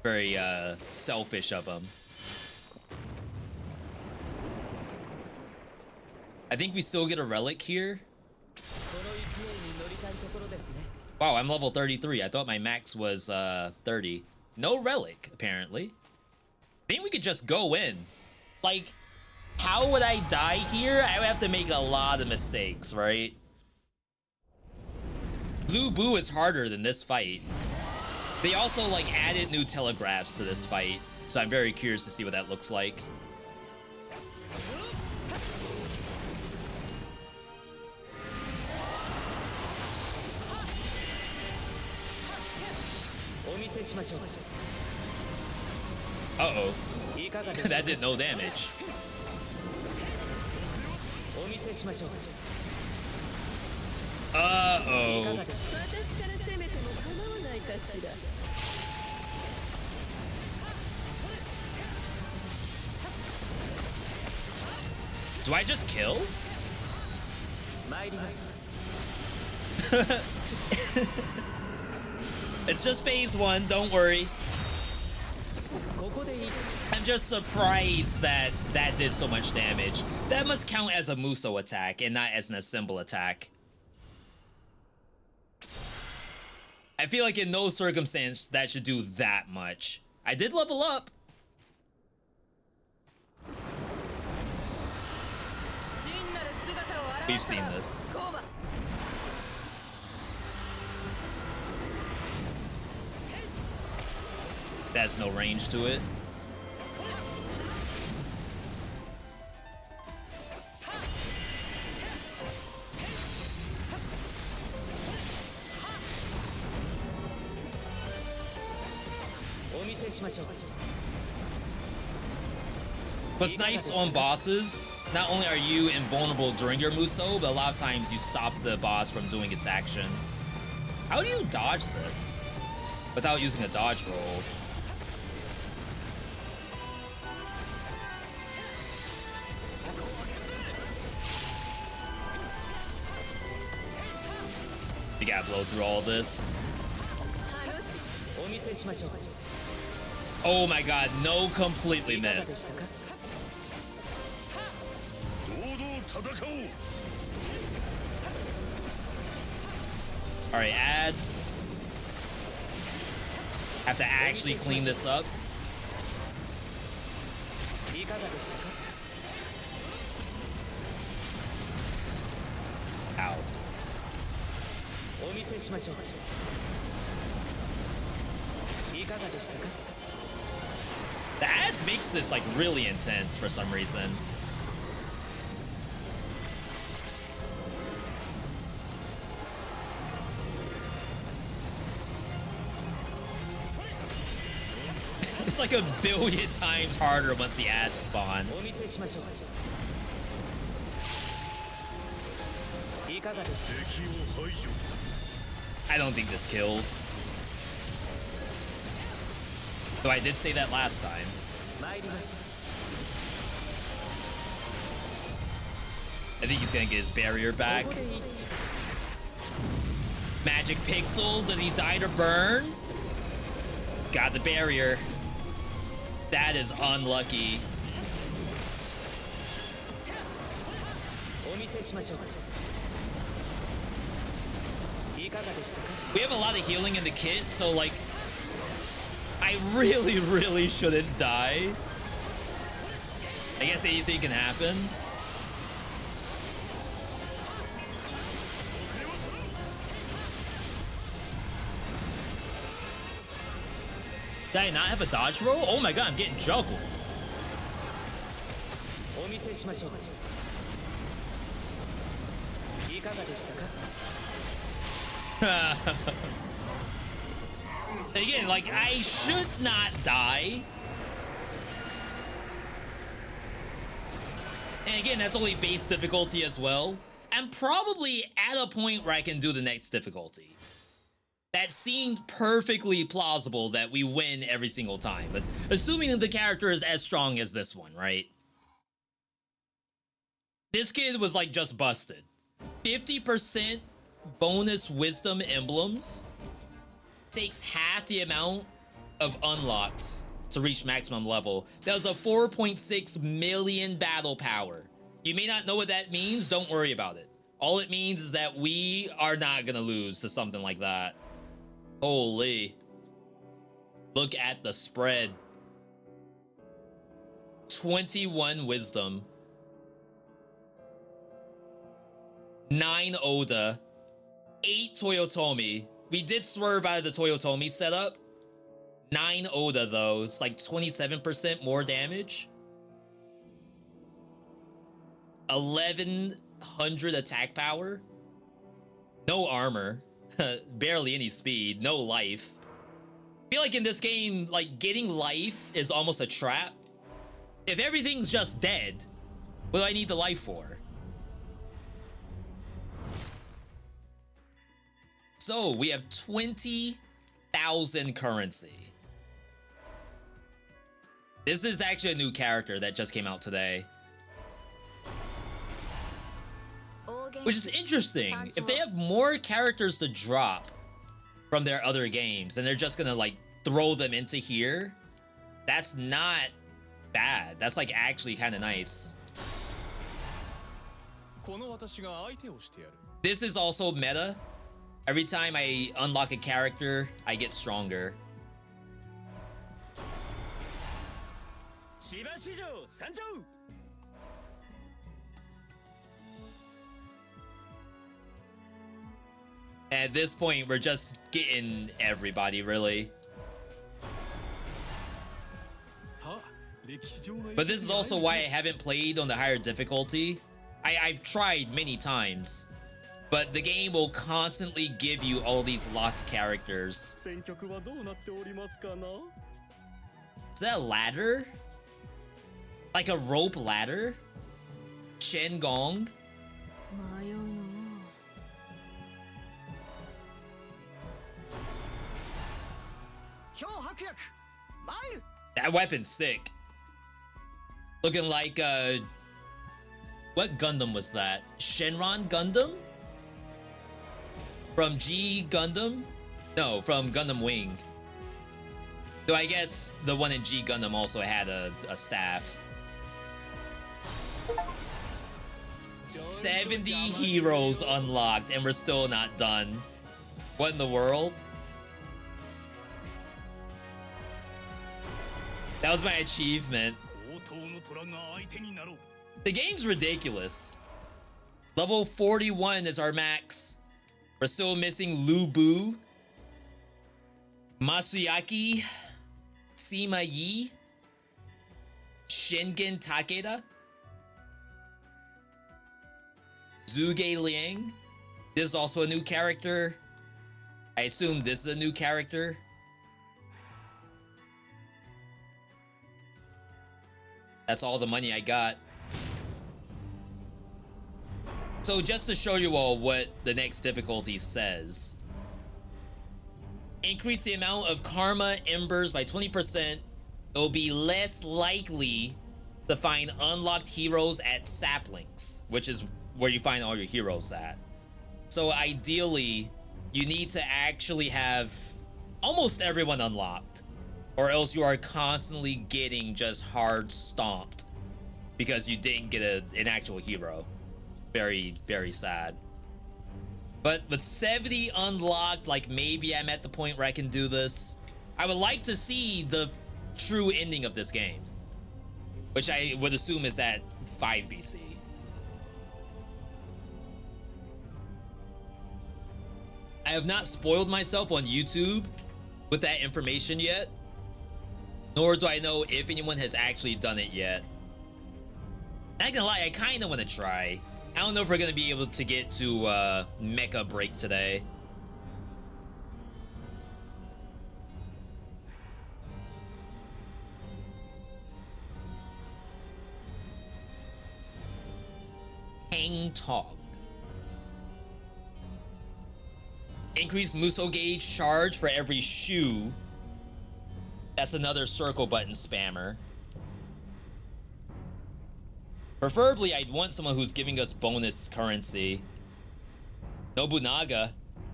Very selfish of him. I think we still get a relic here. Wow, I'm level 33. I thought my max was 30. No relic, apparently. I think we could just go in. Like, how would I die here? I would have to make a lot of mistakes, right? Blue Boo is harder than this fight. They also, like, added new telegraphs to this fight, so I'm very curious to see what that looks like. Uh-oh. That did no damage. Uh-oh. Do I just kill? It's just phase 1, don't worry. I'm just surprised that that did so much damage. That must count as a Muso attack and not as an assemble attack. I feel like in no circumstance that should do that much. I did level up. We've seen this. There's no range to it. What's nice on bosses, not only are you invulnerable during your Muso, but a lot of times you stop the boss from doing its action. How do you dodge this without using a dodge roll? You gotta blow through all this. Oh my god, no, completely missed. Alright, ads. Have to actually clean this up. Ow. The ads makes this like really intense for some reason. It's like a billion times harder once the ads spawn. I don't think this kills. Though I did say that last time. I think he's gonna get his barrier back. Magic Pixel, does he die to burn? Got the barrier. That is unlucky. We have a lot of healing in the kit, so like, I really shouldn't die. I guess anything can happen. Did I not have a dodge roll? Oh my god, I'm getting juggled. Again, like, I should not die. And again, that's only base difficulty as well. I'm probably at a point where I can do the next difficulty. That seemed perfectly plausible that we win every single time, but assuming that the character is as strong as this one, right? This kid was like just busted. 50% bonus wisdom emblems takes half the amount of unlocks to reach maximum level. That was a 4.6 million battle power. You may not know what that means, don't worry about it. All it means is that we are not gonna lose to something like that. Holy. Look at the spread. 21 wisdom. 9 Oda. 8 Toyotomi. We did swerve out of the Toyotomi setup. 9 Oda though. It's like 27% more damage. 1100 attack power. No armor. Barely any speed. No life. I feel like in this game, like, getting life is almost a trap. If everything's just dead, what do I need the life for? So we have 20,000 currency. This is actually a new character that just came out today. Which is interesting. If they have more characters to drop from their other games and they're just gonna like throw them into here, that's not bad. That's like actually kind of nice. This is also meta. Every time I unlock a character, I get stronger. At this point, we're just getting everybody, really. But this is also why I haven't played on the higher difficulty. I've tried many times, but the game will constantly give you all these locked characters. Is that a ladder? Like a rope ladder? Shen Gong? That weapon's sick. Looking like, what Gundam was that? Shenron Gundam? From G Gundam? No, from Gundam Wing. So I guess the one in G Gundam also had a staff. 70 heroes unlocked and we're still not done. What in the world? That was my achievement. The game's ridiculous. Level 41 is our max. We're still missing Lu Bu, Masuyaki, Sima Yi, Shingen Takeda, Zhuge Liang. This is also a new character. I assume this is a new character. That's all the money I got. So just to show you all what the next difficulty says. Increase the amount of karma embers by 20%. It'll be less likely to find unlocked heroes at saplings, which is where you find all your heroes at. So ideally, you need to actually have almost everyone unlocked, or else you are constantly getting just hard stomped because you didn't get an actual hero. Very, very sad. But with 70 unlocked, like, maybe I'm at the point where I can do this. I would like to see the true ending of this game, which I would assume is at 5 BC. I have not spoiled myself on YouTube with that information yet, nor do I know if anyone has actually done it yet. Not gonna lie, I kind of want to try. I don't know if we're gonna be able to get to Mecha Break today. Hang Tog. Increase Muso gauge charge for every shoe. That's another circle button spammer. Preferably, I'd want someone who's giving us bonus currency. Nobunaga.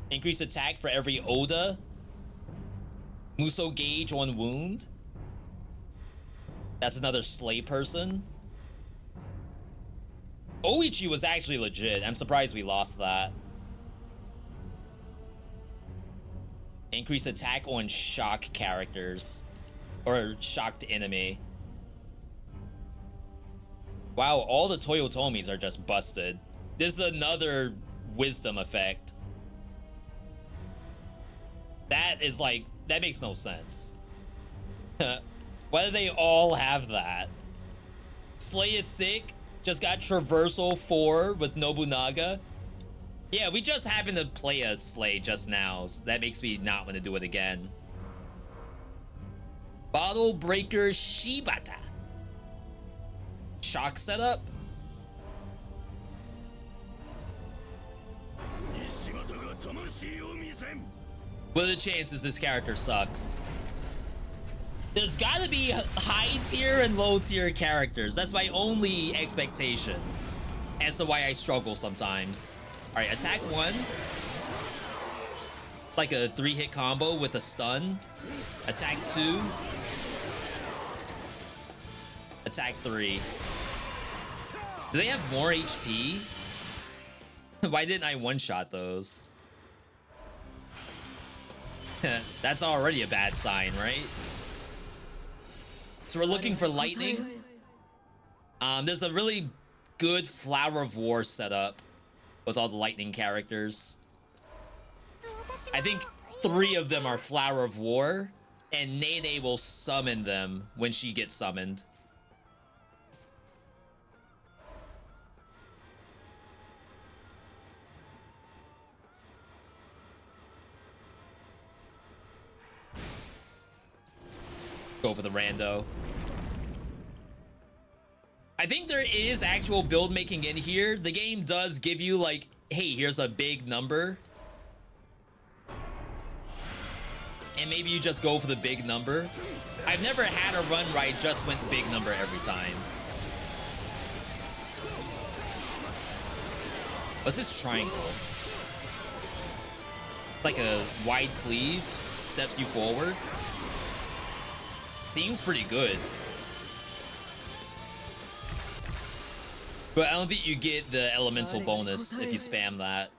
Increase attack for every Oda. Muso gauge on wound. That's another slay person. Oichi was actually legit. I'm surprised we lost that. Increase attack on shock characters. Or shocked enemy. Wow, all the Toyotomis are just busted. This is another wisdom effect. That is like, that makes no sense. Why do they all have that? Slay is sick. Just got Traversal 4 with Nobunaga. Yeah, we just happened to play a Slay just now. So that makes me not want to do it again. Bottle Breaker Shibata. Shock setup. What are the chances this character sucks? There's gotta be high tier and low tier characters. That's my only expectation as to why I struggle sometimes. All right, attack 1. Like a 3-hit combo with a stun. Attack 2. Attack 3. Do they have more HP? Why didn't I one-shot those? That's already a bad sign, right? So we're looking for lightning. There's a really good Flower of War setup with all the lightning characters. I think 3 of them are Flower of War, and Nene will summon them when she gets summoned. Let's go for the rando. I think there is actual build making in here. The game does give you like, hey, here's a big number. And maybe you just go for the big number. I've never had a run where I just went big number every time. What's this triangle? Like a wide cleave, steps you forward. Seems pretty good. But I don't think you get the elemental bonus if you spam that.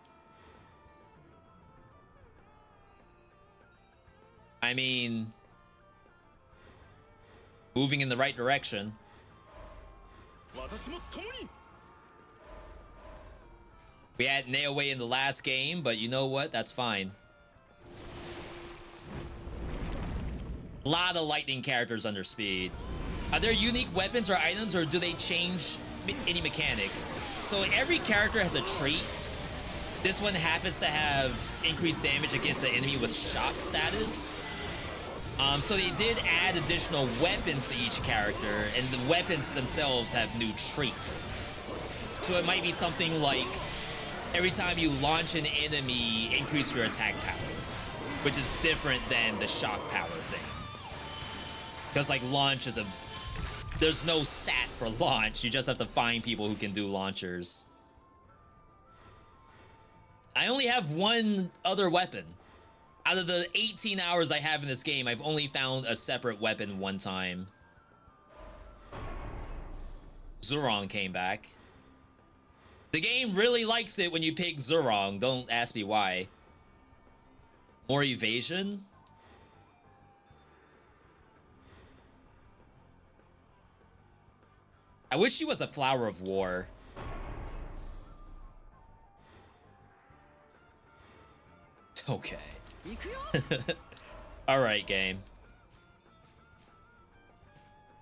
I mean, moving in the right direction. We had Naoe in the last game, but you know what? That's fine. A lot of lightning characters under speed. Are there unique weapons or items, or do they change any mechanics? So every character has a trait. This one happens to have increased damage against an enemy with shock status. So they did add additional weapons to each character, and the weapons themselves have new traits. So it might be something like every time you launch an enemy, increase your attack power, which is different than the shock power thing. Because like launch is there's no stat for launch. You just have to find people who can do launchers. I only have one other weapon. Out of the 18 hours I have in this game, I've only found a separate weapon one time. Zurong came back. The game really likes it when you pick Zurong. Don't ask me why. More evasion? I wish she was a Flower of War. Okay. All right, game.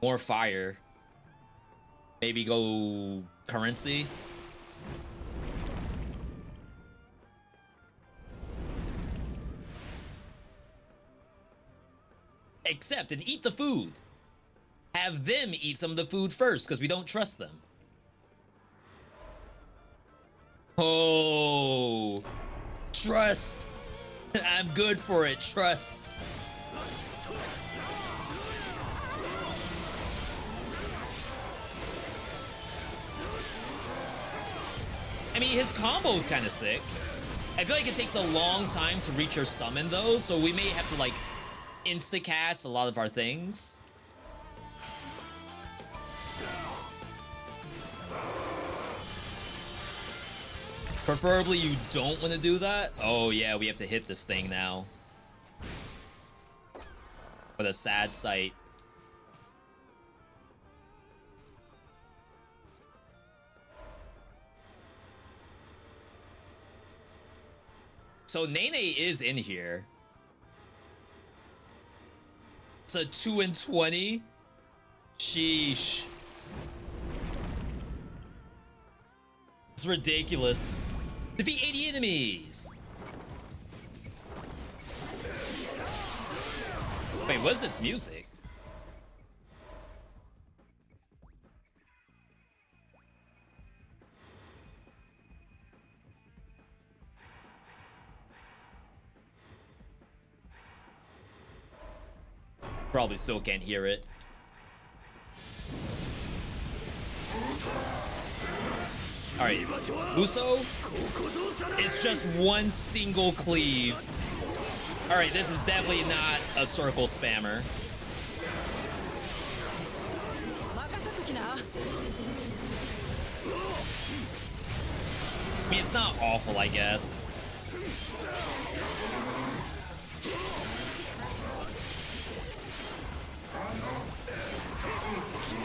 More fire. Maybe go currency. Accept and eat the food. Have them eat some of the food first, because we don't trust them. Oh, trust. I'm good for it. Trust. I mean, his combo's kind of sick. I feel like it takes a long time to reach your summon, though, so we may have to, like, insta-cast a lot of our things. Preferably you don't want to do that. Oh yeah, we have to hit this thing now. What a sad sight. So Nene is in here. It's a 2 and 20. Sheesh. It's ridiculous. Defeat 80 enemies. Wait, what's this music? Probably still can't hear it. Alright, Uso, it's just one single cleave. Alright, this is definitely not a circle spammer. I mean, it's not awful, I guess.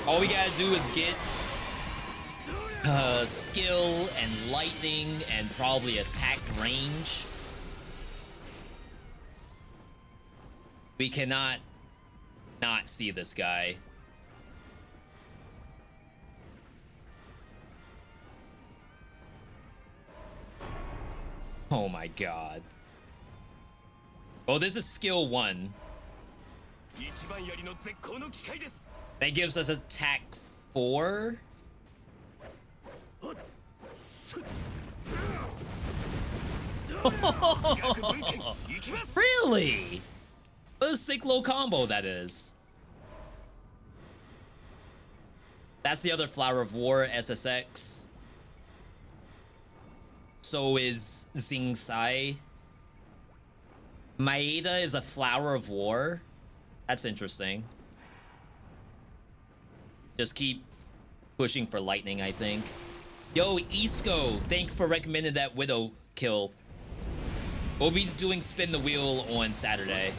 All we gotta do is get skill and lightning and probably attack range. We cannot not see this guy. Oh my god. Oh, this is skill 1. That gives us attack 4. Really? What a sick low combo that is. That's the other Flower of War, SSX. So is Xing Sai. Maeda is a Flower of War. That's interesting. Just keep pushing for lightning, I think. Yo, Isco, thank you for recommending that Widow kill. We'll be doing Spin the Wheel on Saturday.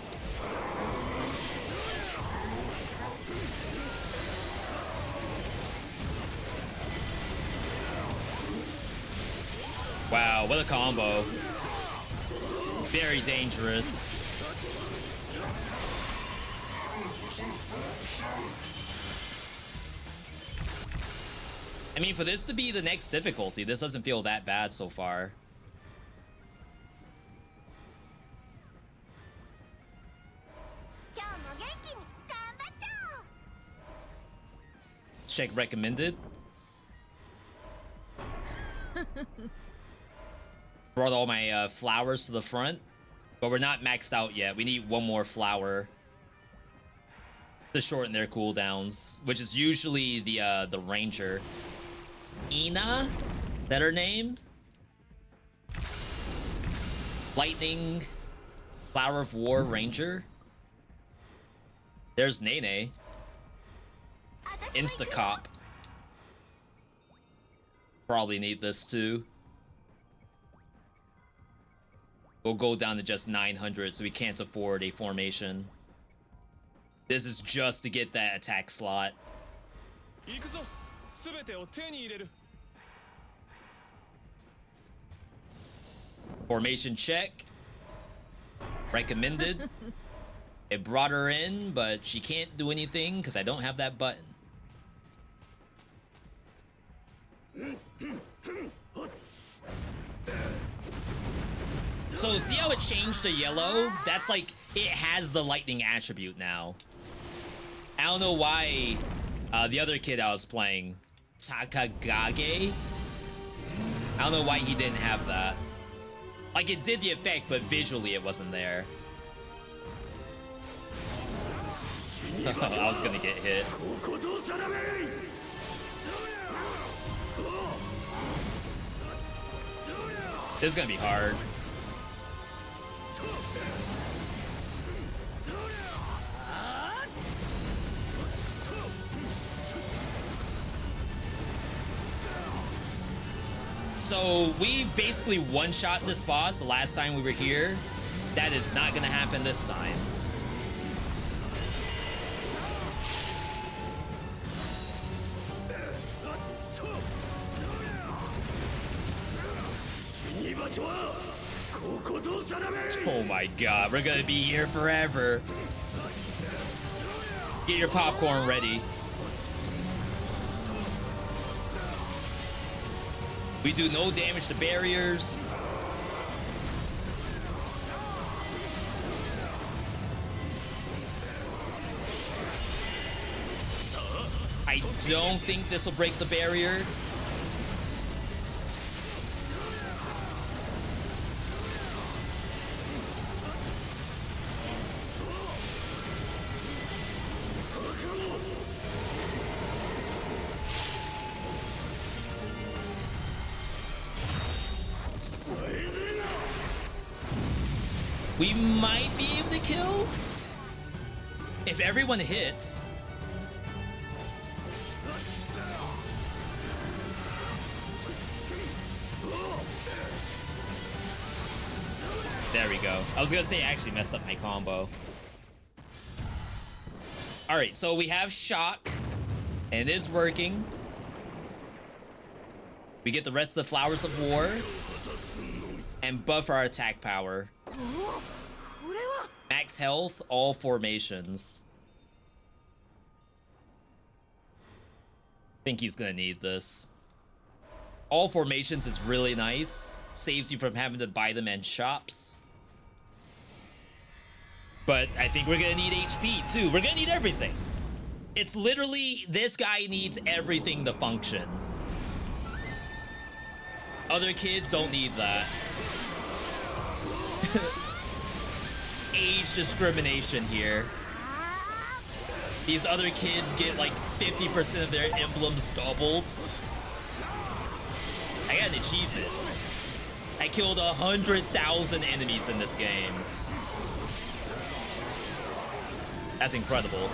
Wow, what a combo. Very dangerous. I mean, for this to be the next difficulty, this doesn't feel that bad so far. Check recommended. Brought all my flowers to the front, but we're not maxed out yet. We need one more flower to shorten their cooldowns, which is usually the ranger. Ina? Is that her name? Lightning Flower of War Ranger. There's Nene. Insta-cop. Probably need this too. We'll go down to just 900 so we can't afford a formation. This is just to get that attack slot. Formation check. Recommended. It brought her in, but she can't do anything because I don't have that button. So see how it changed to yellow? That's like, it has the lightning attribute now. I don't know why the other kid I was playing, Takagage, I don't know why he didn't have that. Like, it did the effect, but visually it wasn't there. I was gonna get hit. This is gonna be hard. So we basically one-shot this boss the last time we were here. That is not gonna happen this time. Oh my god, we're gonna be here forever. Get your popcorn ready. We do no damage to barriers. I don't think this will break the barrier. We might be able to kill if everyone hits. There we go. I was gonna say I actually messed up my combo. All right, so we have shock, and it is working. We get the rest of the flowers of war and buff our attack power. Max health, all formations. Think he's gonna need this. All formations is really nice. Saves you from having to buy them in shops. But I think we're gonna need HP too. We're gonna need everything. It's literally, this guy needs everything to function. Other kids don't need that. Age discrimination here. These other kids get like 50% of their emblems doubled. I got an achievement. I killed 100,000 enemies in this game. That's incredible.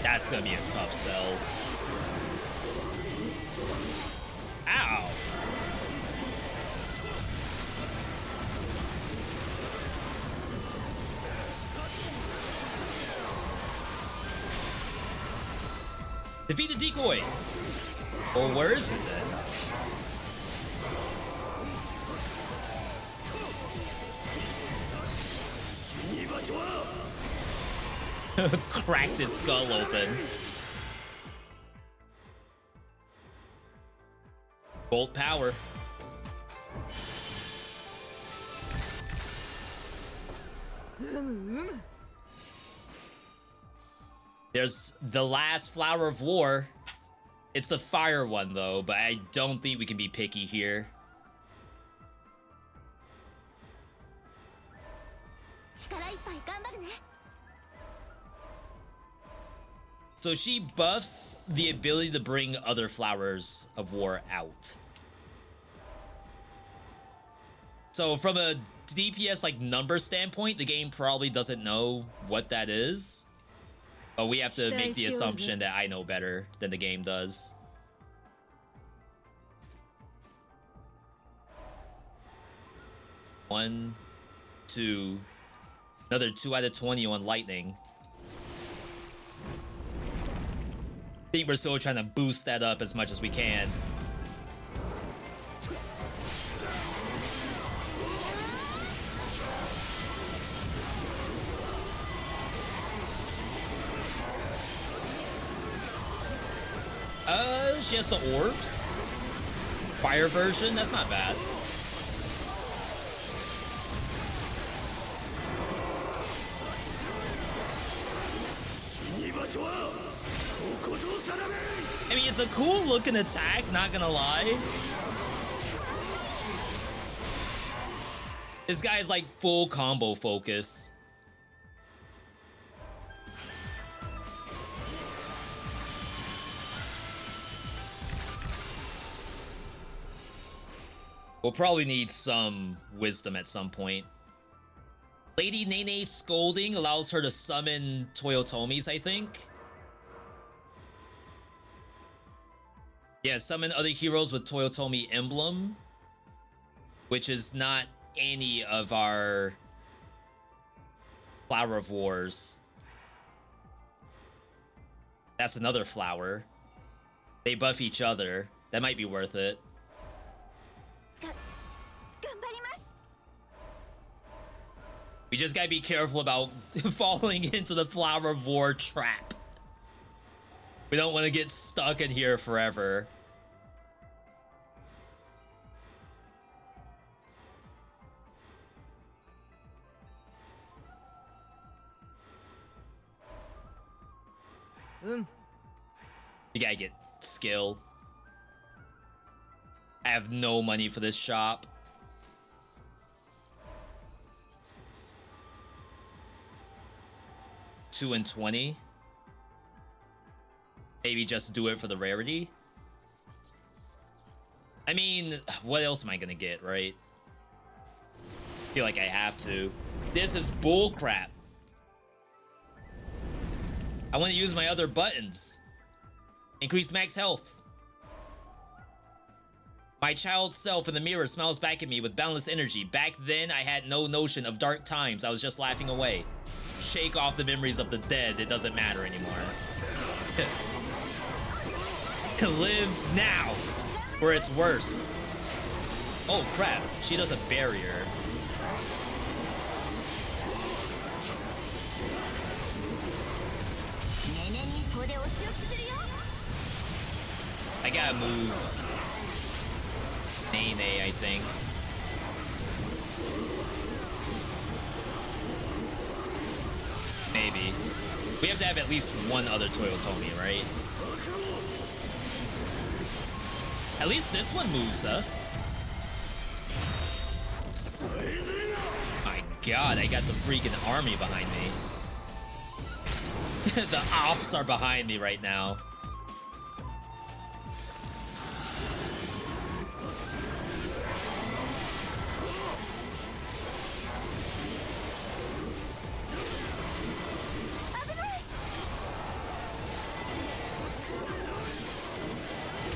That's gonna be a tough sell. Ow! Defeat the decoy! Or where is it then? Cracked his skull open. Bolt power. There's the last flower of war. It's the fire one though, but I don't think we can be picky here. So she buffs the ability to bring other flowers of war out. So from a DPS like number standpoint, the game probably doesn't know what that is. But we have to make the assumption that I know better than the game does. One, two, another 2 out of 20 on lightning. I think we're still trying to boost that up as much as we can. She has the orbs. Fire version, that's not bad. I mean, it's a cool looking attack, not gonna lie. This guy is like full combo focus. We'll probably need some wisdom at some point. Lady Nene Scolding allows her to summon Toyotomis, I think. Yeah, summon other heroes with Toyotomi emblem, which is not any of our Flower of Wars. That's another flower. They buff each other. That might be worth it. We just gotta be careful about falling into the Flower of War trap. We don't want to get stuck in here forever. You gotta get skill. I have no money for this shop. $2 and $20. Maybe just do it for the rarity. I mean, what else am I gonna get, right? Feel like I have to. This is bullcrap. I want to use my other buttons. Increase max health. My child self in the mirror smiles back at me with boundless energy. Back then, I had no notion of dark times. I was just laughing away. Shake off the memories of the dead. It doesn't matter anymore. Live now, or it's worse. Oh crap, she does a barrier. I gotta move Nene, I think. Maybe. We have to have at least one other Toyotomi, right? At least this one moves us. My god, I got the freaking army behind me. The ops are behind me right now.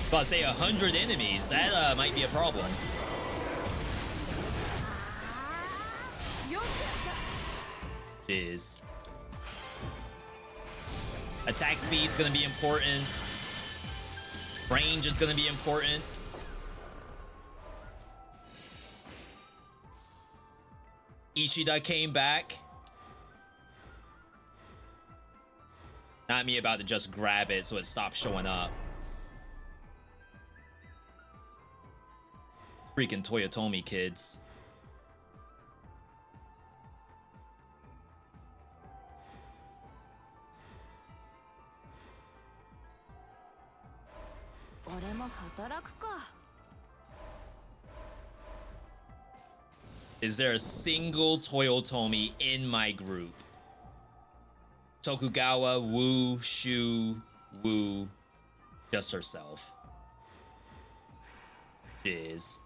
About to say 100 enemies. That might be a problem. Jeez. Attack speed's gonna be important. Range is gonna be important. Ishida came back. Not me about to just grab it so it stops showing up. Freaking Toyotomi kids. Is there a single Toyotomi in my group? Tokugawa, Wu, Shu, Wu, just herself. Jeez.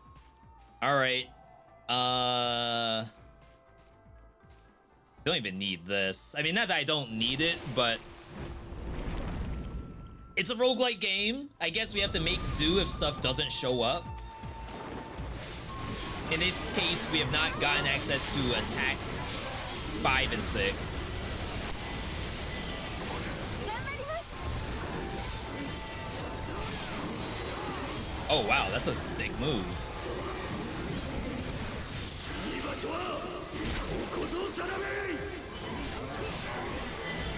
All right. Don't even need this. I mean, not that I don't need it, but it's a roguelike game. I guess we have to make do if stuff doesn't show up. In this case, we have not gotten access to attack 5 and 6. Oh wow, that's a sick move.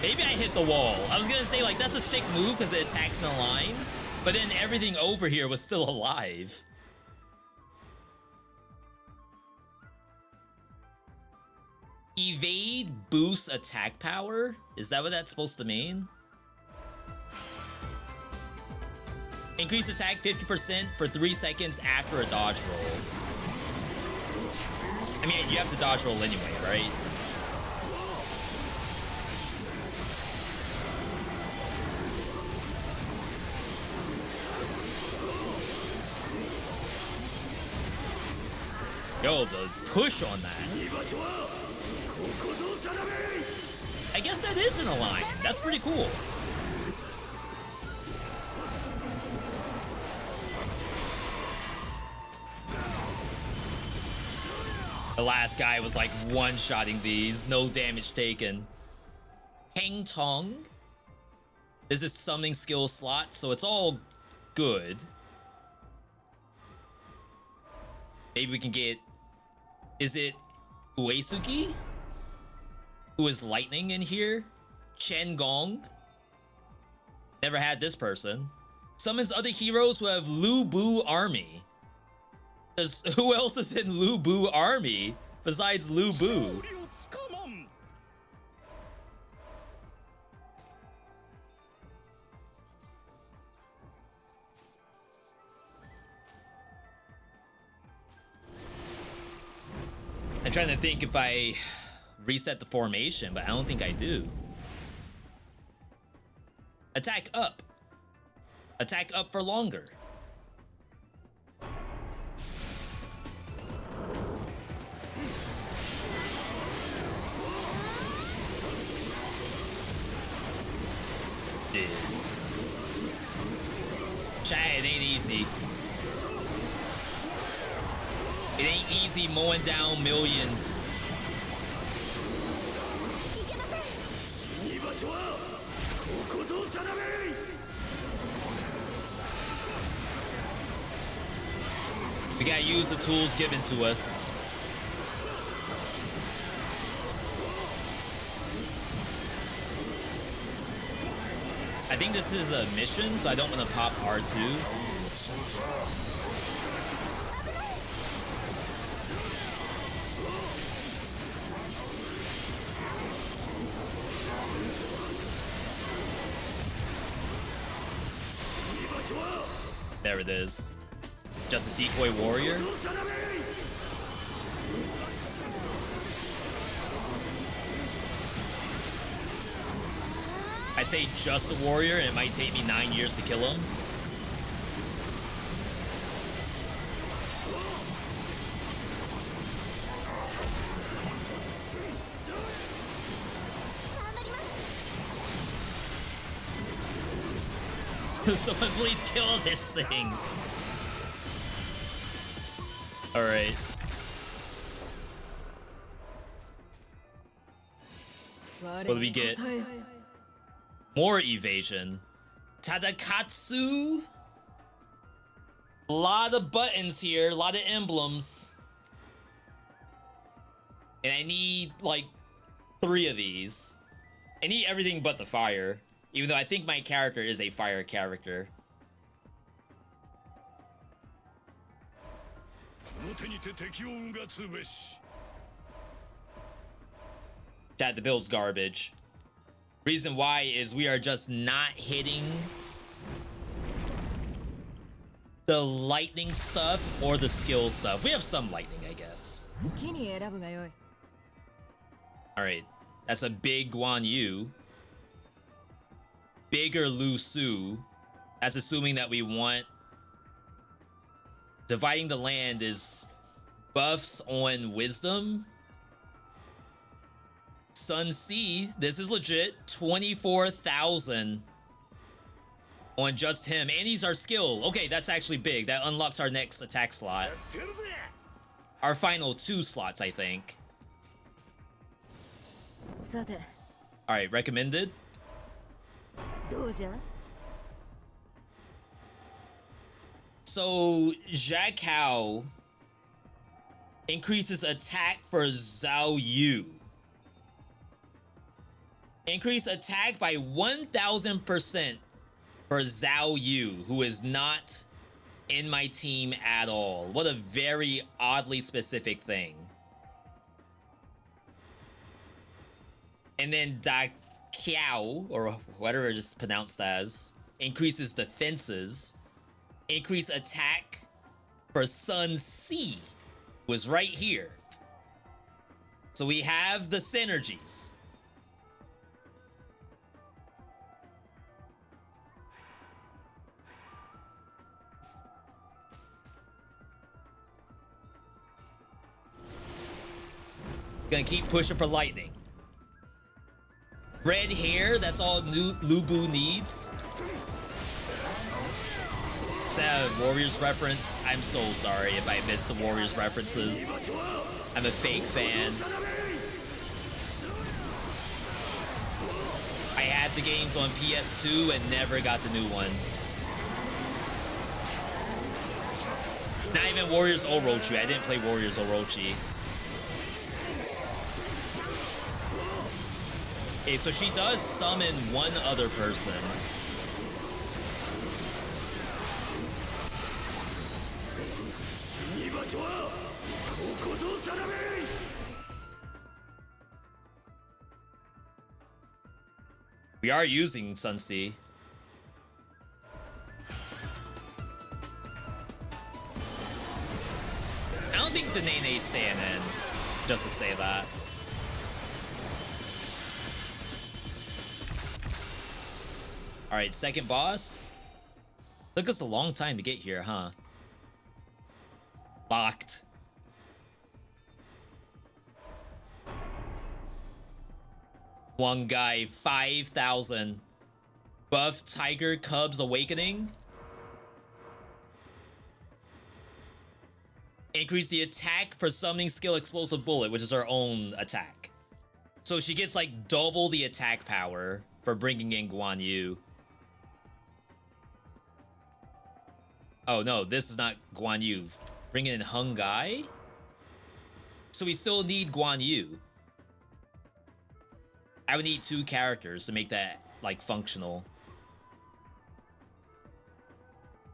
Maybe I hit the wall. I was gonna say, like, that's a sick move because it attacks the line, but then everything over here was still alive. Evade boosts attack power? Is that what that's supposed to mean? Increase attack 50% for 3 seconds after a dodge roll. I mean, you have to dodge roll anyway, right? Yo, the push on that. I guess that is in a line. That's pretty cool. The last guy was like one-shotting these, no damage taken. Hang Tong. This is summoning skill slot, so it's all good. Maybe we can get... Is it Uesugi? Who is lightning in here? Chen Gong. Never had this person. Summons other heroes who have Lu Bu army. Who else is in Lu Bu army besides Lu Bu? I'm trying to think if I reset the formation, but I don't think I do. Attack up. Attack up for longer. Jeez. Chat, it ain't easy. It ain't easy mowing down millions. We gotta use the tools given to us. I think this is a mission, so I don't want to pop R2. There it is. Just a decoy warrior. I say just a warrior, and it might take me 9 years to kill him. Someone please kill this thing. All right. What do we get? More evasion. Tadakatsu. A lot of buttons here, a lot of emblems. And I need like 3 of these. I need everything but the fire. Even though I think my character is a fire character. Chat, the build's garbage. Reason why is we are just not hitting the lightning stuff or the skill stuff. We have some lightning, I guess. Alright, that's a big Guan Yu. Bigger Lu Su. That's assuming that we want... Dividing the land is buffs on wisdom. Sun C, this is legit. 24,000 on just him. And he's our skill. Okay, that's actually big. That unlocks our next attack slot. Our final 2 slots, I think. Alright, recommended. So Zhao increases attack for Zhao Yu. Increase attack by 1,000% for Zhao Yu, who is not in my team at all. What a very oddly specific thing. And then Da Kiao, or whatever it is pronounced as, increases defenses. Increase attack for Sun C, was right here. So we have the synergies. Gonna keep pushing for lightning. Red hair, that's all Lubu needs. Is that a Warriors reference? I'm so sorry if I missed the Warriors references. I'm a fake fan. I had the games on PS2 and never got the new ones. Not even Warriors Orochi. I didn't play Warriors Orochi. Okay, so she does summon one other person. We are using Sunsea. I don't think the Nene's staying in, just to say that. Alright, second boss. Took us a long time to get here, huh? Locked. One guy, 5,000. Buff Tiger Cubs Awakening. Increase the attack for summoning skill Explosive Bullet, which is her own attack. So she gets like double the attack power for bringing in Guan Yu. Oh no, this is not Guan Yu. Bringing in Hung Gai? So we still need Guan Yu. I would need 2 characters to make that, like, functional.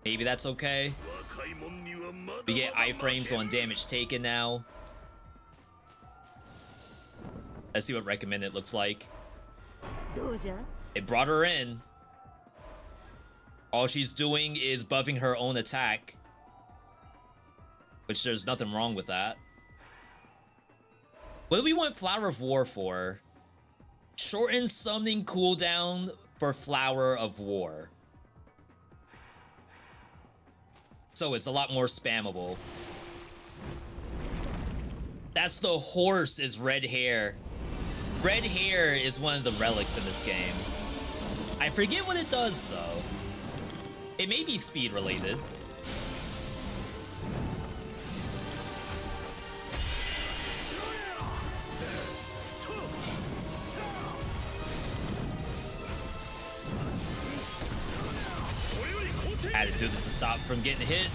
Maybe that's okay. We get iframes on damage taken now. Let's see what recommended looks like. It brought her in. All she's doing is buffing her own attack. Which there's nothing wrong with that. What do we want Flower of War for? Shorten summoning cooldown for Flower of War. So it's a lot more spammable. That's the horse is red hair. Red hair is one of the relics in this game. I forget what it does though. It may be speed related. I had to do this to stop from getting hit.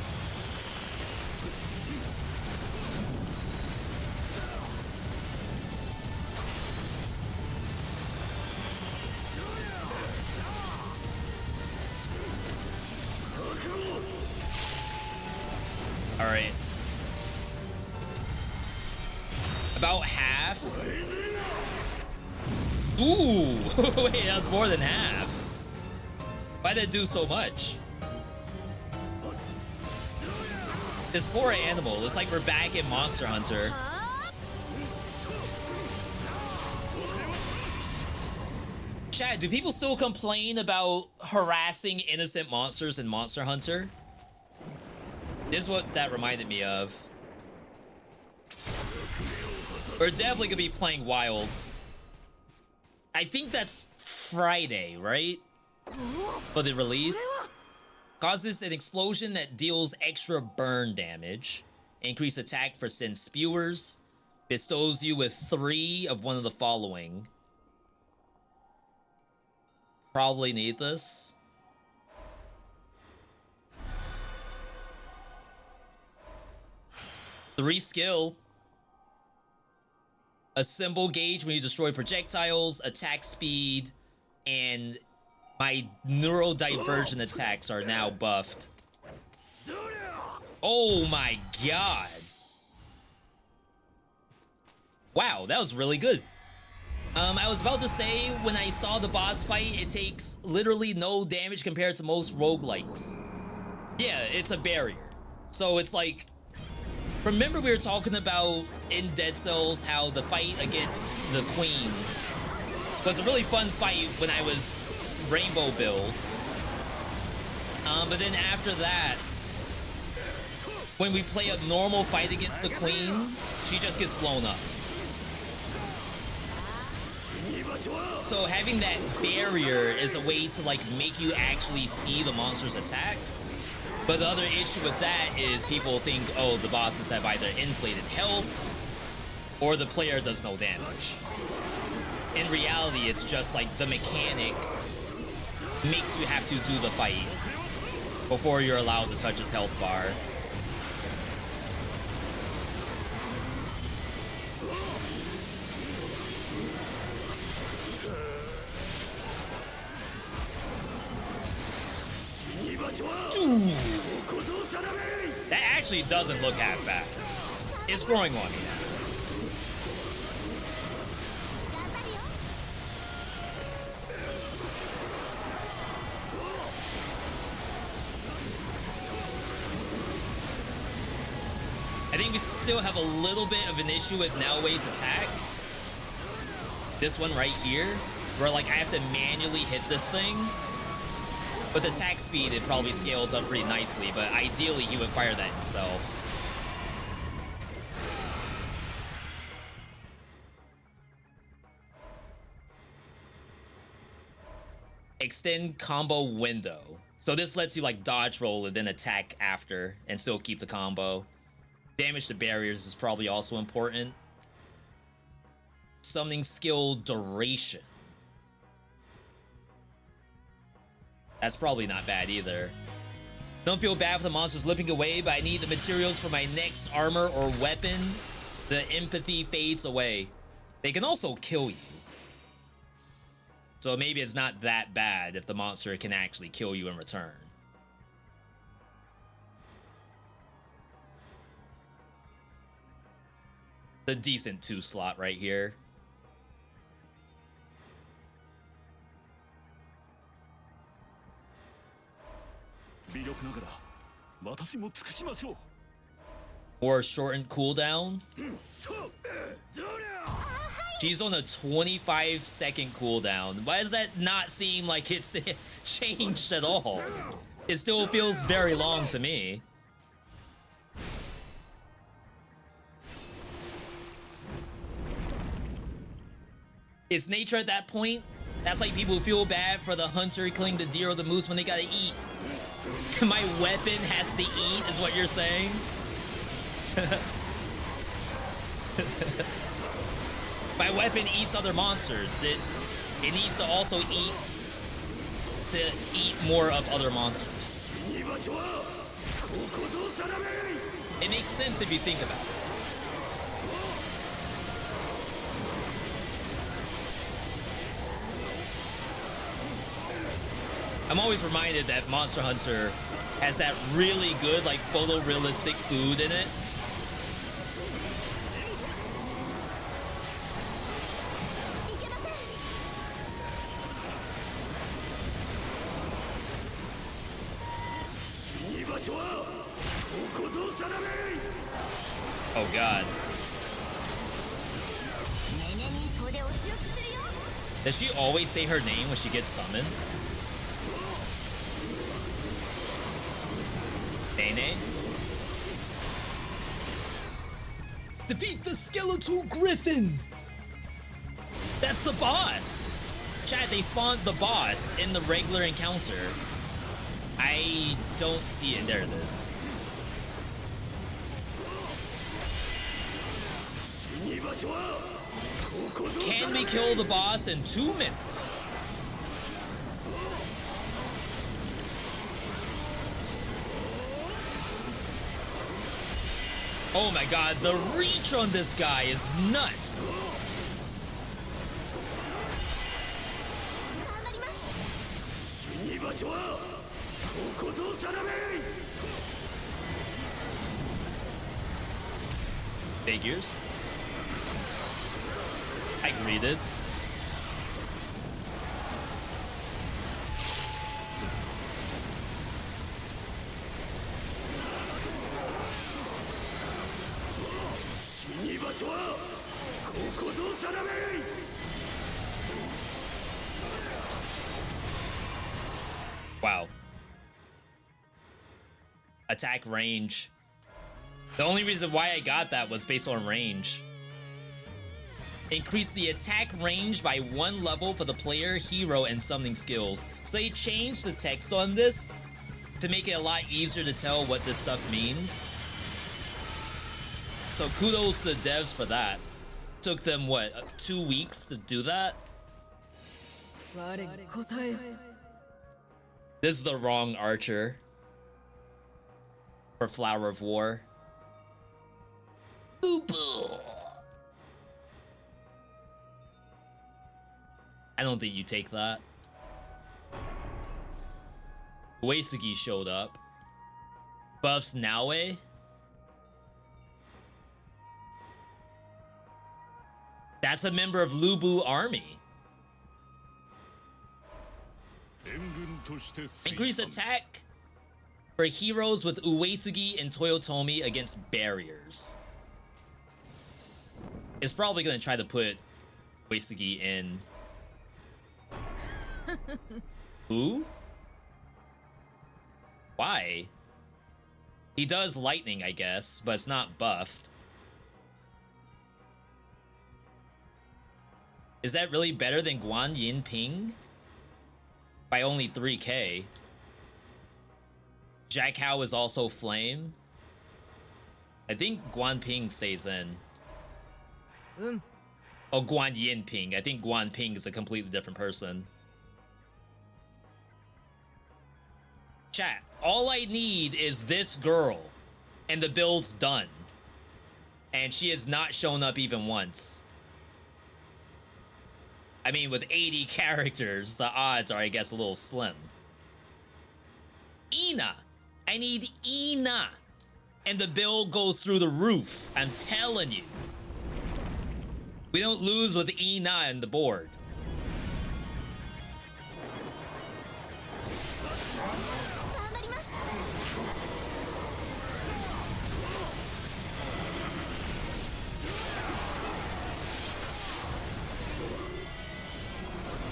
All right. About half. Ooh, wait, that's more than half. Why did it do so much? This poor animal. It's like we're back in Monster Hunter. Chad, do people still complain about harassing innocent monsters in Monster Hunter? This is what that reminded me of. We're definitely gonna be playing Wilds. I think that's Friday, right? For the release. Causes an explosion that deals extra burn damage. Increase attack for Sin Spewers. Bestows you with 3 of one of the following. Probably need this. Three skill. Assemble gauge when you destroy projectiles, attack speed, and my neurodivergent attacks are now buffed. Oh my god. Wow, that was really good. I was about to say, when I saw the boss fight, it takes literally no damage compared to most roguelikes. Yeah, it's a barrier. So it's like, remember we were talking about in Dead Cells how the fight against the Queen was a really fun fight when I was Rainbow build. But then after that, when we play a normal fight against the Queen, she just gets blown up. So having that barrier is a way to like make you actually see the monster's attacks. But the other issue with that is people think, oh, the bosses have either inflated health or the player does no damage. In reality, it's just like the mechanic makes you have to do the fight before you're allowed to touch his health bar. Ooh. That actually doesn't look half bad. It's growing on me now. I think we still have a little bit of an issue with Naoe's attack. This one right here, where like I have to manually hit this thing. With attack speed, it probably scales up pretty nicely, but ideally he would acquire that himself. Extend combo window. So this lets you like dodge roll and then attack after and still keep the combo. Damage to barriers is probably also important. Summoning skill duration. That's probably not bad either. Don't feel bad for the monsters slipping away, but I need the materials for my next armor or weapon. The empathy fades away. They can also kill you. So maybe it's not that bad if the monster can actually kill you in return. It's a decent 2 slot right here. Or shortened cooldown. She's on a 25-second cooldown. Why does that not seem like it's changed at all? It still feels very long to me. It's nature at that point. That's like people who feel bad for the hunter killing the deer or the moose when they gotta eat. My weapon has to eat, is what you're saying? My weapon eats other monsters. It needs to also eat more of other monsters. It makes sense if you think about it. I'm always reminded that Monster Hunter has that really good, like, photorealistic food in it. Oh, God. Does she always say her name when she gets summoned? Nene? Defeat the skeletal griffin! That's the boss! Chad, they spawned the boss in the regular encounter. I don't see it. There it is. Can we kill the boss in 2 minutes? Oh my god, the reach on this guy is nuts. Figures. I greeted. Wow. Attack range. The only reason why I got that was based on range. Increase the attack range by 1 level for the player, hero, and summoning skills. So they changed the text on this to make it a lot easier to tell what this stuff means. So kudos to the devs for that. Took them, what, 2 weeks to do that? This is the wrong archer for Flower of War. Ubu. I don't think you take that. Uesugi showed up. Buffs Naue. That's a member of Lubu army. Increase attack for heroes with Uesugi and Toyotomi against barriers. It's probably going to try to put Uesugi in. Who? Why? He does lightning, I guess, but it's not buffed. Is that really better than Guan Yin Ping? By only 3k. Jack Hao is also flame. I think Guan Ping stays in. Oh, Guan Yin Ping. I think Guan Ping is a completely different person. Chat, all I need is this girl, and the build's done. And she has not shown up even once. I mean, with 80 characters, the odds are, I guess, a little slim. Ina. I need Ina. And the build goes through the roof. I'm telling you. We don't lose with Ina on the board.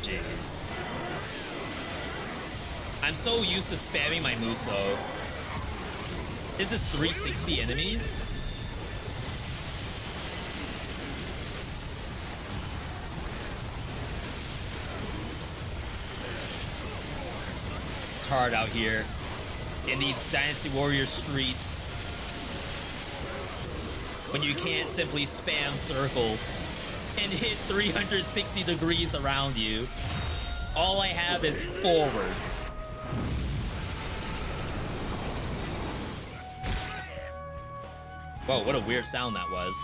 Jeez. I'm so used to spamming my Muso. This is 360 enemies. It's hard out here in these Dynasty Warrior streets when you can't simply spam circle and hit 360 degrees around you. All I have is forward. Whoa, what a weird sound that was.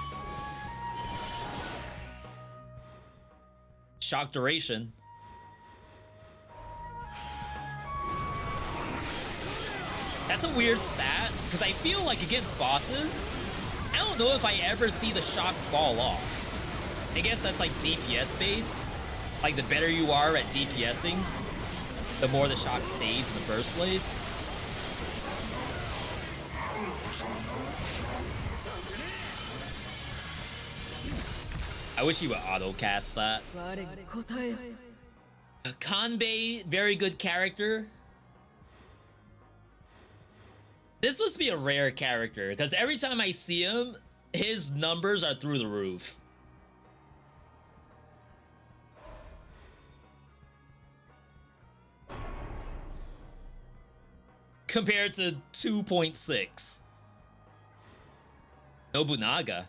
Shock duration. That's a weird stat, because I feel like against bosses, I don't know if I ever see the shock fall off. I guess that's like DPS base. Like the better you are at DPSing, the more the shock stays in the first place. I wish you would auto cast that. Kanbei, very good character. This must be a rare character because every time I see him, his numbers are through the roof. Compared to 2.6. Nobunaga.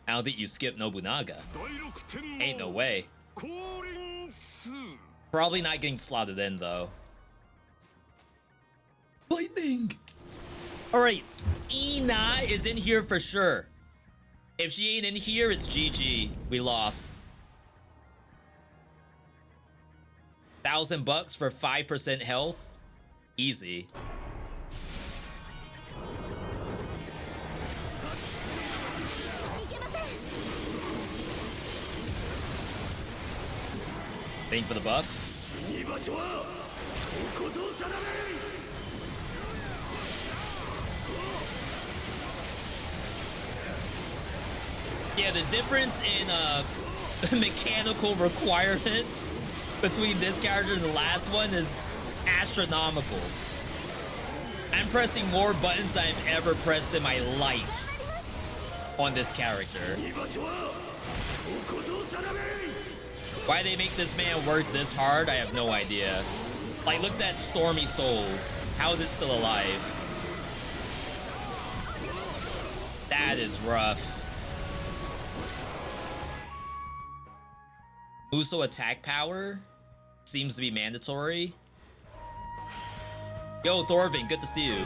I don't think you skip Nobunaga. Ain't no way. Probably not getting slotted in though. Lightning! Alright, Ina is in here for sure. If she ain't in here, it's GG. We lost. $1,000 for 5% health? Easy. Thank you for the buff. Yeah, the difference in mechanical requirements between this character and the last one is astronomical. I'm pressing more buttons than I've ever pressed in my life. on this character. Why they make this man work this hard, I have no idea. Like, look at that stormy soul. How is it still alive? That is rough. Muso attack power seems to be mandatory. Yo, Thorvin, good to see you.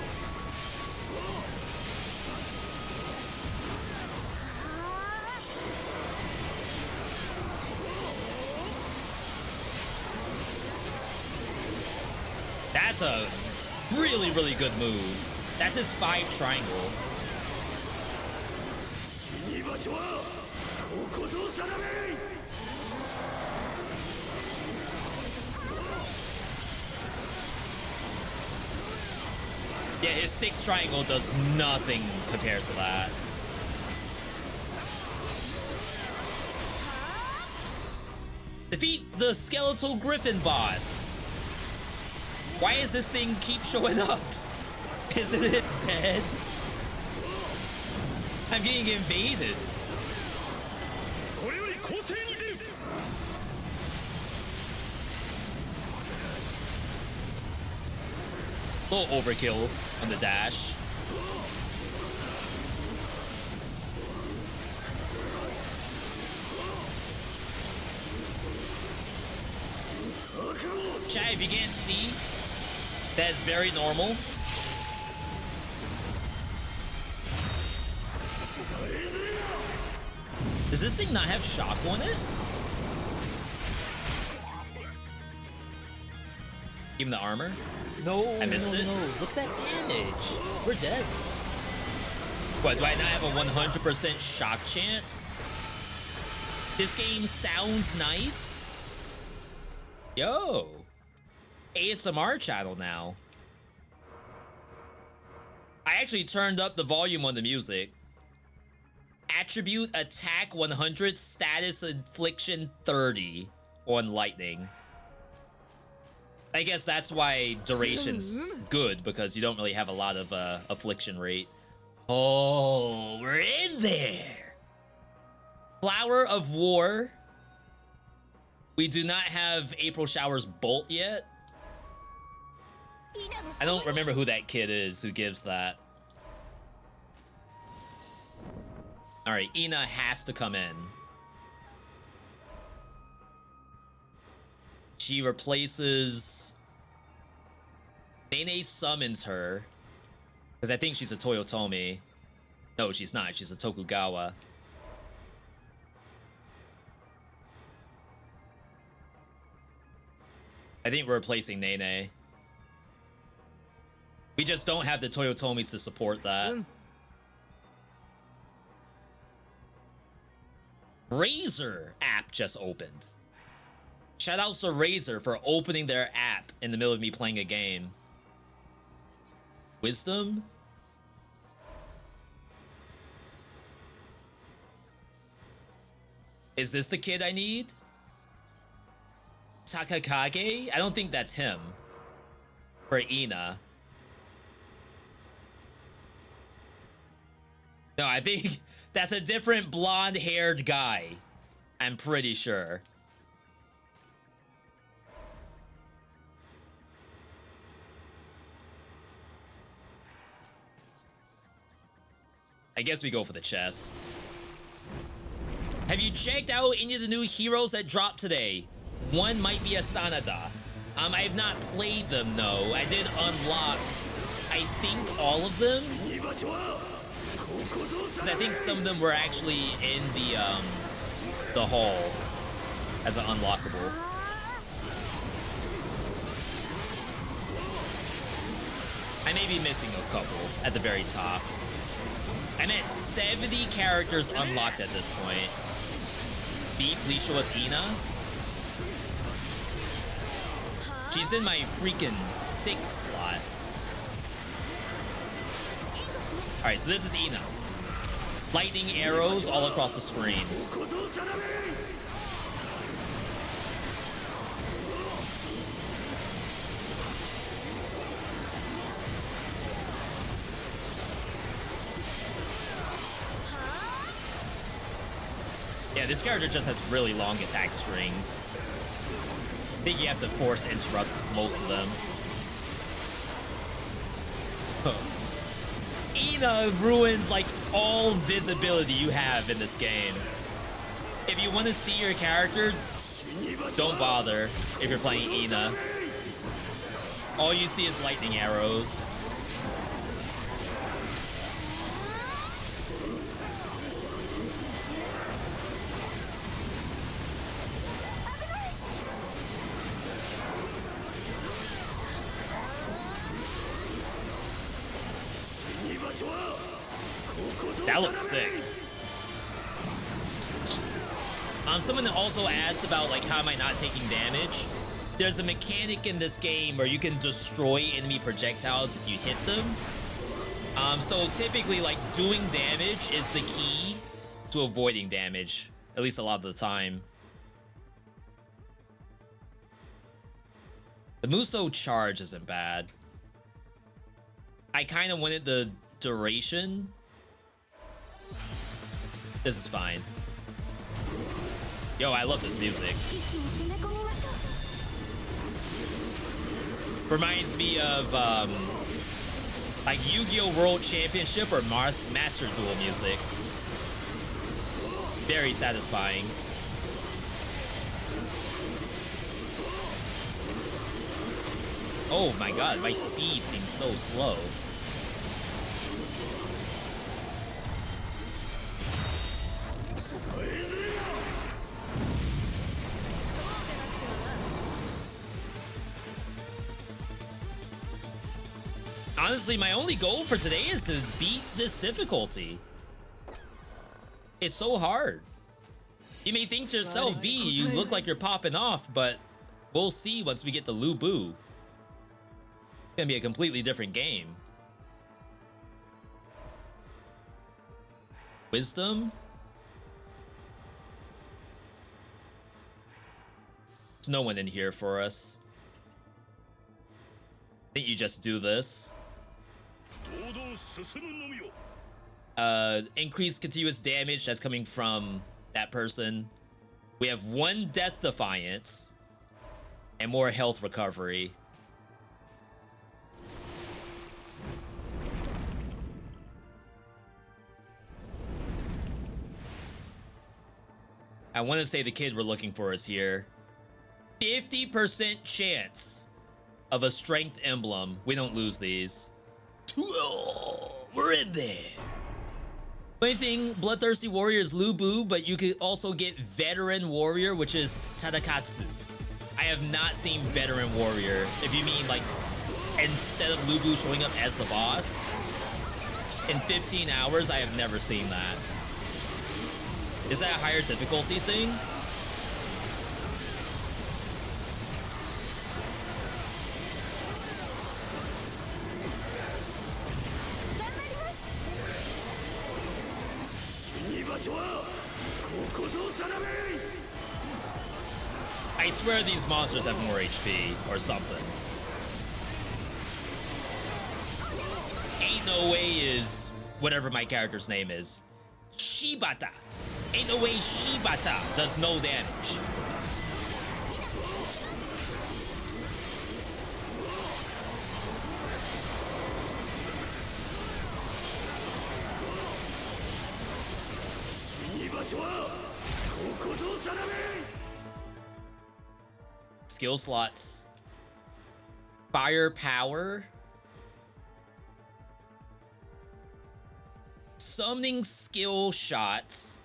That's a really, really good move. That's his 5 triangle. Yeah, his 6 triangle does nothing compared to that. Defeat the skeletal griffin boss. Why does this thing keep showing up? Isn't it dead? I'm getting invaded. A little overkill on the dash. Chat, if you can't see, that's very normal. Does this thing not have shock on it? Give him the armor? No, I missed it. No. Look at that damage. We're dead. What, do I not have a 100% shock chance? This game sounds nice. Yo. ASMR channel now. I actually turned up the volume on the music. Attribute attack 100, status infliction 30 on lightning. I guess that's why duration's good, because you don't really have a lot of affliction rate. Oh, we're in there. Flower of War. We do not have April Shower's Bolt yet. I don't remember who that kid is who gives that. All right, Ina has to come in. She replaces... Nene summons her. Because I think she's a Toyotomi. No, she's not. She's a Tokugawa. I think we're replacing Nene. We just don't have the Toyotomis to support that. Razer app just opened. Shoutouts to Razer for opening their app in the middle of me playing a game. Wisdom? Is this the kid I need? Takakage? I don't think that's him. For Ina. No, I think that's a different blonde-haired guy. I'm pretty sure. I guess we go for the chest. Have you checked out any of the new heroes that dropped today? One might be a Sanada. I have not played them, no. I did unlock, I think, all of them. Because I think some of them were actually in the hall as an unlockable. I may be missing a couple at the very top. I'm at 70 characters unlocked at this point. B, please show us Ina. She's in my freaking 6th slot. Alright, so this is Ina. Lightning arrows all across the screen. Yeah, this character just has really long attack strings. I think you have to force interrupt most of them. Ina ruins like all visibility you have in this game. If you want to see your character, don't bother if you're playing Ina. All you see is lightning arrows. That looks sick. Someone also asked about like how am I not taking damage? There's a mechanic in this game where you can destroy enemy projectiles if you hit them. So typically like doing damage is the key to avoiding damage, at least a lot of the time. The Muso charge isn't bad. I kind of wanted the duration. This is fine. Yo, I love this music. Reminds me of like Yu-Gi-Oh! World Championship or Master Duel music. Very satisfying. Oh my god, my speed seems so slow. Honestly, my only goal for today is to beat this difficulty. It's so hard. You may think to yourself, V, you look like you're popping off, but we'll see once we get to Lu Bu. It's gonna be a completely different game. Wisdom? There's no one in here for us. I think you just do this. Increased continuous damage that's coming from that person. We have 1 death defiance and more health recovery. I want to say the kid we're looking for is here. 50% chance of a strength emblem. We don't lose these. We're in there. Only thing, Bloodthirsty Warrior is Lu Bu, but you could also get Veteran Warrior, which is Tadakatsu. I have not seen Veteran Warrior. If you mean like instead of Lu Bu showing up as the boss in 15 hours, I have never seen that. Is that a higher difficulty thing? I swear these monsters have more HP or something. Ain't no way is whatever my character's name is. Shibata. Ain't no way Shibata does no damage. Skill slots. Firepower. Summoning skill shots.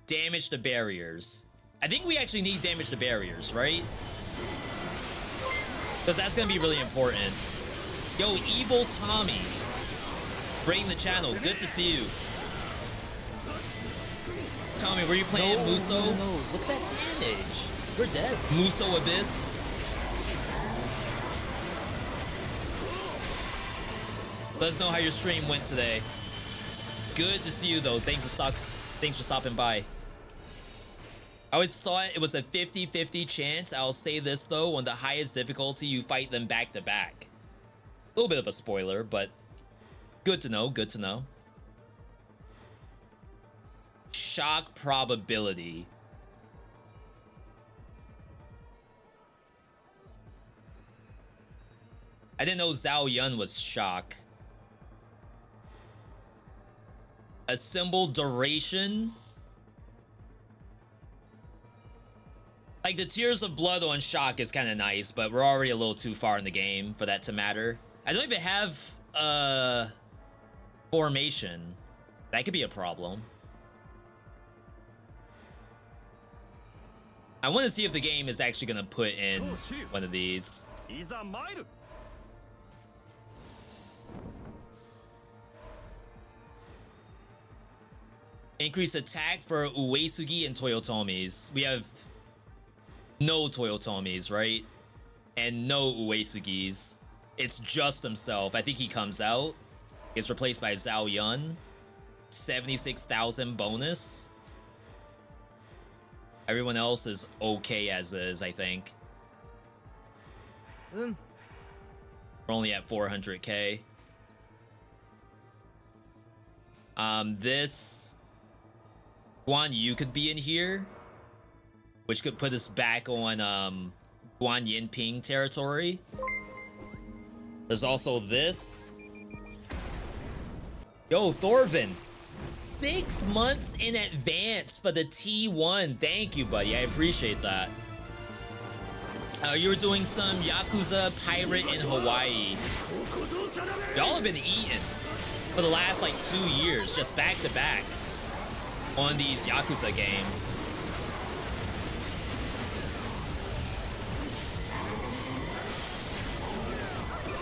Damage to barriers. I think we actually need damage to barriers, right? Because that's gonna be really important. Yo, Evil Tommy. Bring the channel. Good to see you. Tommy, were you playing Muso? No, look at that damage. We're dead. Muso Abyss. Let us know how your stream went today. Good to see you though. Thanks for stopping by. I always thought it was a 50-50 chance. I'll say this though, on the highest difficulty, you fight them back to back. A little bit of a spoiler, but good to know, good to know. Shock probability. I didn't know Zhao Yun was shock. Assemble duration. Like, the Tears of Blood on shock is kind of nice, but we're already a little too far in the game for that to matter. I don't even have formation. That could be a problem. I want to see if the game is actually going to put in one of these. Increase attack for Uesugi and Toyotomis. We have no Toyotomis, right? And no Uesugis. It's just himself. I think he comes out. Gets replaced by Zhao Yun. 76,000 bonus. Everyone else is okay as is, I think. We're only at 400k. This Guan Yu could be in here, which could put us back on Guan Yinping territory. There's also this. Yo, Thorvin, 6 months in advance for the T1. Thank you, buddy. I appreciate that. You were doing some Yakuza Pirate in Hawaii. Y'all have been eating for the last like 2 years, just back to back on these Yakuza games.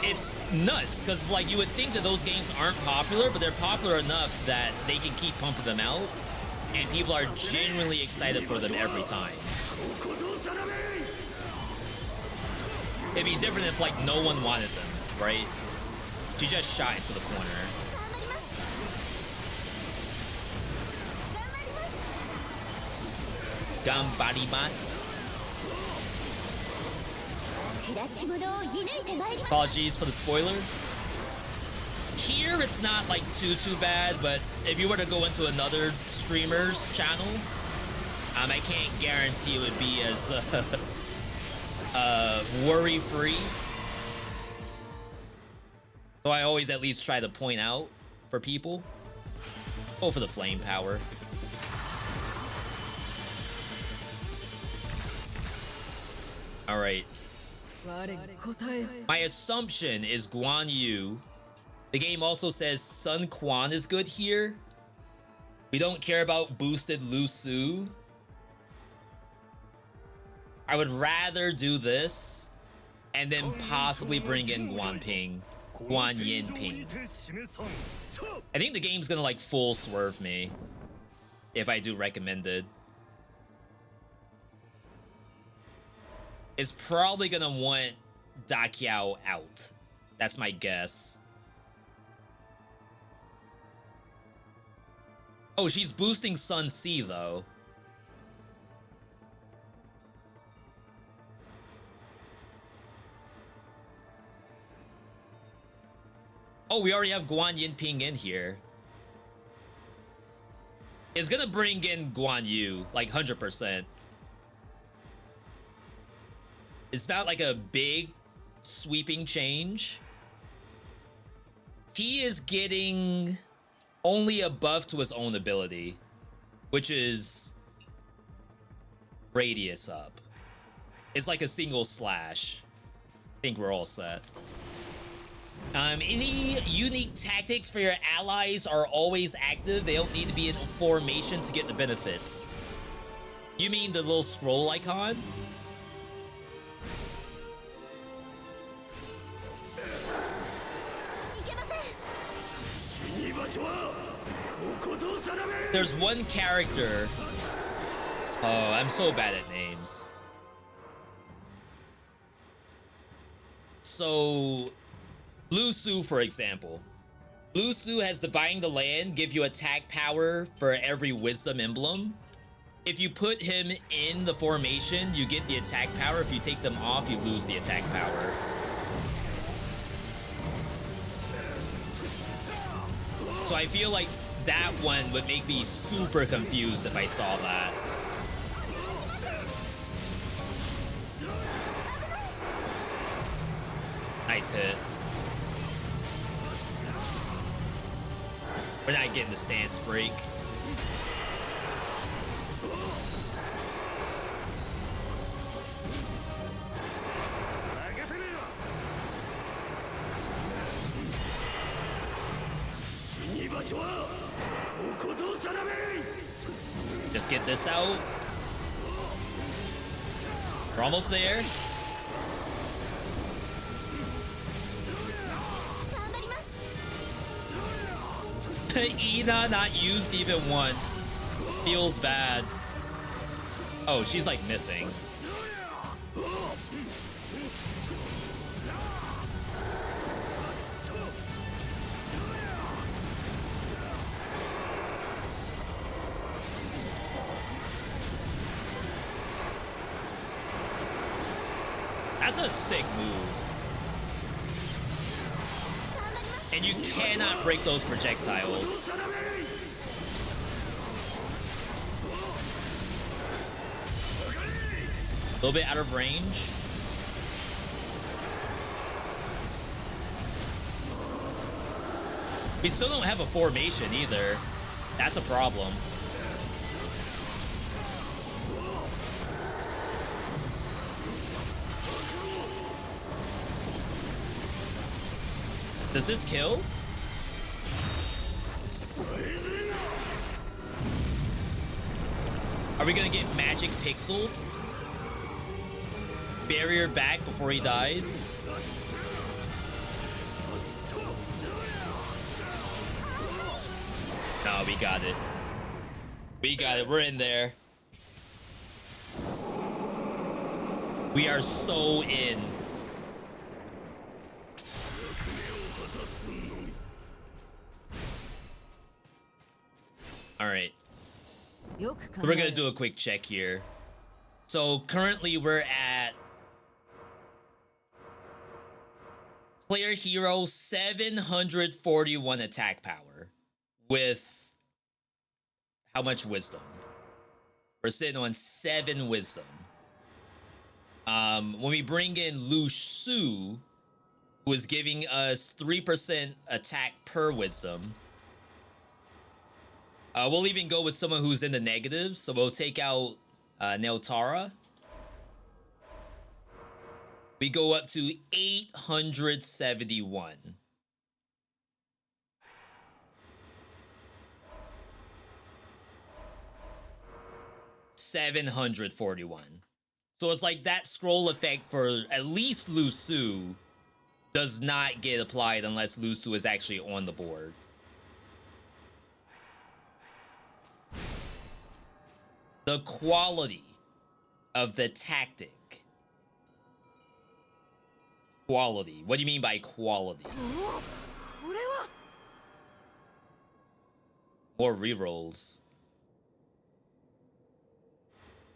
It's nuts, because like you would think that those games aren't popular, but they're popular enough that they can keep pumping them out, and people are genuinely excited for them every time. It'd be different if like no one wanted them, right? She just shot into the corner. Gambarimasu. Apologies for the spoiler. Here it's not like too bad, but if you were to go into another streamer's channel, I can't guarantee it would be as worry-free. So I always at least try to point out for people. Go for the flame power. All right. My assumption is Guan Yu. The game also says Sun Quan is good here. We don't care about boosted Lu Su. I would rather do this and then possibly bring in Guan Yinping. I think the game's gonna like full swerve me if I do recommended. Is probably gonna want Dakiao out. That's my guess. Oh, she's boosting Sun C though. Oh, we already have Guan Yinping in here. It's gonna bring in Guan Yu, like 100%. It's not like a big sweeping change. He is getting only a buff to his own ability, which is radius up. It's like a single slash. I think we're all set. Any unique tactics for your allies are always active. They don't need to be in formation to get the benefits. You mean the little scroll icon? There's one character. Oh, I'm so bad at names. So, Lu Su, for example. Lu Su has Dividing the Land, give you attack power for every wisdom emblem. If you put him in the formation, you get the attack power. If you take them off, you lose the attack power. So I feel like that one would make me super confused if I saw that. Nice Nice hit. We're not getting the stance break. Just get this out. We're almost there. Ina not used even once. Feels bad. Oh, she's like missing. That's a sick move. And you cannot break those projectiles. A little bit out of range. We still don't have a formation either. That's a problem. Does this kill? Are we gonna get magic pixeled? Barrier back before he dies? No, we got it. We got it. We're in there. We are so in. All right. We're gonna do a quick check here. So currently we're at player hero 741 attack power with how much wisdom? We're sitting on 7 wisdom. When we bring in Lu Su, who is giving us 3% attack per wisdom. We'll even go with someone who's in the negatives, so we'll take out Neotara. We go up to 871. $741. So it's like that scroll effect for at least Lu Su does not get applied unless Lu Su is actually on the board. The quality of the tactic. Quality. What do you mean by quality? More rerolls.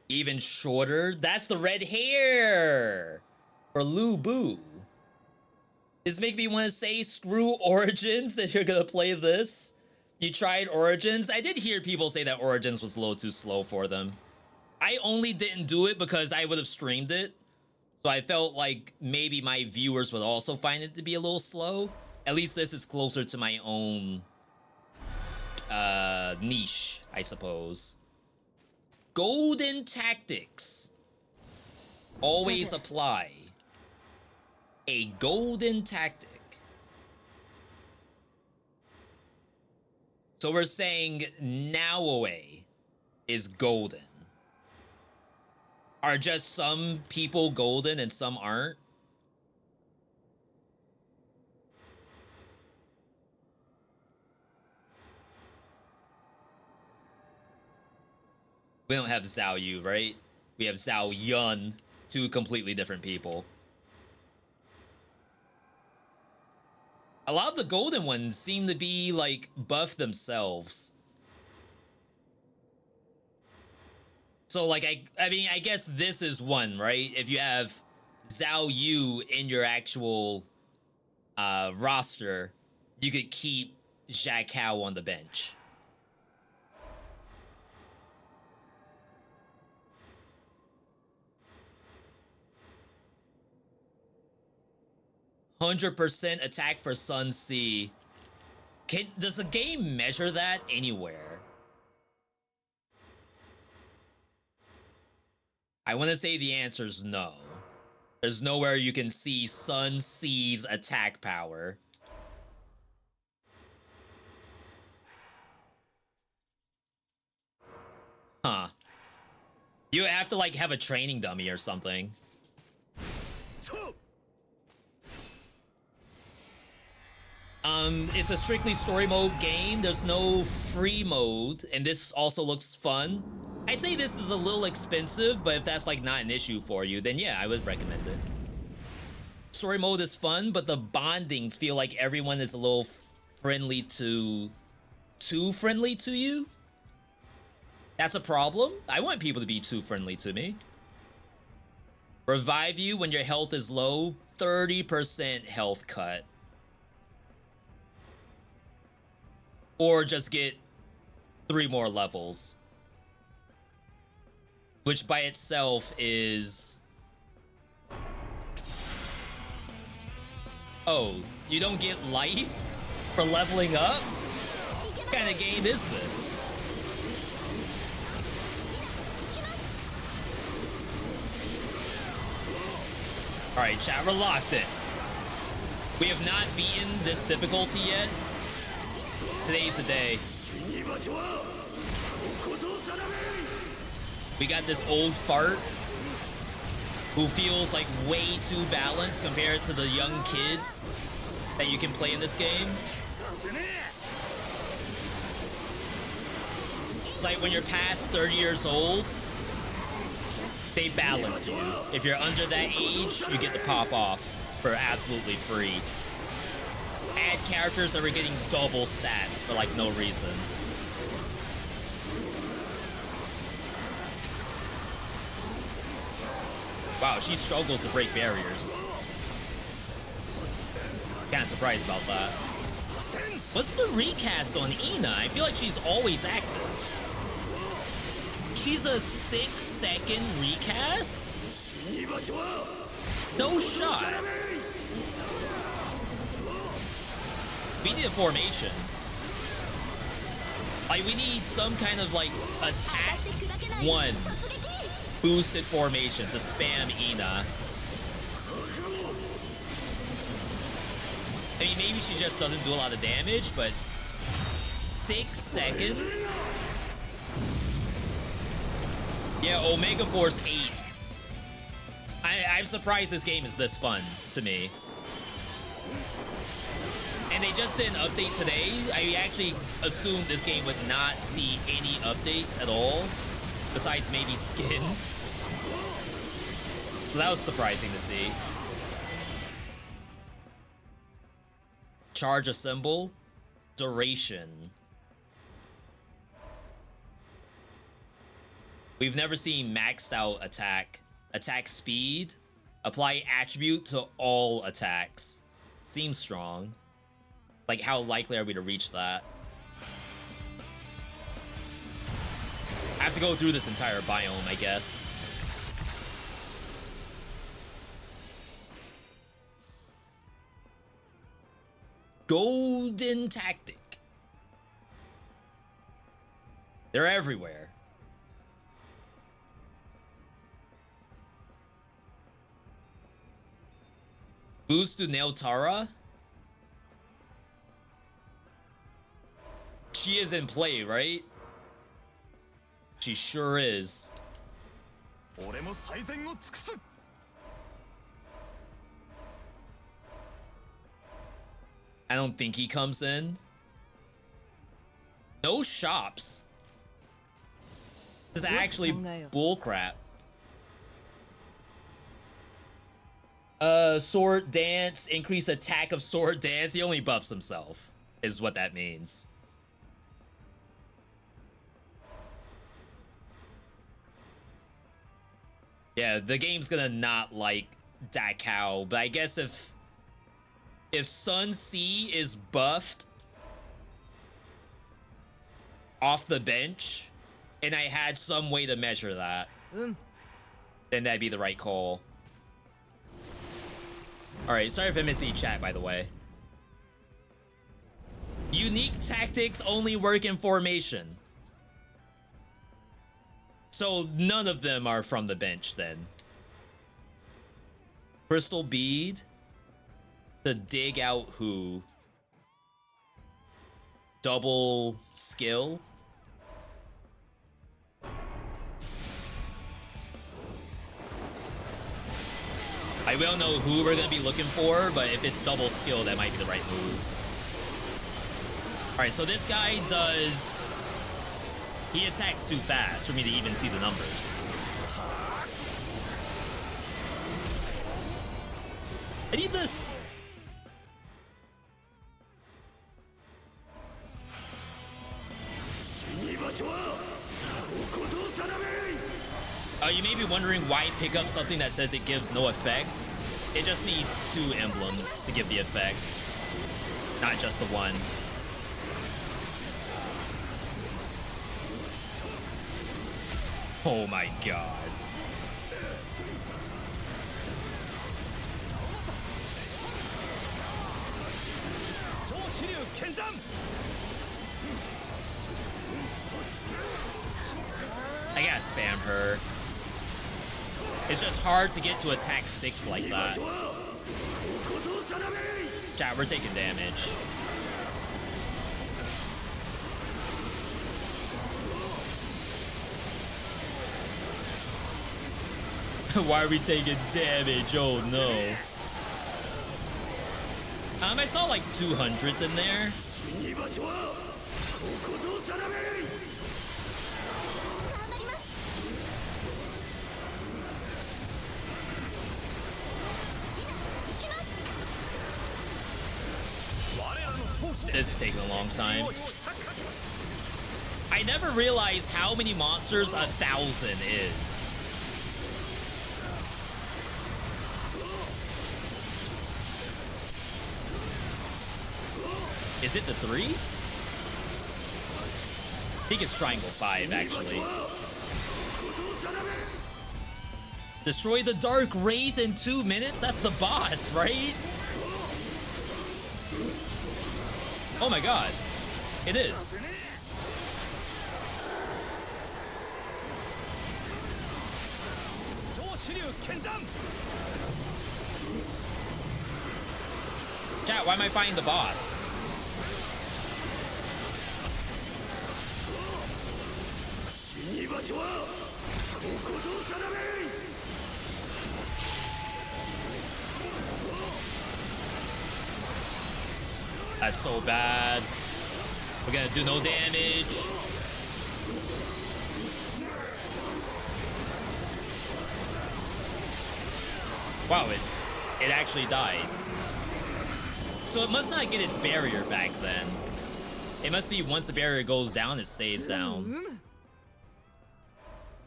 Even shorter? That's the red hair for Lu Bu. This make me want to say screw Origins if you're gonna play this. You tried Origins? I did hear people say that Origins was a little too slow for them. I only didn't do it because I would have streamed it. So I felt like maybe my viewers would also find it to be a little slow. At least this is closer to my own niche, I suppose. Golden tactics always apply. A golden tactic. So we're saying Naoe is golden. Are just some people golden and some aren't? We don't have Zhao Yu, right? We have Zhao Yun, 2 completely different people. A lot of the golden ones seem to be like buff themselves. So like I mean I guess this is one, right? If you have Zhao Yu in your actual roster, you could keep Jia Kao on the bench. 100% attack for Sun C. Does the game measure that anywhere? I want to say the answer is no. There's nowhere you can see Sun C's attack power. Huh. You have to, like, have a training dummy or something. It's a strictly story mode game. There's no free mode, and this also looks fun. I'd say this is a little expensive, but if that's, like, not an issue for you, then yeah, I would recommend it. Story mode is fun, but the bondings feel like everyone is a little friendly to... too friendly to you? That's a problem. I want people to be too friendly to me. Revive you when your health is low. 30% health cut. Or just get 3 more levels. Which by itself is... Oh, you don't get life for leveling up? What kind of game is this? Alright, chat, we're locked in. We have not beaten this difficulty yet. Today's the day. We got this old fart who feels like way too balanced compared to the young kids that you can play in this game. It's like when you're past 30 years old, they balance you. If you're under that age, you get to pop off for absolutely free. Add characters that were getting double stats for like no reason. Wow, she struggles to break barriers. Kind of surprised about that. What's the recast on Ina? I feel like she's always active. She's a 6-second recast? No shot. We need a formation. Like, we need some kind of, like, attack 1 boosted formation to spam Ina. I mean, maybe she just doesn't do a lot of damage, but 6 seconds? Yeah, Omega Force 8. I'm surprised this game is this fun to me. And they just did an update today. I actually assumed this game would not see any updates at all, besides maybe skins. So that was surprising to see. Charge a symbol. Duration. We've never seen maxed out attack. Attack speed. Apply attribute to all attacks. Seems strong. Like, how likely are we to reach that? I have to go through this entire biome, I guess. Golden tactic. They're everywhere. Boost to Neotara? She is in play, right? She sure is. I don't think he comes in. No shops. This is actually bullcrap. Sword dance, increase attack of sword dance. He only buffs himself, is what that means. Yeah, the game's gonna not like Dakao, but I guess if Sun C is buffed off the bench, and I had some way to measure that, then that'd be the right call. Alright, sorry if I missed any chat, by the way. Unique tactics only work in formation. So none of them are from the bench then. Crystal bead to dig out who? Double skill. I don't know who we're gonna be looking for, but if it's double skill, that might be the right move. Alright, so this guy does... He attacks too fast for me to even see the numbers. I need this! You may be wondering why pick up something that says it gives no effect. It just needs 2 emblems to give the effect, not just the one. Oh my god. I gotta spam her. It's just hard to get to attack 6 like that. Chat, we're taking damage. Why are we taking damage? Oh no. I saw like 200s in there. This is taking a long time. I never realized how many monsters 1,000 is. Is it the 3? I think it's triangle 5, actually. Destroy the Dark Wraith in 2 minutes? That's the boss, right? Oh my god. It is. Chat, why am I fighting the boss? That's so bad. We're gonna do no damage. Wow, it actually died. So it must not get its barrier back then. It must be once the barrier goes down, it stays down.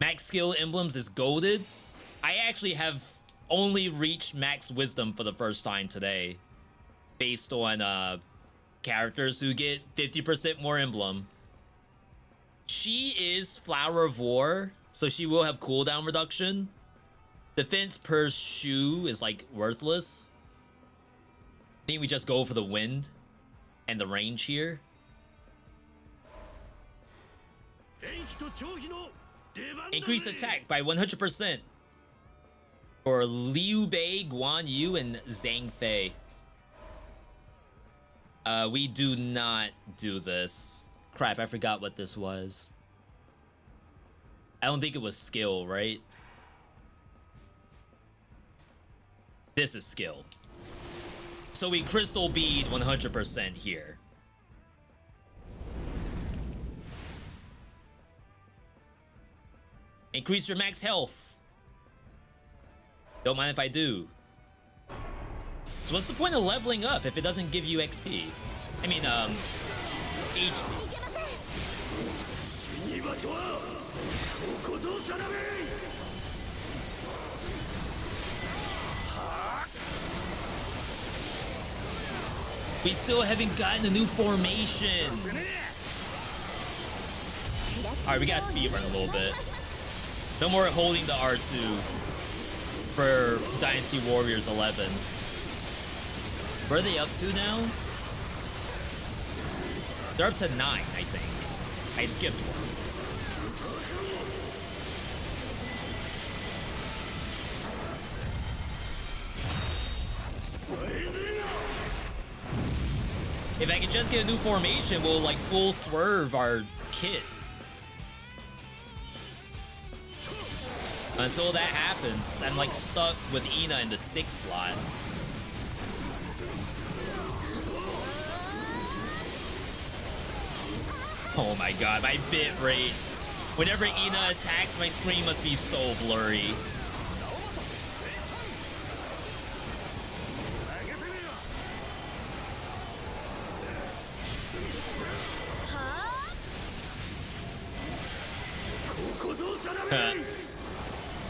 Max skill emblems is golded. I actually have only reached max wisdom for the first time today, based on characters who get 50% more emblem. She is Flower of War, so she will have cooldown reduction. Defense per shoe is like worthless. I think we just go for the wind and the range here. Increase attack by 100% for Liu Bei, Guan Yu, and Zhang Fei. We do not do this. Crap, I forgot what this was. I don't think it was skill, right? This is skill. So we crystal bead 100% here. Increase your max health. Don't mind if I do. So what's the point of leveling up if it doesn't give you XP? I mean, HP. We still haven't gotten a new formation. Alright, we gotta speed run a little bit. No more holding the R2 for Dynasty Warriors 11. Where are they up to now? They're up to 9, I think. I skipped one. If I could just get a new formation, we'll like full swerve our kit. Until that happens, I'm like stuck with Ina in the 6th slot. Oh my god, my bit rate. Whenever Ina attacks, my screen must be so blurry.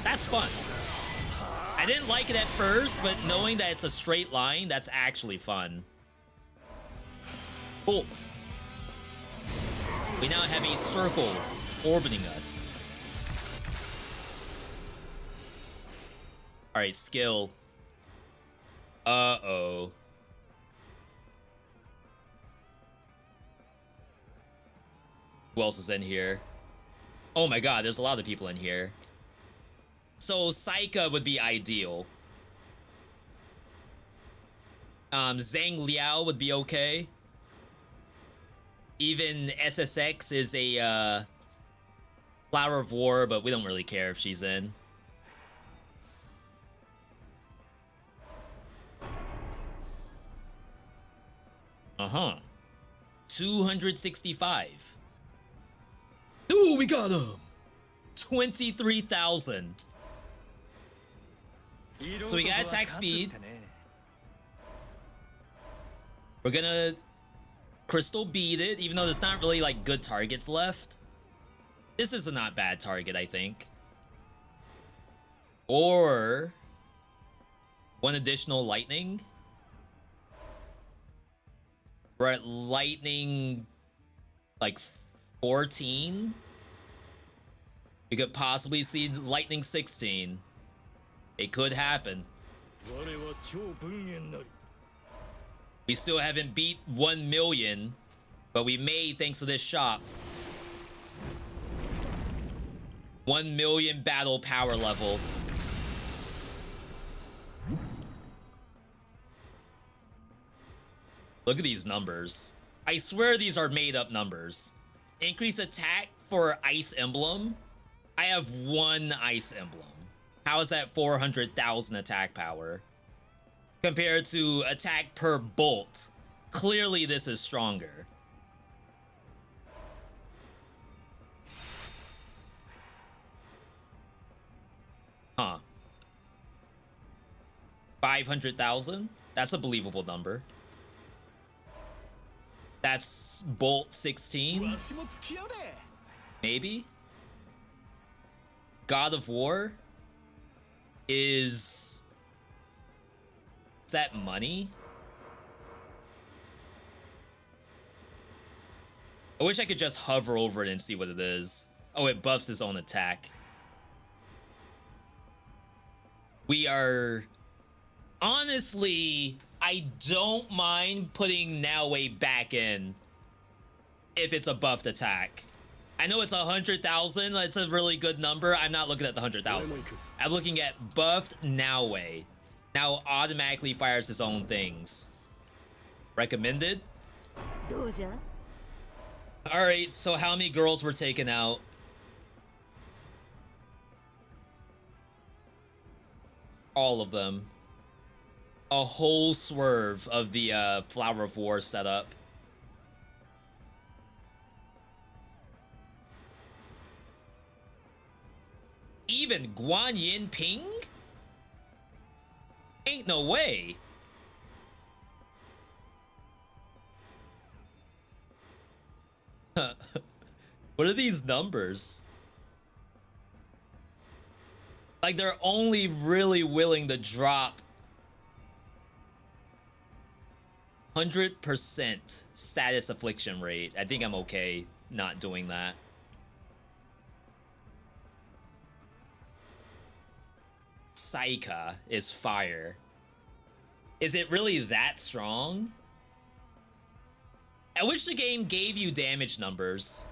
That's fun. I didn't like it at first, but knowing that it's a straight line, that's actually fun. Bolt. We now have a circle orbiting us. All right, skill. Uh-oh. Who else is in here? Oh my god, there's a lot of people in here. So Saika would be ideal. Zhang Liao would be okay. Even SSX is a Flower of War, but we don't really care if she's in. Uh-huh. 265. Ooh, we got him! 23,000. So we got attack speed. We're gonna Crystal beat it, even though there's not really like good targets left. This is a not bad target, I think. Or one additional lightning. We're at lightning like 14. We could possibly see lightning 16. It could happen. We still haven't beat 1 million, but we may thanks to this shop. 1 million battle power level. Look at these numbers. I swear these are made up numbers. Increase attack for Ice Emblem. I have 1 Ice Emblem. How is that 400,000 attack power? Compared to attack per bolt. Clearly this is stronger. Huh. 500,000? That's a believable number. That's bolt 16? Maybe? God of War? Is that money? I wish I could just hover over it and see what it is. Oh, it buffs his own attack. We are... Honestly, I don't mind putting Naoe back in if it's a buffed attack. I know it's 100,000. It's a really good number. I'm not looking at the 100,000. I'm looking at buffed Naoe. Now automatically fires his own things. Recommended? Alright, so how many girls were taken out? All of them. A whole swerve of the Flower of War setup. Even Guan Yin Ping? Ain't no way. What are these numbers? Like they're only really willing to drop 100% status affliction rate. I think I'm okay not doing that. Saika is fire. Is it really that strong? I wish the game gave you damage numbers.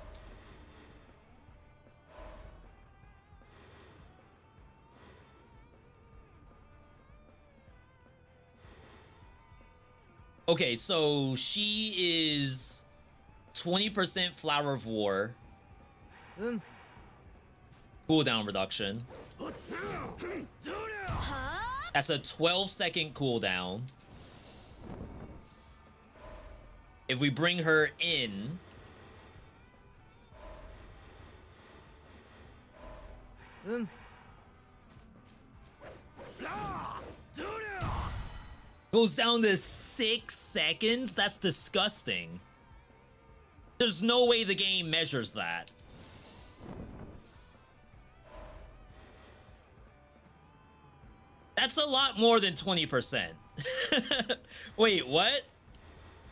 Okay, so she is 20% Flower of War. Cooldown reduction. That's a 12-second cooldown. If we bring her in, goes down to 6 seconds? That's disgusting. There's no way the game measures that. That's a lot more than 20%. Wait, what?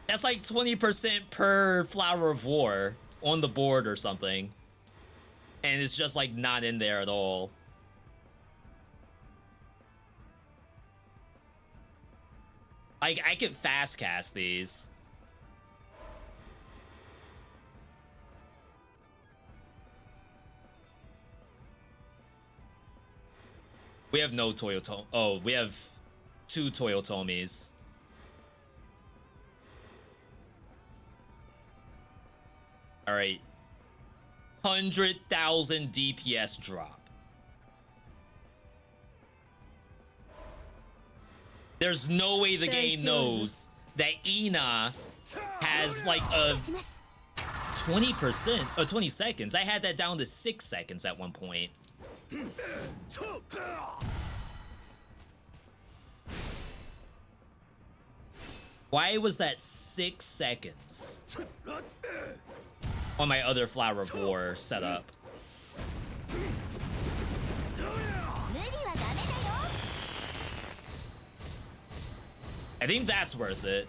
That's like 20% per Flower of War on the board or something. And it's just like not in there at all. Like, I could fast cast these. We have no Toyotomi. Oh, we have 2 Toyotomis. All right. 100,000 DPS drop. There's no way the game knows that Ina has like a 20% or 20 seconds. I had that down to 6 seconds at one point. Why was that 6 seconds on my other Flower of War setup? I think that's worth it.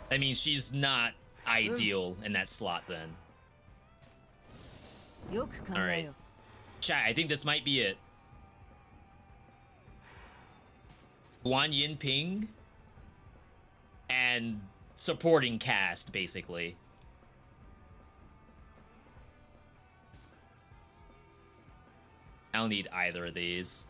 I mean, she's not ideal in that slot then. Alright. Chat, I think this might be it. Guan Yin Ping and supporting cast, basically. I don't need either of these.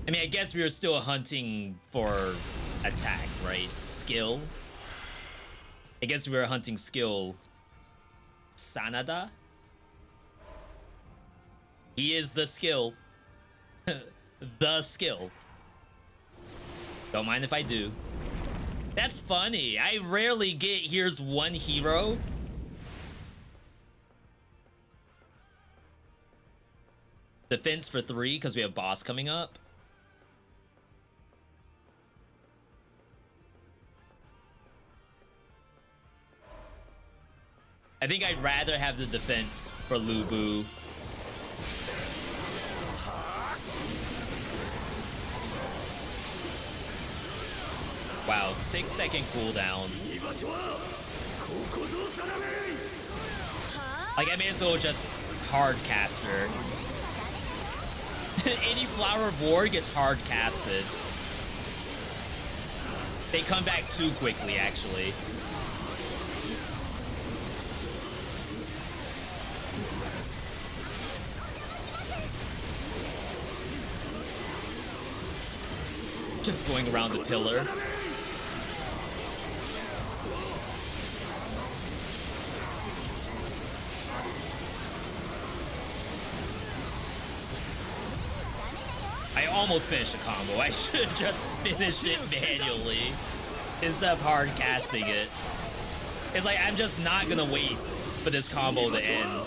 I mean, I guess we were still hunting for attack, right? Skill. I guess we were hunting skill. Sanada? He is the skill. The skill. Don't mind if I do. That's funny. I rarely get here's one hero. Defense for 3 because we have boss coming up. I think I'd rather have the defense for Lubu. Wow, 6-second cooldown. Like, I may as well just hard cast her. Any Flower of War gets hard casted. They come back too quickly, actually. Just going around the pillar. I almost finished the combo. I should just finish it manually instead of hard casting it. It's like, I'm just not gonna wait for this combo to end.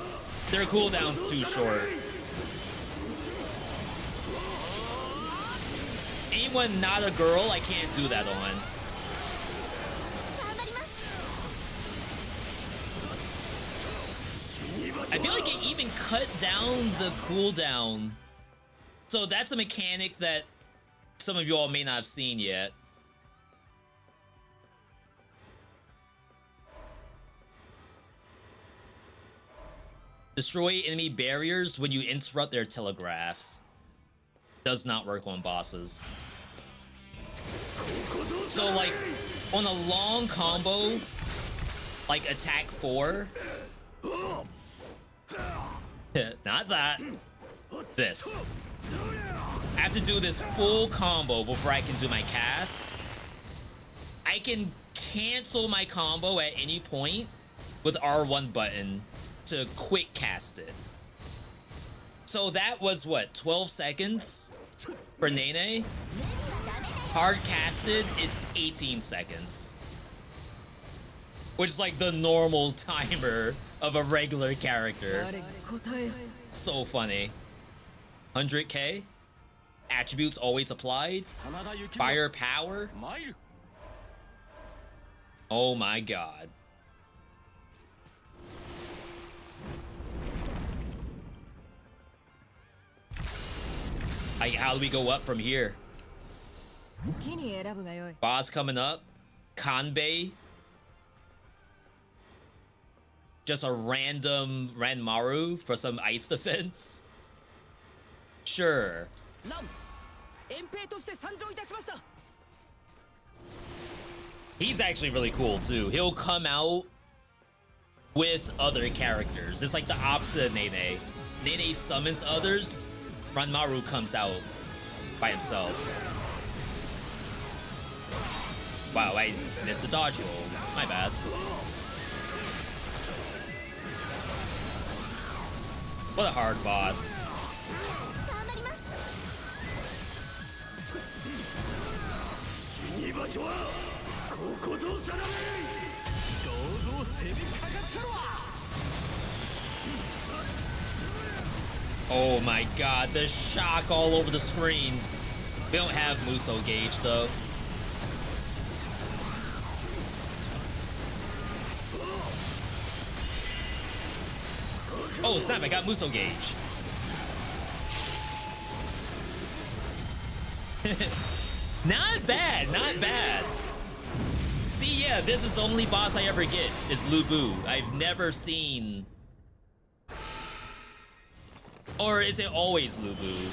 Their cooldown's too short. Anyone not a girl, I can't do that on. I feel like it even cut down the cooldown So that's a mechanic that some of you all may not have seen yet. Destroy enemy barriers when you interrupt their telegraphs. Does not work on bosses. So like on a long combo, like attack 4. Not that. This. I have to do this full combo before I can do my cast. I can cancel my combo at any point with R1 button to quick cast it. So that was what, 12 seconds for Nene? Hard casted, it's 18 seconds. Which is like the normal timer of a regular character. So funny. 100k? Attributes always applied? Firepower? Oh my god. Like, how do we go up from here? Boss coming up. Kanbei. Just a random Ranmaru for some ice defense. Sure. He's actually really cool too. He'll come out with other characters. It's like the opposite of Nene. Nene summons others. Ranmaru comes out by himself. Wow, I missed the dodge roll. My bad. What a hard boss. Oh my god, the shock all over the screen. We don't have Muso gauge though. Oh snap, I got Muso gauge. Not bad, not bad. See, yeah, this is the only boss I ever get, is Lu Bu. I've never seen... Or is it always Lu Bu?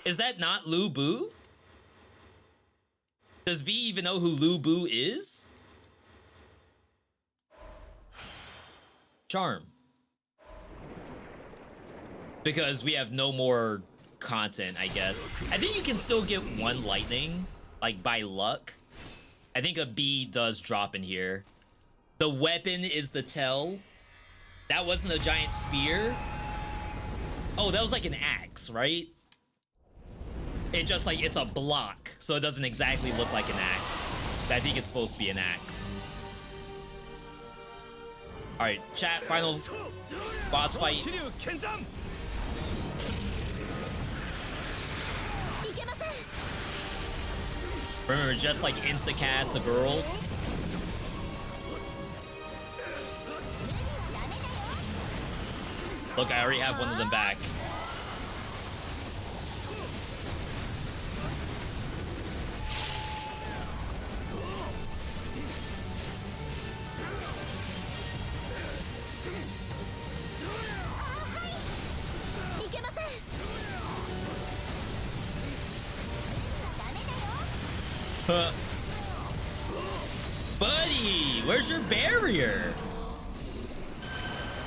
Is that not Lu Bu? Does V even know who Lu Bu is? Charm. Because we have no more content, I guess. I think you can still get one lightning, like by luck. I think a B does drop in here. The weapon is the tell. That wasn't a giant spear. Oh, that was like an axe, right? It just like, it's a block, so it doesn't exactly look like an axe. But I think it's supposed to be an axe. All right, chat, final boss fight. Remember, just like insta-cast the girls. Look, I already have one of them back. Buddy, where's your barrier?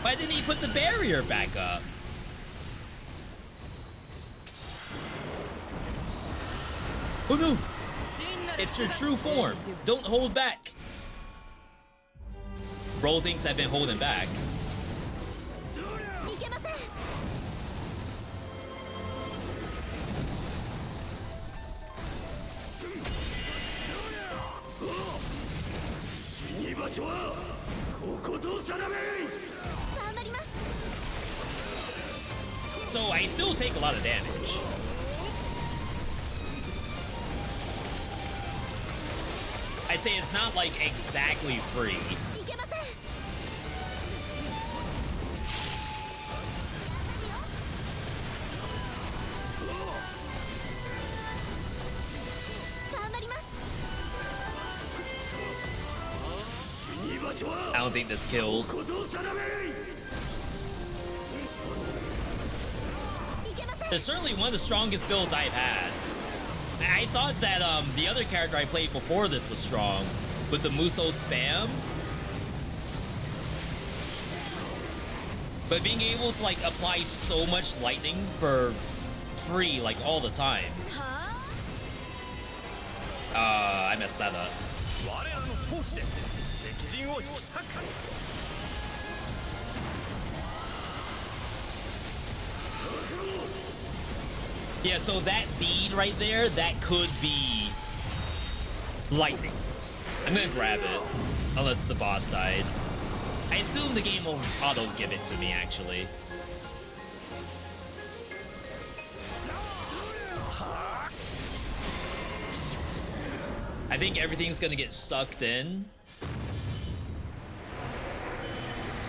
Why didn't he put the barrier back up? Oh no! It's your true form. Don't hold back. Roll things have been holding back. So I still take a lot of damage. I'd say it's not like exactly free. don't think this kills. It's certainly one of the strongest builds I've had. I thought that the other character I played before this was strong with the Muso spam. But being able to like apply so much lightning for free like all the time. I messed that up. Yeah, so that bead right there, that could be lightning. I'm gonna grab it, unless the boss dies. I assume the game will auto give it to me, actually. I think everything's gonna get sucked in.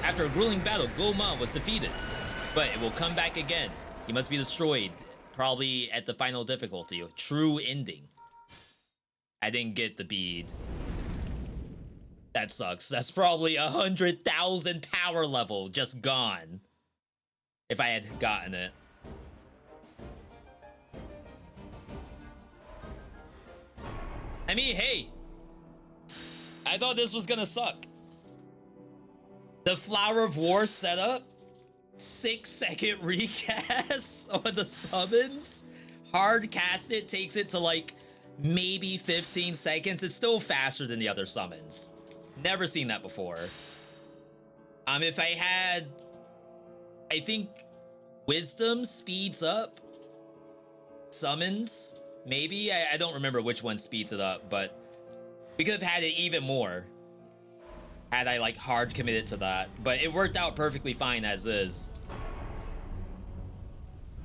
After a grueling battle, Goma was defeated, but it will come back again. He must be destroyed. Probably at the final difficulty. True ending. I didn't get the bead. That sucks. That's probably 100,000 power level just gone. If I had gotten it. I mean, hey. I thought this was gonna suck. The Flower of War setup. 6-second recast on the summons. Hard cast it takes it to like maybe 15 seconds. It's still faster than the other summons. Never seen that before. If I had, I think Wisdom speeds up summons. Maybe I don't remember which one speeds it up, but we could have had it even more had I like hard committed to that, but it worked out perfectly fine as is.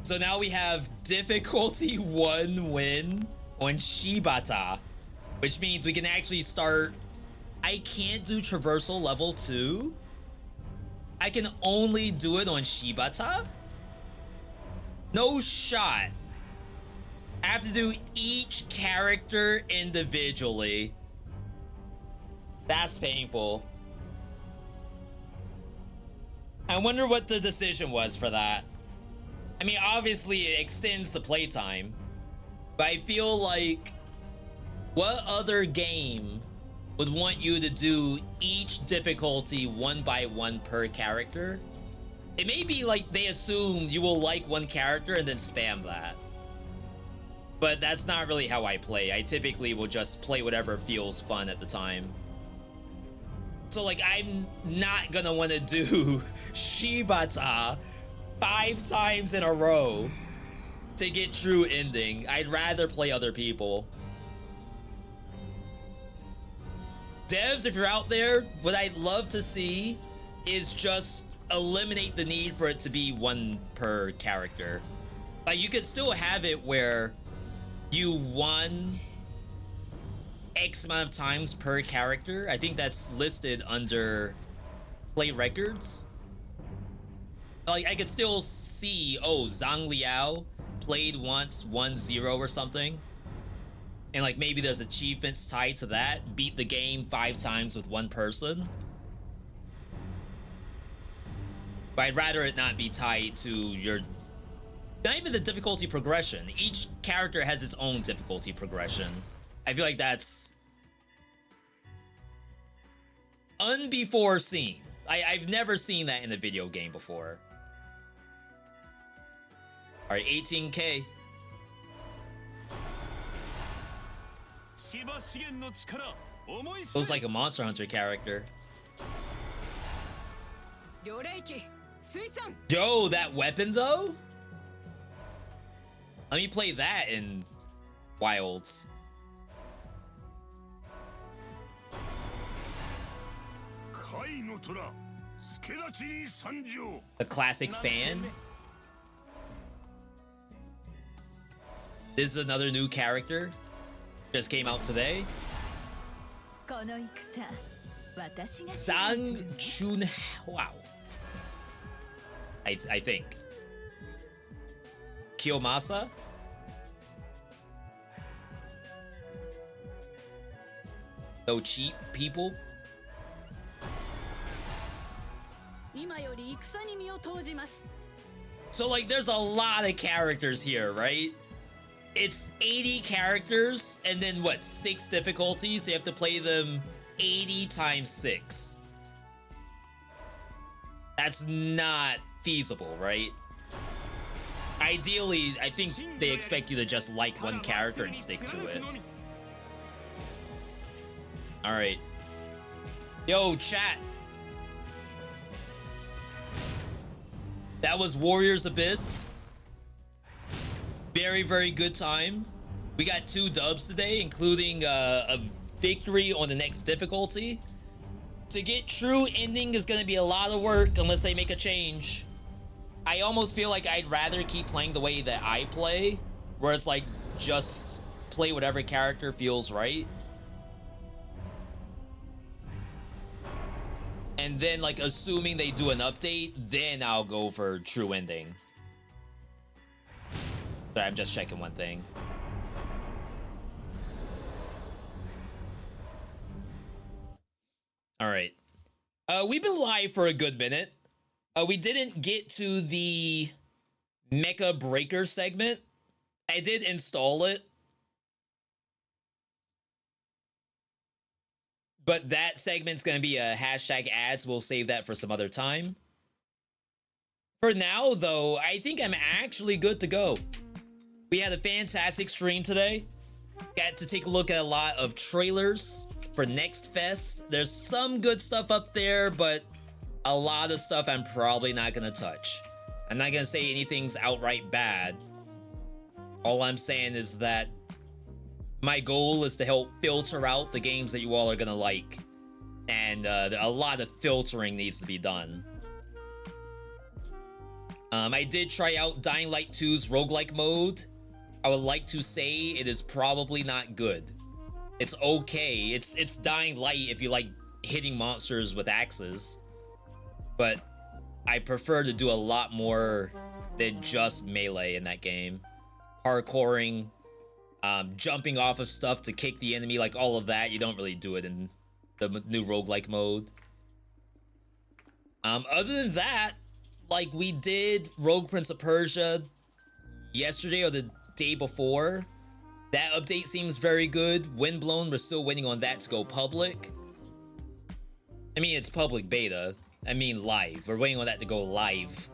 So now we have difficulty 1 win on Shibata, which means we can actually start. I can't do traversal level 2. I can only do it on Shibata. No shot. I have to do each character individually. That's painful. I wonder what the decision was for that. I mean, obviously it extends the playtime, but I feel like what other game would want you to do each difficulty 1 by 1 per character? It may be like they assume you will like one character and then spam that. But that's not really how I play. I typically will just play whatever feels fun at the time. So like, I'm not gonna want to do Shibata 5 times in a row to get true ending. I'd rather play other people. Devs, if you're out there, what I'd love to see is just eliminate the need for it to be 1 per character. Like, you could still have it where you won X amount of times per character. I think that's listed under play records. Like, I could still see, oh, Zhang Liao played once, 1-0 or something. And like, maybe there's achievements tied to that. Beat the game 5 times with 1 person. But I'd rather it not be tied to your, not even the difficulty progression. Each character has its own difficulty progression. I feel like that's unbefore seen. I've never seen that in a video game before. All right, 18K. Looks like a Monster Hunter character. Yo, that weapon though? Let me play that in Wilds. The classic fan. This is another new character. Just came out today. Sang Chun Wow. I think. Kiyomasa? No cheap people? So like there's a lot of characters here, right? It's 80 characters and then what, 6 difficulties? So you have to play them 80 times 6. That's not feasible, right? Ideally, I think they expect you to just like one character and stick to it. Alright. Yo, chat. That was Warriors Abyss. Very, very good time. We got 2 dubs today, including a victory on the next difficulty. To get true ending is going to be a lot of work unless they make a change. I almost feel like I'd rather keep playing the way that I play, where it's like just play whatever character feels right. And then like assuming they do an update, then I'll go for true ending. Sorry, I'm just checking one thing. All right. We've been live for a good minute. We didn't get to the Mecha Breaker segment. I did install it. But that segment's going to be a hashtag ads. We'll save that for some other time. For now, though, I think I'm actually good to go. We had a fantastic stream today. Got to take a look at a lot of trailers for Next Fest. There's some good stuff up there, but a lot of stuff I'm probably not going to touch. I'm not going to say anything's outright bad. All I'm saying is that my goal is to help filter out the games that you all are going to like. And a lot of filtering needs to be done. I did try out Dying Light 2's roguelike mode. I would like to say it is probably not good. It's okay. It's Dying Light if you like hitting monsters with axes. But I prefer to do a lot more than just melee in that game. Parkouring, jumping off of stuff to kick the enemy, like all of that, you don't really do it in the new roguelike mode. Other than that, like we did Rogue Prince of Persia yesterday or the day before. That update seems very good. Windblown, we're still waiting on that to go public. I mean, it's public beta. I mean live. We're waiting on that to go live.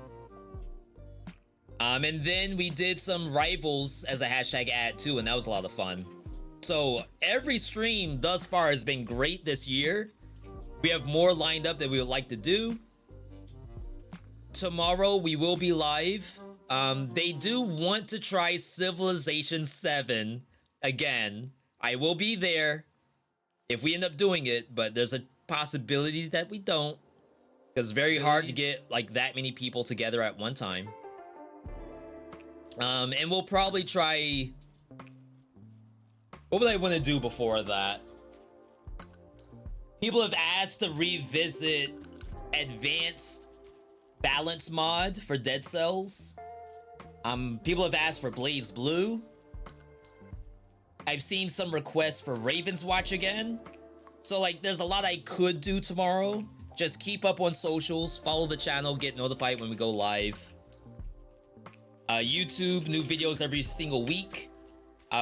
And then we did some Rivals as a hashtag ad too, and that was a lot of fun. So every stream thus far has been great this year. We have more lined up that we would like to do. Tomorrow we will be live. They do want to try Civilization 7 again. I will be there if we end up doing it, but there's a possibility that we don't. Because it's very hard to get like that many people together at one time. And we'll probably try... What would I want to do before that? People have asked to revisit Advanced Balance mod for Dead Cells. People have asked for Blaze Blue. I've seen some requests for Raven's Watch again. So like there's a lot I could do tomorrow. Just keep up on socials, follow the channel, get notified when we go live. YouTube, new videos every single week.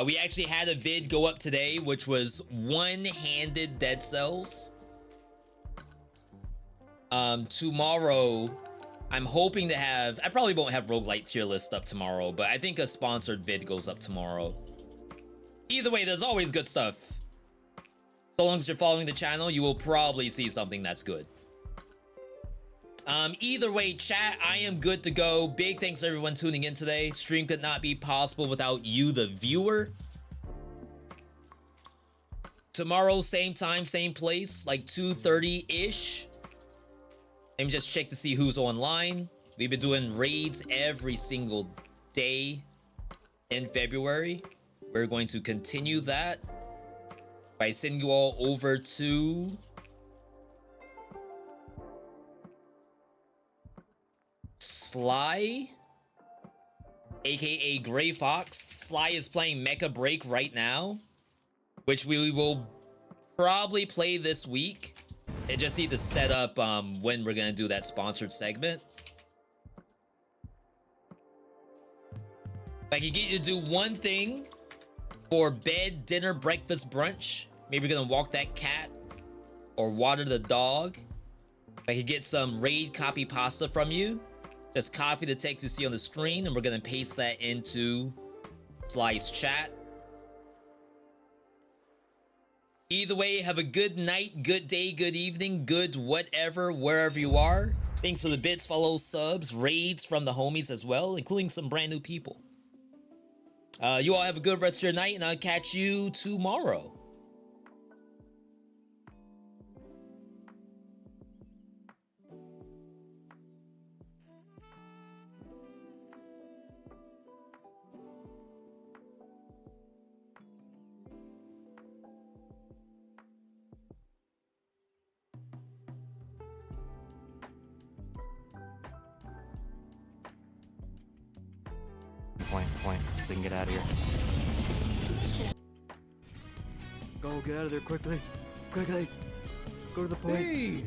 We actually had a vid go up today, which was one-handed Dead Cells. Tomorrow, I'm hoping to have... I probably won't have Roguelike tier list up tomorrow, but I think a sponsored vid goes up tomorrow. Either way, there's always good stuff. So long as you're following the channel, you will probably see something that's good. Either way, chat, I am good to go. Big thanks to everyone tuning in today. Stream could not be possible without you, the viewer. Tomorrow, same time, same place, like 2:30-ish. Let me just check to see who's online. We've been doing raids every single day in February. We're going to continue that by sending you all over to... Sly, aka Gray Fox. Sly is playing Mecha Break right now, which we will probably play this week. It just need to set up when we're gonna do that sponsored segment. If I could get you to do one thing for bed, dinner, breakfast, brunch, maybe we're gonna walk that cat or water the dog. If I could get some raid copy pasta from you, just copy the text you see on the screen and we're gonna paste that into Slice chat. Either way, have a good night, good day, good evening, good whatever, wherever you are. Thanks for the bits, follows, subs, raids from the homies as well, including some brand new people. You all have a good rest of your night, and I'll catch you tomorrow. Point, so we can get out of here. Go, get out of there quickly. Quickly. Go to the point.